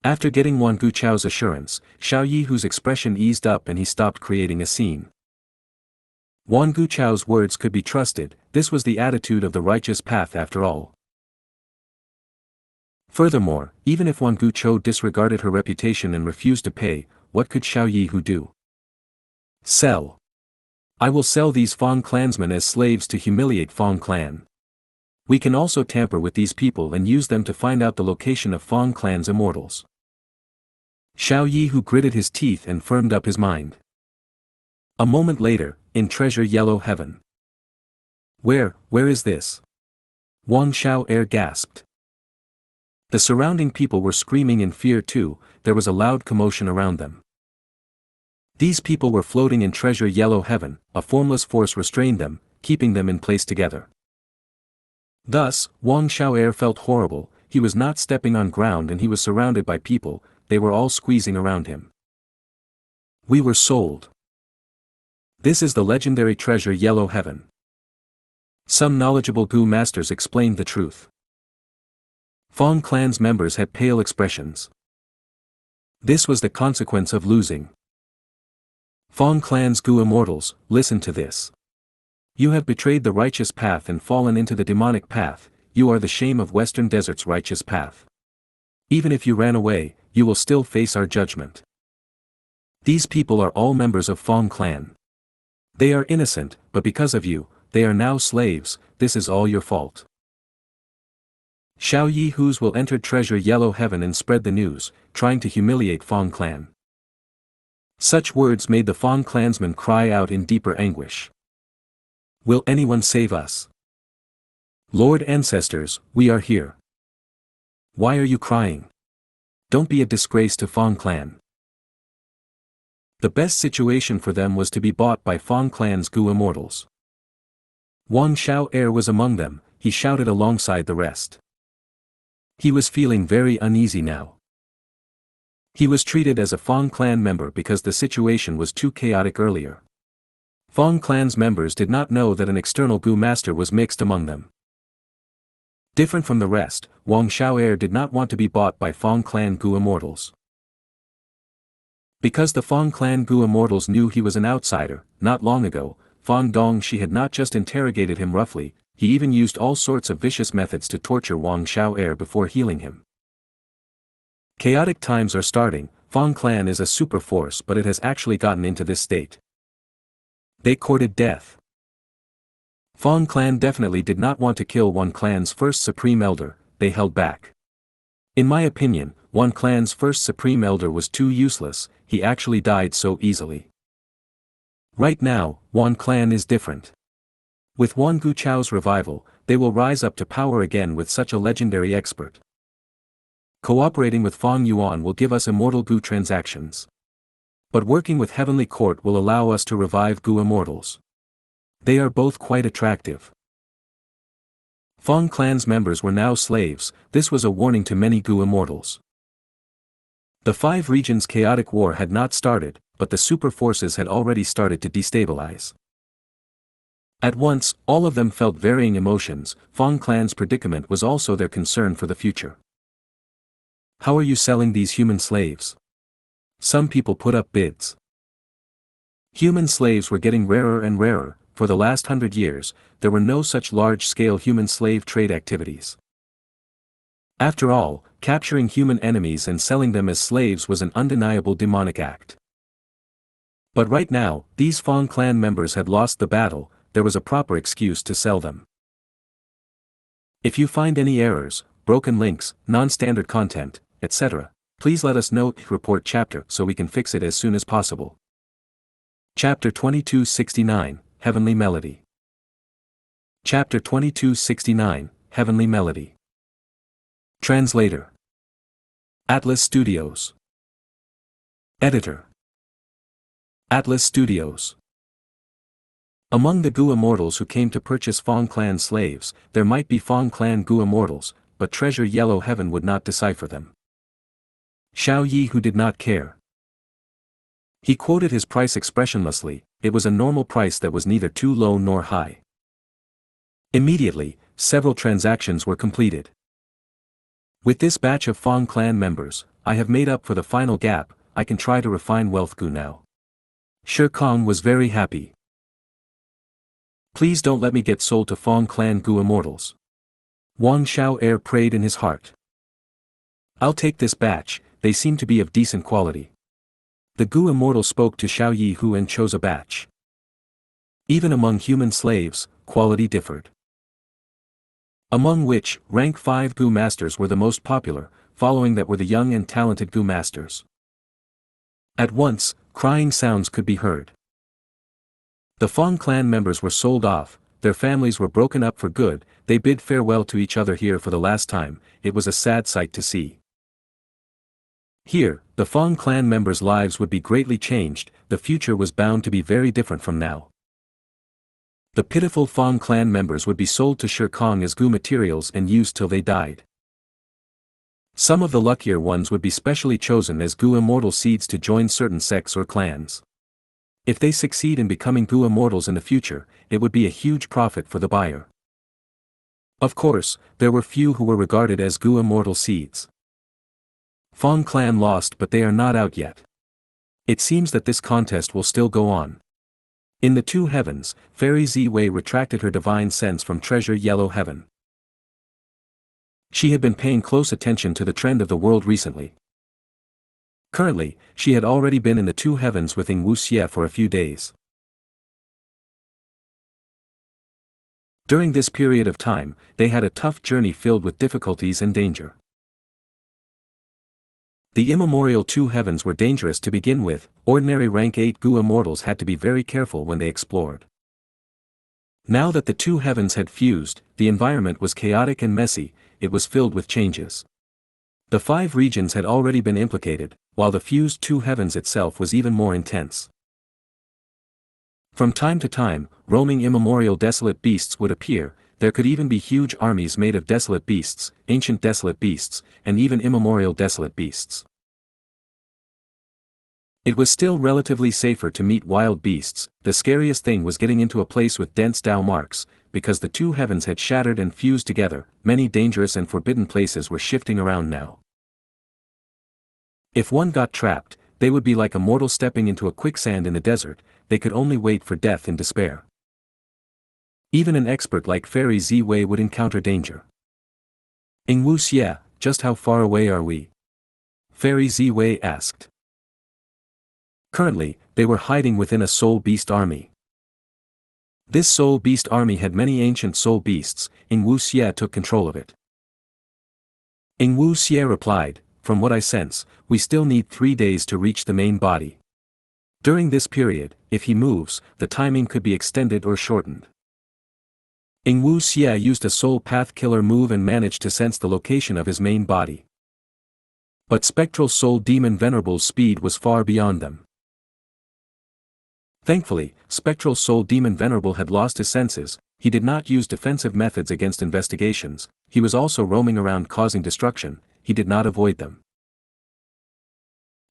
After getting Wang Guchao's assurance, Xiao Yihu's expression eased up and he stopped creating a scene. Wang Guchao's words could be trusted, this was the attitude of the righteous path after all. Furthermore, even if Wang Guchao disregarded her reputation and refused to pay, what could Xiao Yihu do? Sell. I will sell these Fang clansmen as slaves to humiliate Fang clan. We can also tamper with these people and use them to find out the location of Fang clan's immortals. Xiao Yihu gritted his teeth and firmed up his mind. A moment later, in Treasure Yellow Heaven. Where is this? Wang Xiao'er gasped. The surrounding people were screaming in fear too, there was a loud commotion around them. These people were floating in Treasure Yellow Heaven, a formless force restrained them, keeping them in place together. Thus, Wang Xiao'er felt horrible, he was not stepping on ground and he was surrounded by people, they were all squeezing around him. We were sold. This is the legendary Treasure Yellow Heaven. Some knowledgeable Gu masters explained the truth. Fang clan's members had pale expressions. This was the consequence of losing. Fang clan's Gu immortals, listen to this. You have betrayed the righteous path and fallen into the demonic path, you are the shame of Western Desert's righteous path. Even if you ran away, you will still face our judgment. These people are all members of Fang clan. They are innocent, but because of you, they are now slaves, this is all your fault. Xiao Yihu's will enter Treasure Yellow Heaven and spread the news, trying to humiliate Fang clan. Such words made the Fang clansmen cry out in deeper anguish. Will anyone save us? Lord Ancestors, we are here. Why are you crying? Don't be a disgrace to Fang clan. The best situation for them was to be bought by Fang clan's Gu immortals. Wang Xiao'er was among them, he shouted alongside the rest. He was feeling very uneasy now. He was treated as a Fang clan member because the situation was too chaotic earlier. Fang clan's members did not know that an external Gu master was mixed among them. Different from the rest, Wang Xiao'er did not want to be bought by Fang clan Gu immortals. Because the Fang clan Gu immortals knew he was an outsider, not long ago, Fang Dongxi had not just interrogated him roughly, he even used all sorts of vicious methods to torture Wang Xiao'er before healing him. Chaotic times are starting, Fang clan is a super force but it has actually gotten into this state. They courted death. Fang clan definitely did not want to kill one clan's first supreme elder, they held back. In my opinion, one clan's first supreme elder was too useless, he actually died so easily. Right now, one clan is different. With Wang Guchao's revival, they will rise up to power again with such a legendary expert. Cooperating with Fang Yuan will give us immortal Gu transactions. But working with Heavenly Court will allow us to revive Gu immortals. They are both quite attractive. Fang clan's members were now slaves, this was a warning to many Gu immortals. The 5 regions' chaotic war had not started, but the super forces had already started to destabilize. At once, all of them felt varying emotions, Fang clan's predicament was also their concern for the future. How are you selling these human slaves? Some people put up bids. Human slaves were getting rarer and rarer, for the last 100 years, there were no such large-scale human slave trade activities. After all, capturing human enemies and selling them as slaves was an undeniable demonic act. But right now, these Fang clan members had lost the battle, there was a proper excuse to sell them. If you find any errors, broken links, non-standard content, etc., please let us know, report chapter so we can fix it as soon as possible. Chapter 2269, Heavenly Melody. Chapter 2269, Heavenly Melody. Translator. Atlas Studios. Editor. Atlas Studios. Among the Gu immortals who came to purchase Fang clan slaves, there might be Fang clan Gu immortals, but Treasure Yellow Heaven would not decipher them. Xiao Yihu did not care. He quoted his price expressionlessly, it was a normal price that was neither too low nor high. Immediately, several transactions were completed. With this batch of Fong clan members, I have made up for the final gap. I can try to refine Wealth Gu now. Shi Kong was very happy. Please don't let me get sold to Fong clan Gu immortals. Wang Xiao prayed in his heart. I'll take this batch, they seem to be of decent quality. The Gu immortal spoke to Xiao Yi Hu and chose a batch. Even among human slaves, quality differed. Among which, rank 5 Gu masters were the most popular, following that were the young and talented Gu masters. At once, crying sounds could be heard. The Fong clan members were sold off, their families were broken up for good, they bid farewell to each other here for the last time. It was a sad sight to see. Here, the Fong clan members' lives would be greatly changed, the future was bound to be very different from now. The pitiful Fong clan members would be sold to Shi Kong as Gu materials and used till they died. Some of the luckier ones would be specially chosen as Gu immortal seeds to join certain sects or clans. If they succeed in becoming Gu immortals in the future, it would be a huge profit for the buyer. Of course, there were few who were regarded as Gu immortal seeds. Fong clan lost, but they are not out yet. It seems that this contest will still go on. In the two heavens, Fairy Ziwei retracted her divine sense from Treasure Yellow Heaven. She had been paying close attention to the trend of the world recently. Currently, she had already been in the two heavens with Xianxia for a few days. During this period of time, they had a tough journey filled with difficulties and danger. The immemorial two heavens were dangerous to begin with, ordinary rank 8 Gu immortals had to be very careful when they explored. Now that the two heavens had fused, the environment was chaotic and messy, it was filled with changes. The 5 regions had already been implicated, while the fused two heavens itself was even more intense. From time to time, roaming immemorial desolate beasts would appear, there could even be huge armies made of desolate beasts, ancient desolate beasts, and even immemorial desolate beasts. It was still relatively safer to meet wild beasts, the scariest thing was getting into a place with dense Dao marks, because the two heavens had shattered and fused together, many dangerous and forbidden places were shifting around now. If one got trapped, they would be like a mortal stepping into a quicksand in the desert, they could only wait for death in despair. Even an expert like Fairy Ziwei would encounter danger. Xianxia, just how far away are we? Fairy Ziwei asked. Currently, they were hiding within a soul beast army. This soul beast army had many ancient soul beasts, Xianxia took control of it. Xianxia replied, from what I sense, we still need 3 days to reach the main body. During this period, if he moves, the timing could be extended or shortened. Xianxia used a soul path killer move and managed to sense the location of his main body. But Spectral Soul Demon Venerable's speed was far beyond them. Thankfully, Spectral Soul Demon Venerable had lost his senses, he did not use defensive methods against investigations, he was also roaming around causing destruction, he did not avoid them.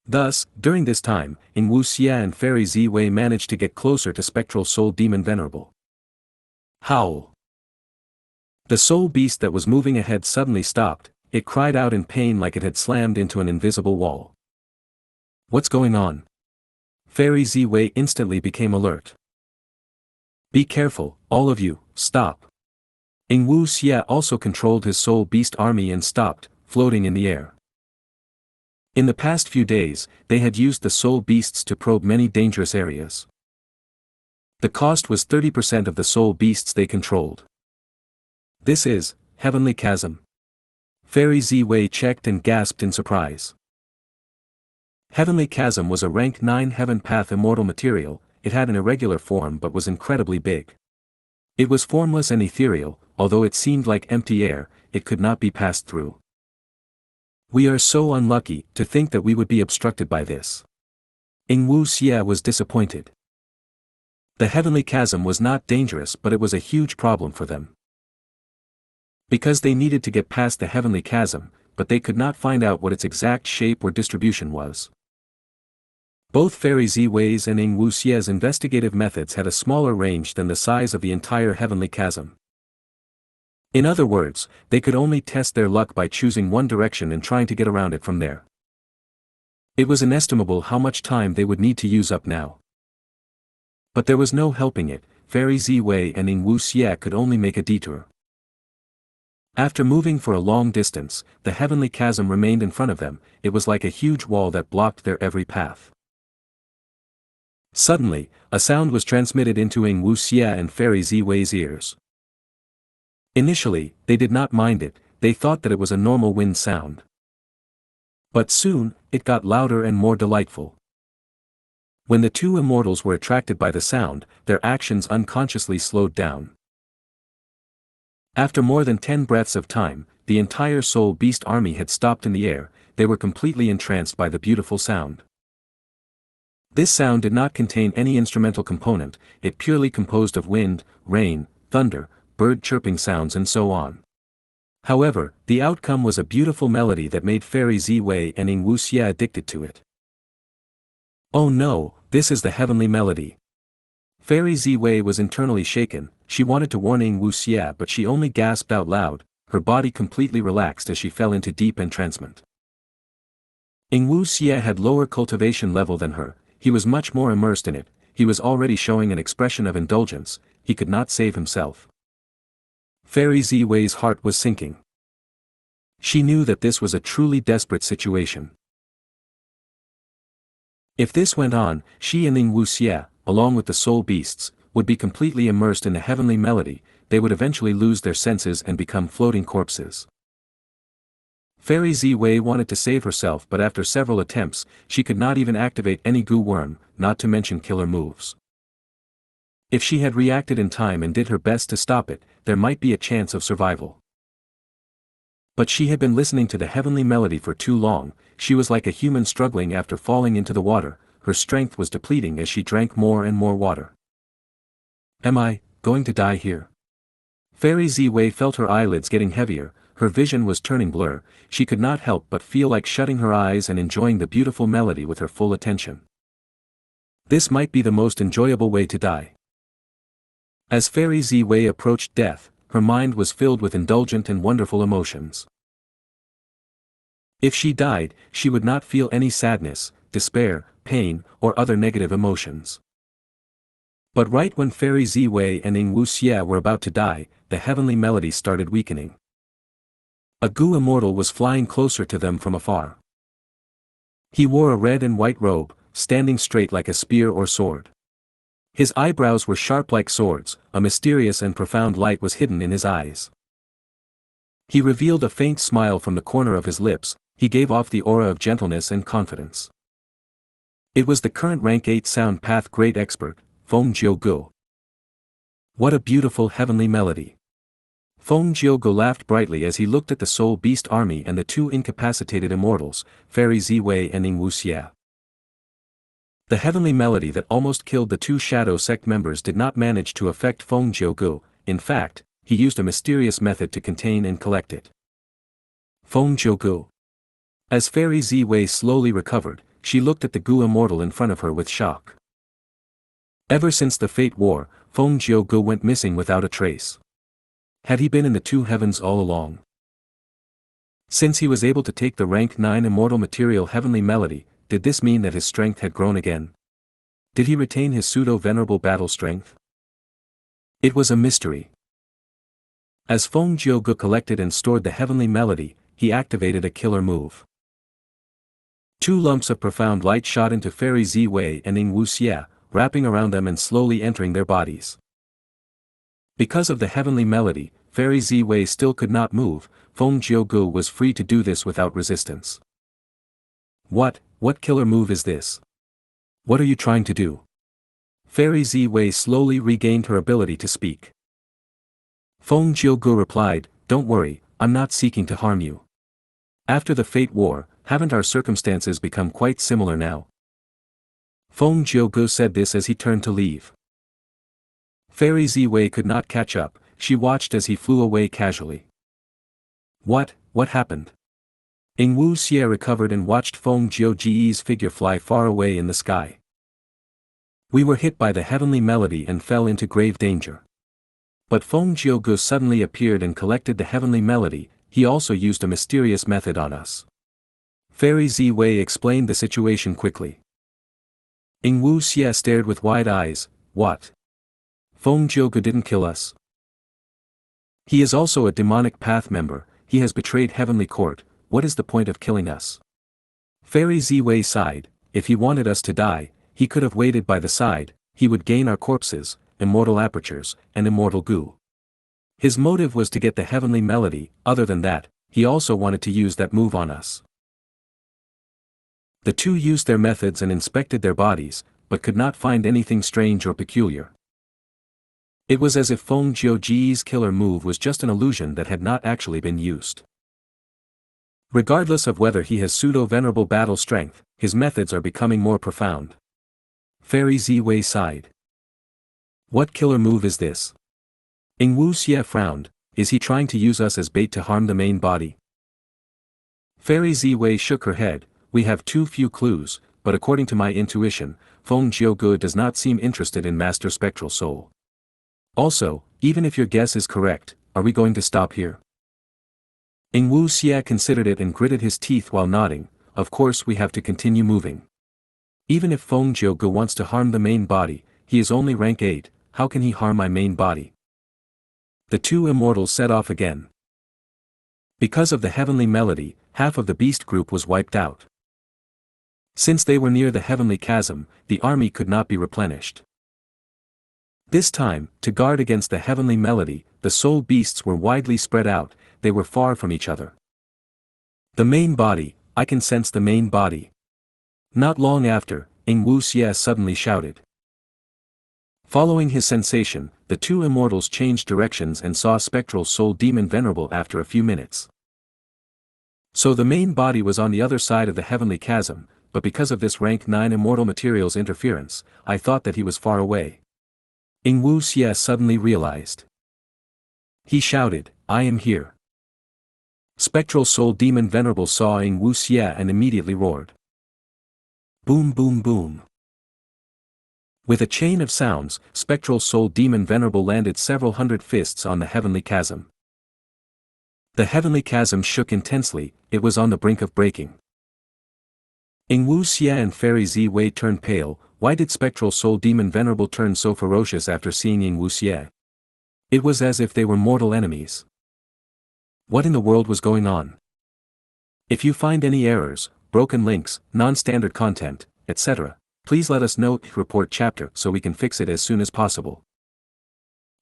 Thus, during this time, Xianxia and Fairy Ziwei managed to get closer to Spectral Soul Demon Venerable. Howl! The soul beast that was moving ahead suddenly stopped, it cried out in pain like it had slammed into an invisible wall. What's going on? Fairy Ziwei instantly became alert. Be careful, all of you, stop. Xianxia also controlled his soul beast army and stopped, floating in the air. In the past few days, they had used the soul beasts to probe many dangerous areas. The cost was 30% of the soul beasts they controlled. This is, Heavenly Chasm. Fairy Ziwei checked and gasped in surprise. Heavenly Chasm was a rank 9 Heaven Path immortal material, it had an irregular form but was incredibly big. It was formless and ethereal, although it seemed like empty air, it could not be passed through. We are so unlucky to think that we would be obstructed by this. Xianxia was disappointed. The Heavenly Chasm was not dangerous but it was a huge problem for them. Because they needed to get past the Heavenly Chasm, but they could not find out what its exact shape or distribution was. Both Fairy Ziwei's and Xianxia's investigative methods had a smaller range than the size of the entire Heavenly Chasm. In other words, they could only test their luck by choosing one direction and trying to get around it from there. It was inestimable how much time they would need to use up now. But there was no helping it, Fairy Ziwei and Xia could only make a detour. After moving for a long distance, the heavenly chasm remained in front of them. It was like a huge wall that blocked their every path. Suddenly, a sound was transmitted into Xia and Fairy Ziwei's ears. Initially, they did not mind it, they thought that it was a normal wind sound. But soon, it got louder and more delightful. When the two immortals were attracted by the sound, their actions unconsciously slowed down. After more than 10 breaths of time, the entire soul beast army had stopped in the air. They were completely entranced by the beautiful sound. This sound did not contain any instrumental component, it purely composed of wind, rain, thunder, bird chirping sounds and so on. However, the outcome was a beautiful melody that made Fairy Ziwei and Xia addicted to it. Oh no, this is the heavenly melody. Fairy Ziwei was internally shaken. She wanted to warn Xia but she only gasped out loud, her body completely relaxed as she fell into deep entrancement. Xia had lower cultivation level than her, he was much more immersed in it, he was already showing an expression of indulgence, he could not save himself. Fairy Ziwei's heart was sinking. She knew that this was a truly desperate situation. If this went on, she and Xia, along with the soul beasts, would be completely immersed in the heavenly melody, they would eventually lose their senses and become floating corpses. Fairy Ziwei wanted to save herself but after several attempts, she could not even activate any Gu worm, not to mention killer moves. If she had reacted in time and did her best to stop it, there might be a chance of survival. But she had been listening to the heavenly melody for too long, she was like a human struggling after falling into the water, her strength was depleting as she drank more and more water. Am I going to die here? Fairy Ziwei felt her eyelids getting heavier, her vision was turning blur, she could not help but feel like shutting her eyes and enjoying the beautiful melody with her full attention. This might be the most enjoyable way to die. As Fairy Ziwei approached death, her mind was filled with indulgent and wonderful emotions. If she died, she would not feel any sadness, despair, pain, or other negative emotions. But right when Fairy Ziwei and Xia were about to die, the heavenly melody started weakening. A Gu immortal was flying closer to them from afar. He wore a red and white robe, standing straight like a spear or sword. His eyebrows were sharp like swords, a mysterious and profound light was hidden in his eyes. He revealed a faint smile from the corner of his lips, he gave off the aura of gentleness and confidence. It was the current rank 8 sound path great expert, Favourite Gu. What a beautiful heavenly melody. Favourite Gu laughed brightly as he looked at the soul beast army and the two incapacitated immortals, Fairy Ziwei and Xia. The heavenly melody that almost killed the two shadow sect members did not manage to affect Favourite Gu, in fact, he used a mysterious method to contain and collect it. Favourite Gu. As Fairy Ziwei slowly recovered, she looked at the Gu immortal in front of her with shock. Ever since the Fate War, Favourite Gu went missing without a trace. Had he been in the two heavens all along? Since he was able to take the rank 9 immortal material heavenly melody, did this mean that his strength had grown again? Did he retain his pseudo-venerable battle strength? It was a mystery. As Favourite Gu collected and stored the heavenly melody, he activated a killer move. 2 lumps of profound light shot into Fairy Ziwei and Xia, wrapping around them and slowly entering their bodies. Because of the heavenly melody, Fairy Ziwei still could not move, Favourite Gu was free to do this without resistance. What killer move is this? What are you trying to do? Fairy Ziwei slowly regained her ability to speak. Favourite Gu replied, "Don't worry, I'm not seeking to harm you. After the Fate War, haven't our circumstances become quite similar now?" Favourite Gu said this as he turned to leave. Fairy Ziwei could not catch up, she watched as he flew away casually. What happened? Xia recovered and watched Favourite Gu's figure fly far away in the sky. We were hit by the heavenly melody and fell into grave danger. But Feng Jiugu suddenly appeared and collected the heavenly melody. He also used a mysterious method on us. Fairy Ziwei explained the situation quickly. Ing Wu Xie stared with wide eyes. What? Feng Jiugu didn't kill us. He is also a demonic path member. He has betrayed Heavenly Court. What is the point of killing us? Fairy Ziwei sighed. If he wanted us to die, he could have waited by the side. He would gain our corpses, immortal apertures, and immortal goo. His motive was to get the heavenly melody. Other than that, he also wanted to use that move on us. The two used their methods and inspected their bodies, but could not find anything strange or peculiar. It was as if Feng Jiuji's killer move was just an illusion that had not actually been used. Regardless of whether he has pseudo-venerable battle strength, his methods are becoming more profound. Fairy Ziwei sighed. What killer move is this? Ing Wu Xie frowned. Is he trying to use us as bait to harm the main body? Fairy Ziwei shook her head. We have too few clues, but according to my intuition, Feng Jiugu does not seem interested in Master Spectral Soul. Also, even if your guess is correct, are we going to stop here? Ing Wu Xie considered it and gritted his teeth while nodding. Of course we have to continue moving. Even if Feng Jiugu wants to harm the main body, he is only rank 8, how can he harm my main body? The two immortals set off again. Because of the heavenly melody, half of the beast group was wiped out. Since they were near the heavenly chasm, the army could not be replenished. This time, to guard against the heavenly melody, the soul beasts were widely spread out. They were far from each other. The main body, I can sense the main body. Not long after, Ing Wu Xie suddenly shouted. Following his sensation, the two immortals changed directions and saw Spectral Soul Demon Venerable after a few minutes. So the main body was on the other side of the heavenly chasm, but because of this rank 9 immortal materials interference, I thought that he was far away. Ing Wu Xie suddenly realized. He shouted, I am here. Spectral Soul Demon Venerable saw Ing Wu Xie and immediately roared. Boom boom boom. With a chain of sounds, Spectral Soul Demon Venerable landed several hundred fists on the heavenly chasm. The heavenly chasm shook intensely, it was on the brink of breaking. Ing Wu Xie and Fairy Ziwei turned pale. Why did Spectral Soul Demon Venerable turn so ferocious after seeing Ing Wu Xie? It was as if they were mortal enemies. What in the world was going on? If you find any errors, broken links, non-standard content, etc., please let us know. Report chapter so we can fix it as soon as possible.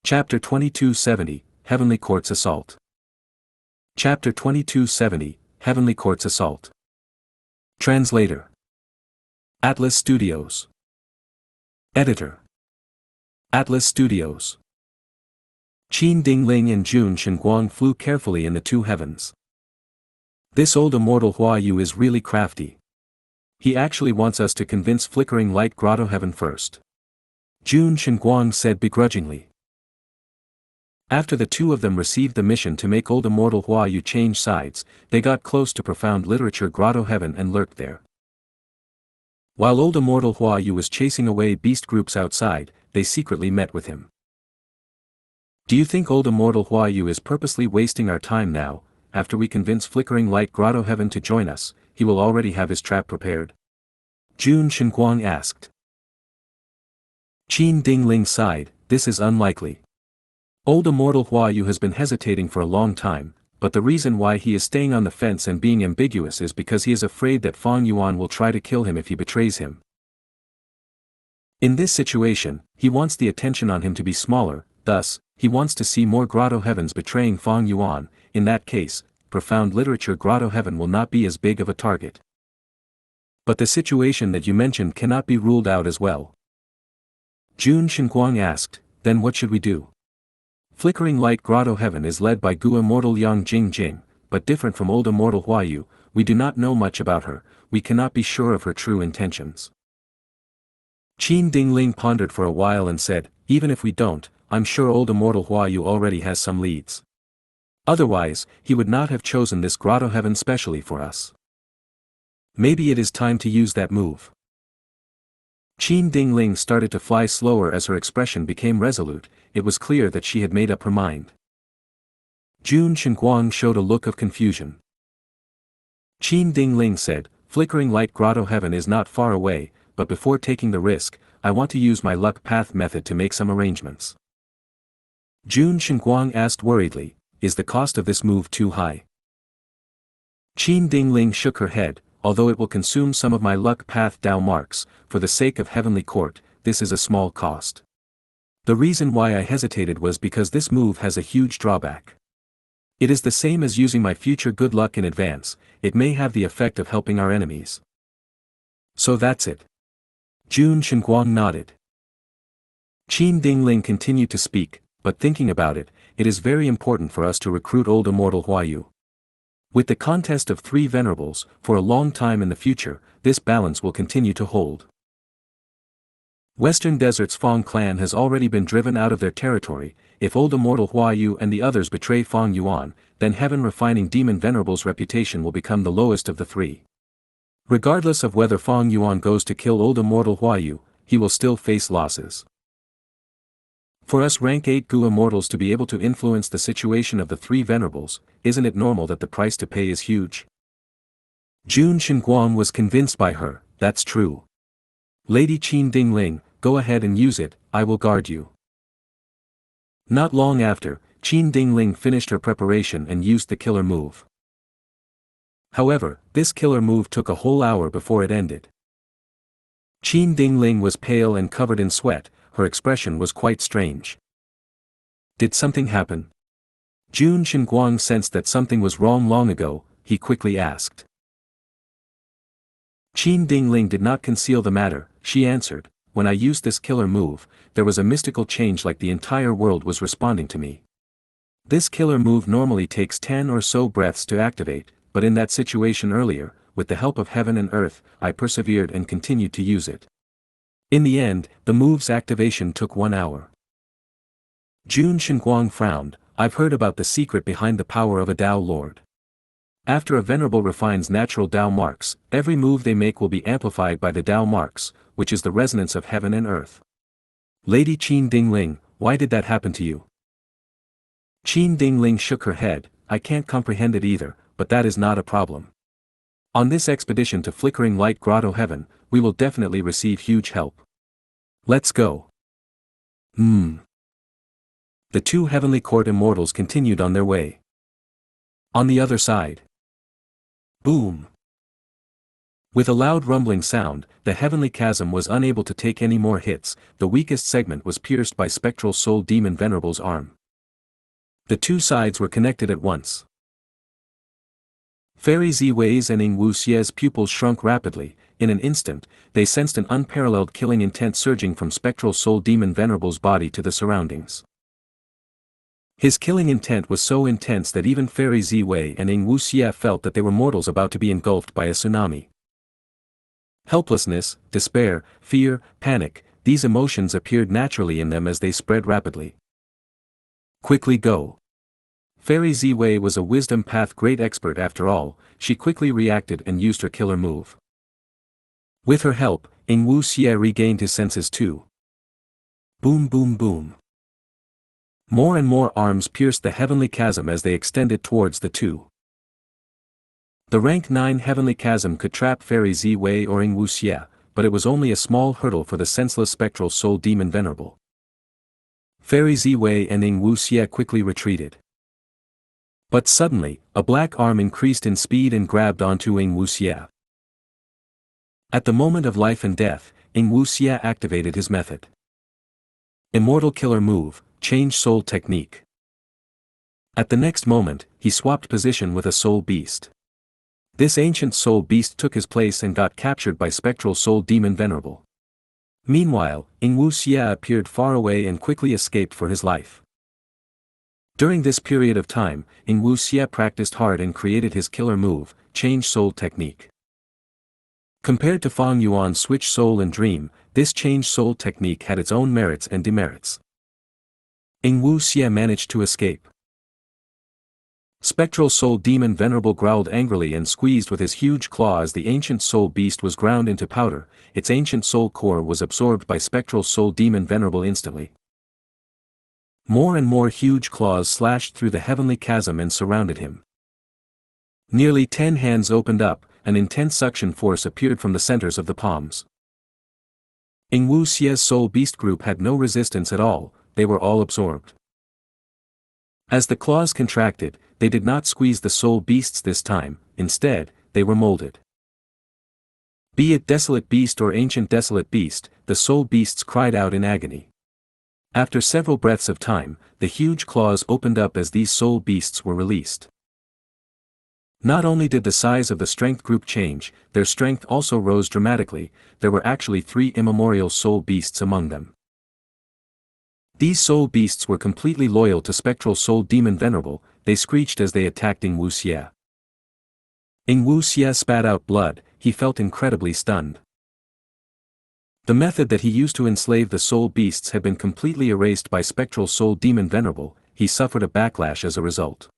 Chapter 2270, Heavenly Court's Assault. Chapter 2270, Heavenly Court's Assault. Translator. Atlas Studios. Editor. Atlas Studios. Qin Dingling and Jun Shenguang flew carefully in the two heavens. This old immortal Hua Yu is really crafty. He actually wants us to convince Flickering Light Grotto Heaven first. Jun Shenguang said begrudgingly. After the two of them received the mission to make old immortal Hua Yu change sides, they got close to profound literature Grotto Heaven and lurked there. While old immortal Hua Yu was chasing away beast groups outside, they secretly met with him. Do you think old immortal Hua Yu is purposely wasting our time now? After we convince Flickering Light Grotto Heaven to join us, he will already have his trap prepared? Jun Shenguang asked. Qin Dingling sighed, this is unlikely. Old immortal Hua Yu has been hesitating for a long time, but the reason why he is staying on the fence and being ambiguous is because he is afraid that Fang Yuan will try to kill him if he betrays him. In this situation, he wants the attention on him to be smaller, thus, he wants to see more Grotto Heavens betraying Fang Yuan. In that case, profound literature Grotto Heaven will not be as big of a target. But the situation that you mentioned cannot be ruled out as well. Jun Shenguang asked, then what should we do? Flickering Light Grotto Heaven is led by Gu Immortal Yang Jing, but different from old immortal Hua Yu, we do not know much about her, we cannot be sure of her true intentions. Qin Dingling pondered for a while and said, even if we don't, I'm sure old immortal Hua Yu already has some leads. Otherwise, he would not have chosen this Grotto Heaven specially for us. Maybe it is time to use that move. Qin Dingling started to fly slower as her expression became resolute. it was clear that she had made up her mind. Jun Shenguang showed a look of confusion. Qin Dingling said, "Flickering light grotto heaven is not far away, but before taking the risk, I want to use my luck path method to make some arrangements." Jun Shenguang asked worriedly, "Is the cost of this move too high?" Qin Dingling shook her head, "Although it will consume some of my luck path Dao marks, for the sake of heavenly court, this is a small cost. The reason why I hesitated was because this move has a huge drawback. It is the same as using my future good luck in advance, it may have the effect of helping our enemies." "So that's it." Jun Shenguang nodded. Qin Dingling continued to speak, "But thinking about it, it is very important for us to recruit old immortal Huayu. With the contest of 3 venerables, for a long time in the future, this balance will continue to hold. Western Desert's Fong clan has already been driven out of their territory. If old immortal Huayu and the others betray Fong Yuan, then heaven refining demon venerable's reputation will become the lowest of the 3. Regardless of whether Fong Yuan goes to kill old immortal Huayu, he will still face losses. For us rank 8 Gu immortals to be able to influence the situation of the 3 venerables, isn't it normal that the price to pay is huge?" Jun Shenguang was convinced by her, "That's true. Lady Qin Dingling, go ahead and use it, I will guard you." Not long after, Qin Dingling finished her preparation and used the killer move. However, this killer move took a whole hour before it ended. Qin Dingling was pale and covered in sweat, her expression was quite strange. Did something happen? Jun Shenguang sensed that something was wrong long ago, he quickly asked. Qin Dingling did not conceal the matter, she answered, "When I used this killer move, there was a mystical change like the entire world was responding to me. This killer move normally takes 10 or so breaths to activate, but in that situation earlier, with the help of heaven and earth, I persevered and continued to use it. In the end, the move's activation took 1 hour." Jun Shenguang frowned, "I've heard about the secret behind the power of a Dao Lord. After a venerable refines natural Dao marks, every move they make will be amplified by the Dao marks, which is the resonance of heaven and earth. Lady Qin Dingling, why did that happen to you?" Qin Dingling shook her head, "I can't comprehend it either, but that is not a problem. On this expedition to Flickering Light Grotto Heaven, we will definitely receive huge help. Let's go." The 2 Heavenly Court immortals continued on their way. On the other side. Boom! With a loud rumbling sound, the heavenly chasm was unable to take any more hits, the weakest segment was pierced by Spectral Soul Demon Venerable's arm. The 2 sides were connected at once. Fairy Ziwei's and Ing Wuxie's pupils shrunk rapidly. In an instant, they sensed an unparalleled killing intent surging from Spectral Soul Demon Venerable's body to the surroundings. His killing intent was so intense that even Fairy Ziwei and Ing Wuxie felt that they were mortals about to be engulfed by a tsunami. Helplessness, despair, fear, panic, these emotions appeared naturally in them as they spread rapidly. Quickly go. Fairy Ziwei was a wisdom path great expert after all, she quickly reacted and used her killer move. With her help, Ing Wuxie regained his senses too. Boom boom boom. More and more arms pierced the heavenly chasm as they extended towards the 2. The rank 9 heavenly chasm could trap Fairy Ziwei or Ing Wuxie, but it was only a small hurdle for the senseless Spectral Soul Demon Venerable. Fairy Ziwei and Ing Wuxie quickly retreated. But suddenly, a black arm increased in speed and grabbed onto Ing Wuxie. At the moment of life and death, Ing Wuxie activated his method. Immortal Killer Move, Change Soul Technique. At the next moment, he swapped position with a soul beast. This ancient soul beast took his place and got captured by Spectral Soul Demon Venerable. Meanwhile, Ing Wuxie appeared far away and quickly escaped for his life. During this period of time, Ing Wuxie practiced hard and created his killer move, Change Soul Technique. Compared to Fong Yuan's Switch Soul and Dream, this Change Soul Technique had its own merits and demerits. Ing Wuxie managed to escape. Spectral Soul Demon Venerable growled angrily and squeezed with his huge claw as the ancient soul beast was ground into powder, its ancient soul core was absorbed by Spectral Soul Demon Venerable instantly. More and more huge claws slashed through the heavenly chasm and surrounded him. Nearly 10 hands opened up, an intense suction force appeared from the centers of the palms. Xia's soul beast group had no resistance at all, they were all absorbed. As the claws contracted, they did not squeeze the soul beasts this time, instead, they were molded. Be it desolate beast or ancient desolate beast, the soul beasts cried out in agony. After several breaths of time, the huge claws opened up as these soul beasts were released. Not only did the size of the strength group change, their strength also rose dramatically. There were actually 3 immemorial soul beasts among them. These soul beasts were completely loyal to Spectral Soul Demon Venerable, they screeched as they attacked Xianxia. Xianxia spat out blood, he felt incredibly stunned. The method that he used to enslave the soul beasts had been completely erased by Spectral Soul Demon Venerable, he suffered a backlash as a result.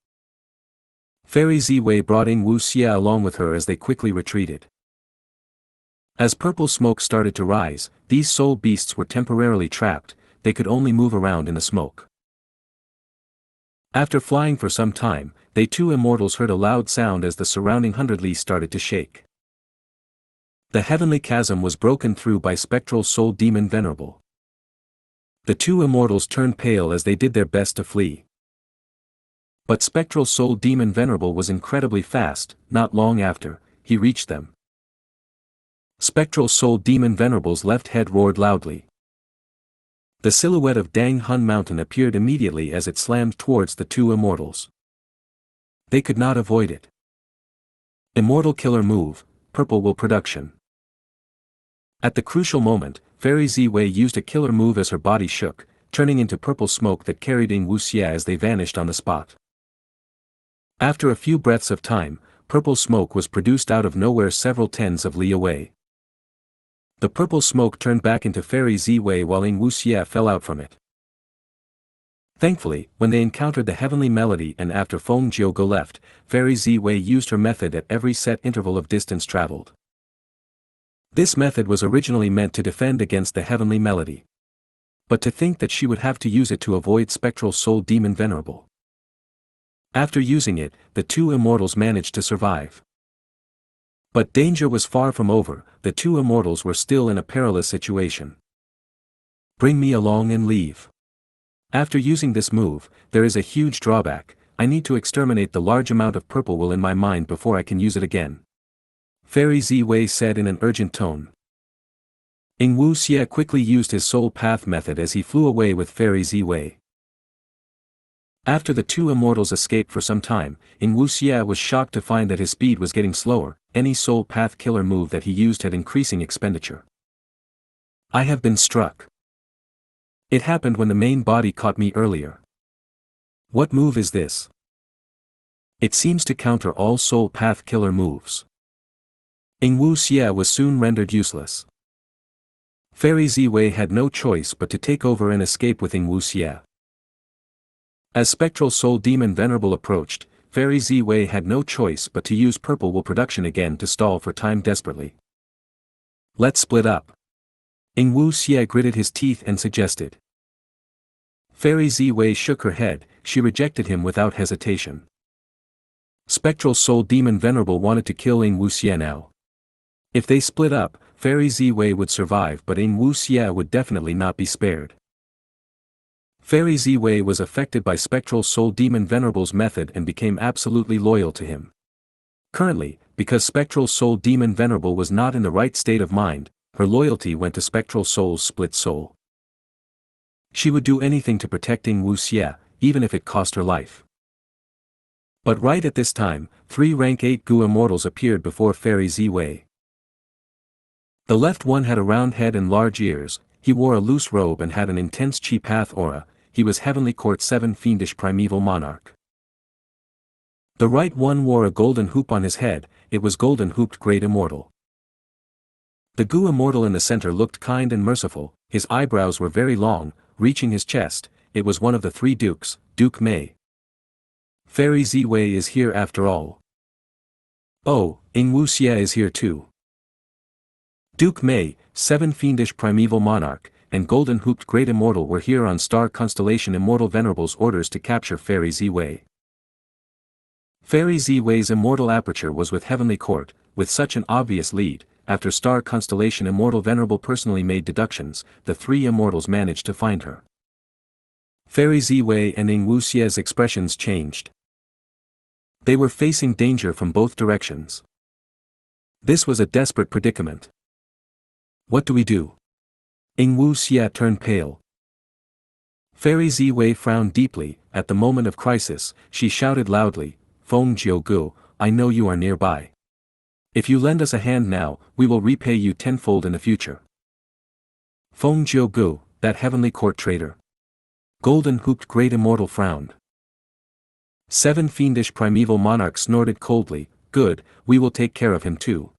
Fairy Ziwei brought Xianxia along with her as they quickly retreated. As purple smoke started to rise, these soul beasts were temporarily trapped, they could only move around in the smoke. After flying for some time, they 2 immortals heard a loud sound as the surrounding hundredly started to shake. The heavenly chasm was broken through by Spectral Soul Demon Venerable. The 2 immortals turned pale as they did their best to flee. But Spectral Soul Demon Venerable was incredibly fast, not long after, he reached them. Spectral Soul Demon Venerable's left head roared loudly. The silhouette of Dang Hun Mountain appeared immediately as it slammed towards the 2 immortals. They could not avoid it. Immortal Killer Move, Purple Will Production. At the crucial moment, Fairy Ziwei used a killer move as her body shook, turning into purple smoke that carried Xianxia as they vanished on the spot. After a few breaths of time, purple smoke was produced out of nowhere several tens of li away. The purple smoke turned back into Fairy Ziwei while Xianxia fell out from it. Thankfully, when they encountered the heavenly melody and after Feng Jiugo left, Fairy Ziwei used her method at every set interval of distance traveled. This method was originally meant to defend against the heavenly melody. But to think that she would have to use it to avoid Spectral Soul Demon Venerable. After using it, the 2 immortals managed to survive. But danger was far from over, the 2 immortals were still in a perilous situation. Bring me along and leave. After using this move, there is a huge drawback, I need to exterminate the large amount of purple will in my mind before I can use it again. Fairy Ziwei said in an urgent tone. Xianxia quickly used his soul path method as he flew away with Fairy Ziwei. After the 2 immortals escaped for some time, Xianxia was shocked to find that his speed was getting slower, any soul path killer move that he used had increasing expenditure. I have been struck. It happened when the main body caught me earlier. What move is this? It seems to counter all soul path killer moves. Xianxia was soon rendered useless. Fairy Ziwei had no choice but to take over and escape with Xianxia. As Spectral Soul Demon Venerable approached, Fairy Ziwei had no choice but to use Purple Will Production again to stall for time desperately. Let's split up. Xianxia gritted his teeth and suggested. Fairy Ziwei shook her head, she rejected him without hesitation. Spectral Soul Demon Venerable wanted to kill Xianxia now. If they split up, Fairy Ziwei would survive but Xianxia would definitely not be spared. Fairy Ziwei was affected by Spectral Soul Demon Venerable's method and became absolutely loyal to him. Currently, because Spectral Soul Demon Venerable was not in the right state of mind, her loyalty went to Spectral Soul's split soul. She would do anything to protect Xianxia, even if it cost her life. But right at this time, 3 rank 8 Gu immortals appeared before Fairy Ziwei. The left one had a round head and large ears, he wore a loose robe and had an intense chi path aura, he was Heavenly Court 7 fiendish primeval monarch. The right one wore a golden hoop on his head, it was golden hooped great immortal. The Gu immortal in the center looked kind and merciful, his eyebrows were very long, reaching his chest, it was one of the 3 dukes, Duke Mei. Fairy Ziwei is here after all. Oh, Xianxia is here too. Duke Mei, 7 fiendish primeval monarch, and golden-hooped Great Immortal were here on Star Constellation Immortal Venerable's orders to capture Fairy Z-Wei. Fairy Z-Wei's immortal aperture was with Heavenly Court, with such an obvious lead. After Star Constellation Immortal Venerable personally made deductions, the three immortals managed to find her. Fairy Z-Wei and Xianxia's expressions changed. They were facing danger from both directions. This was a desperate predicament. What do we do? Xianxia turned pale. Fairy Z-Wei frowned deeply. At the moment of crisis, she shouted loudly, "Feng Gu, I know you are nearby. If you lend us a hand now, we will repay you tenfold in the future." Feng Gu, that Heavenly Court traitor. Golden-hooped Great Immortal frowned. 7 fiendish primeval monarchs snorted coldly, "Good, we will take care of him too."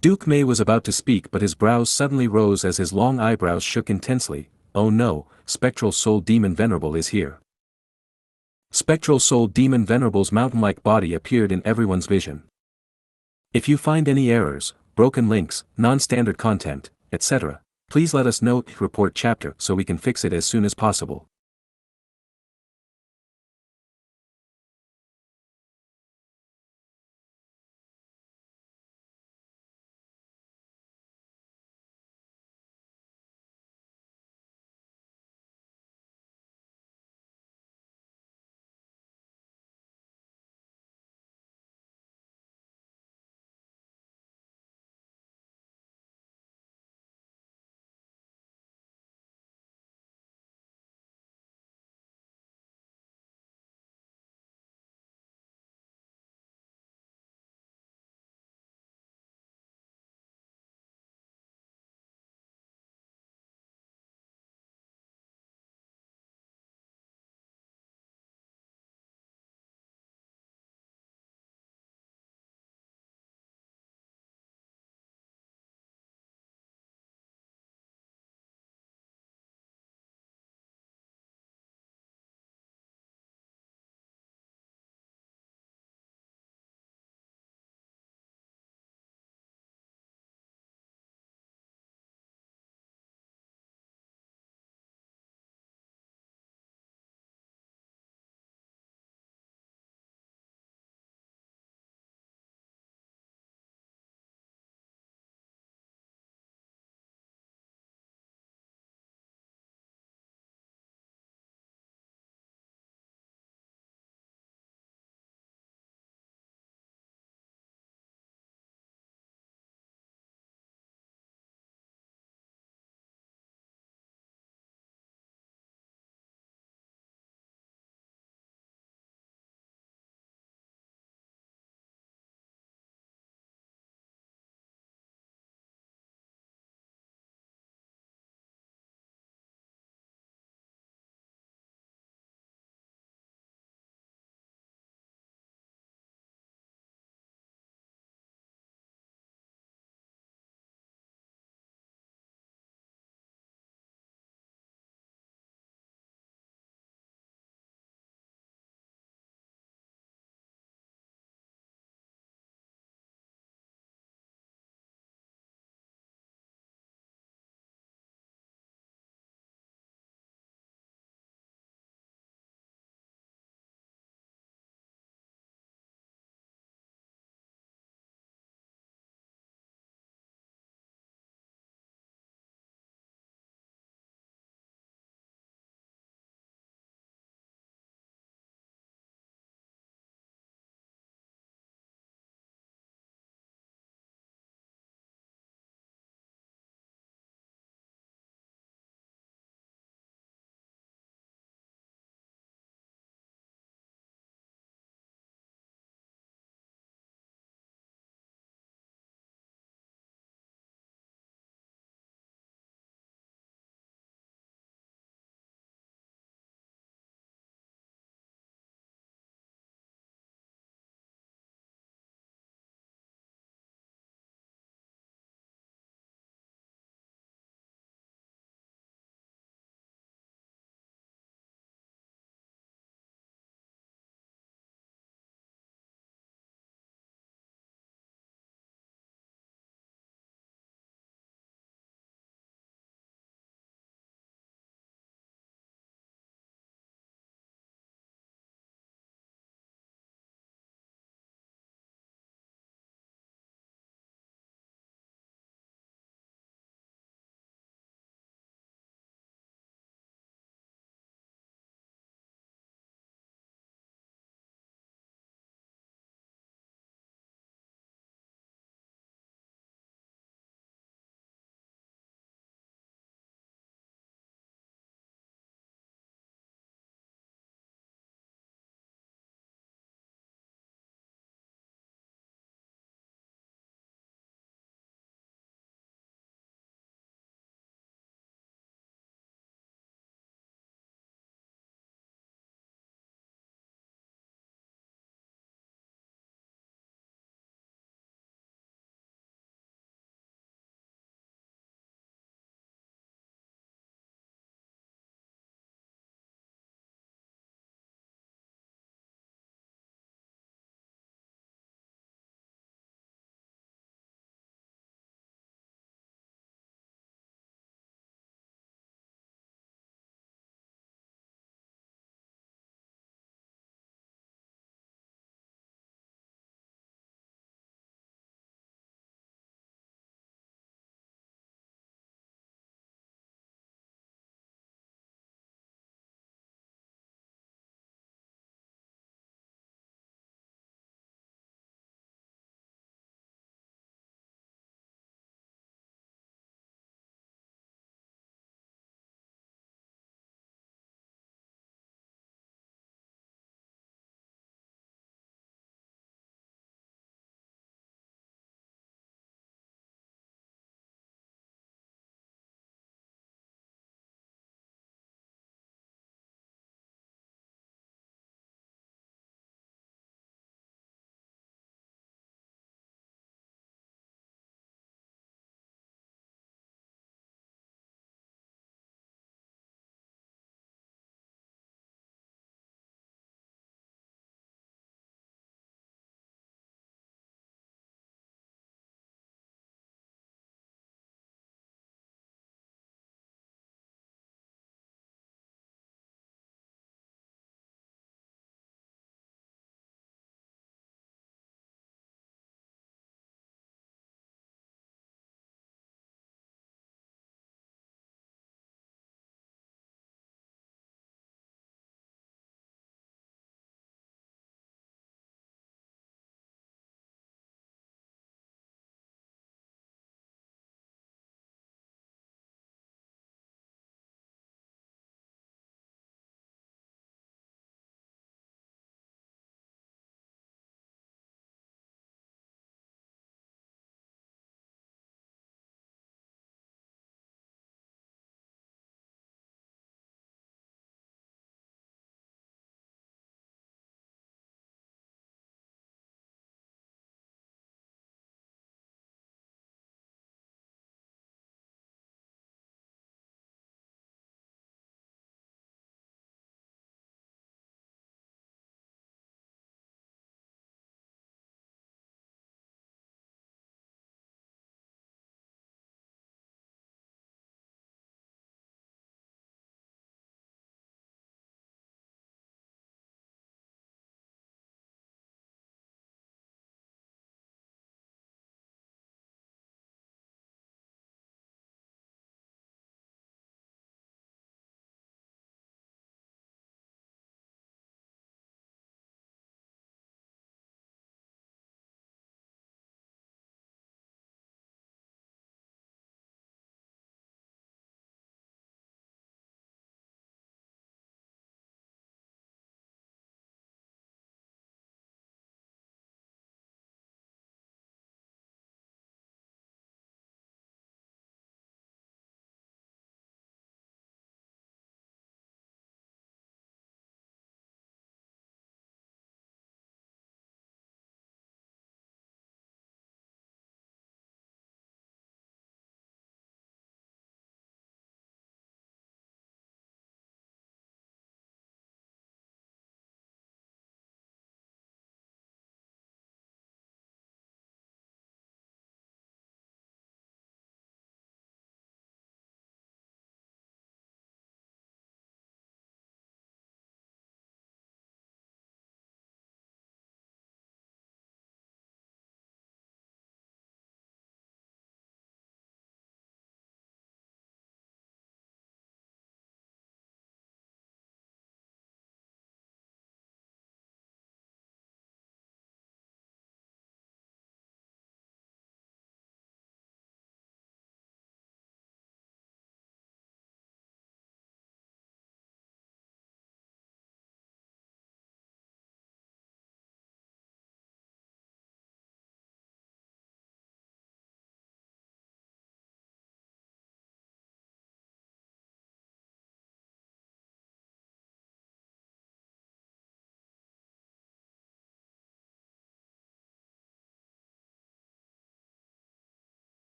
Duke Mei was about to speak, but his brows suddenly rose as his long eyebrows shook intensely. "Oh no, Spectral Soul Demon Venerable is here." Spectral Soul Demon Venerable's mountain-like body appeared in everyone's vision. If you find any errors, broken links, non-standard content, etc., please let us know. Report chapter so we can fix it as soon as possible.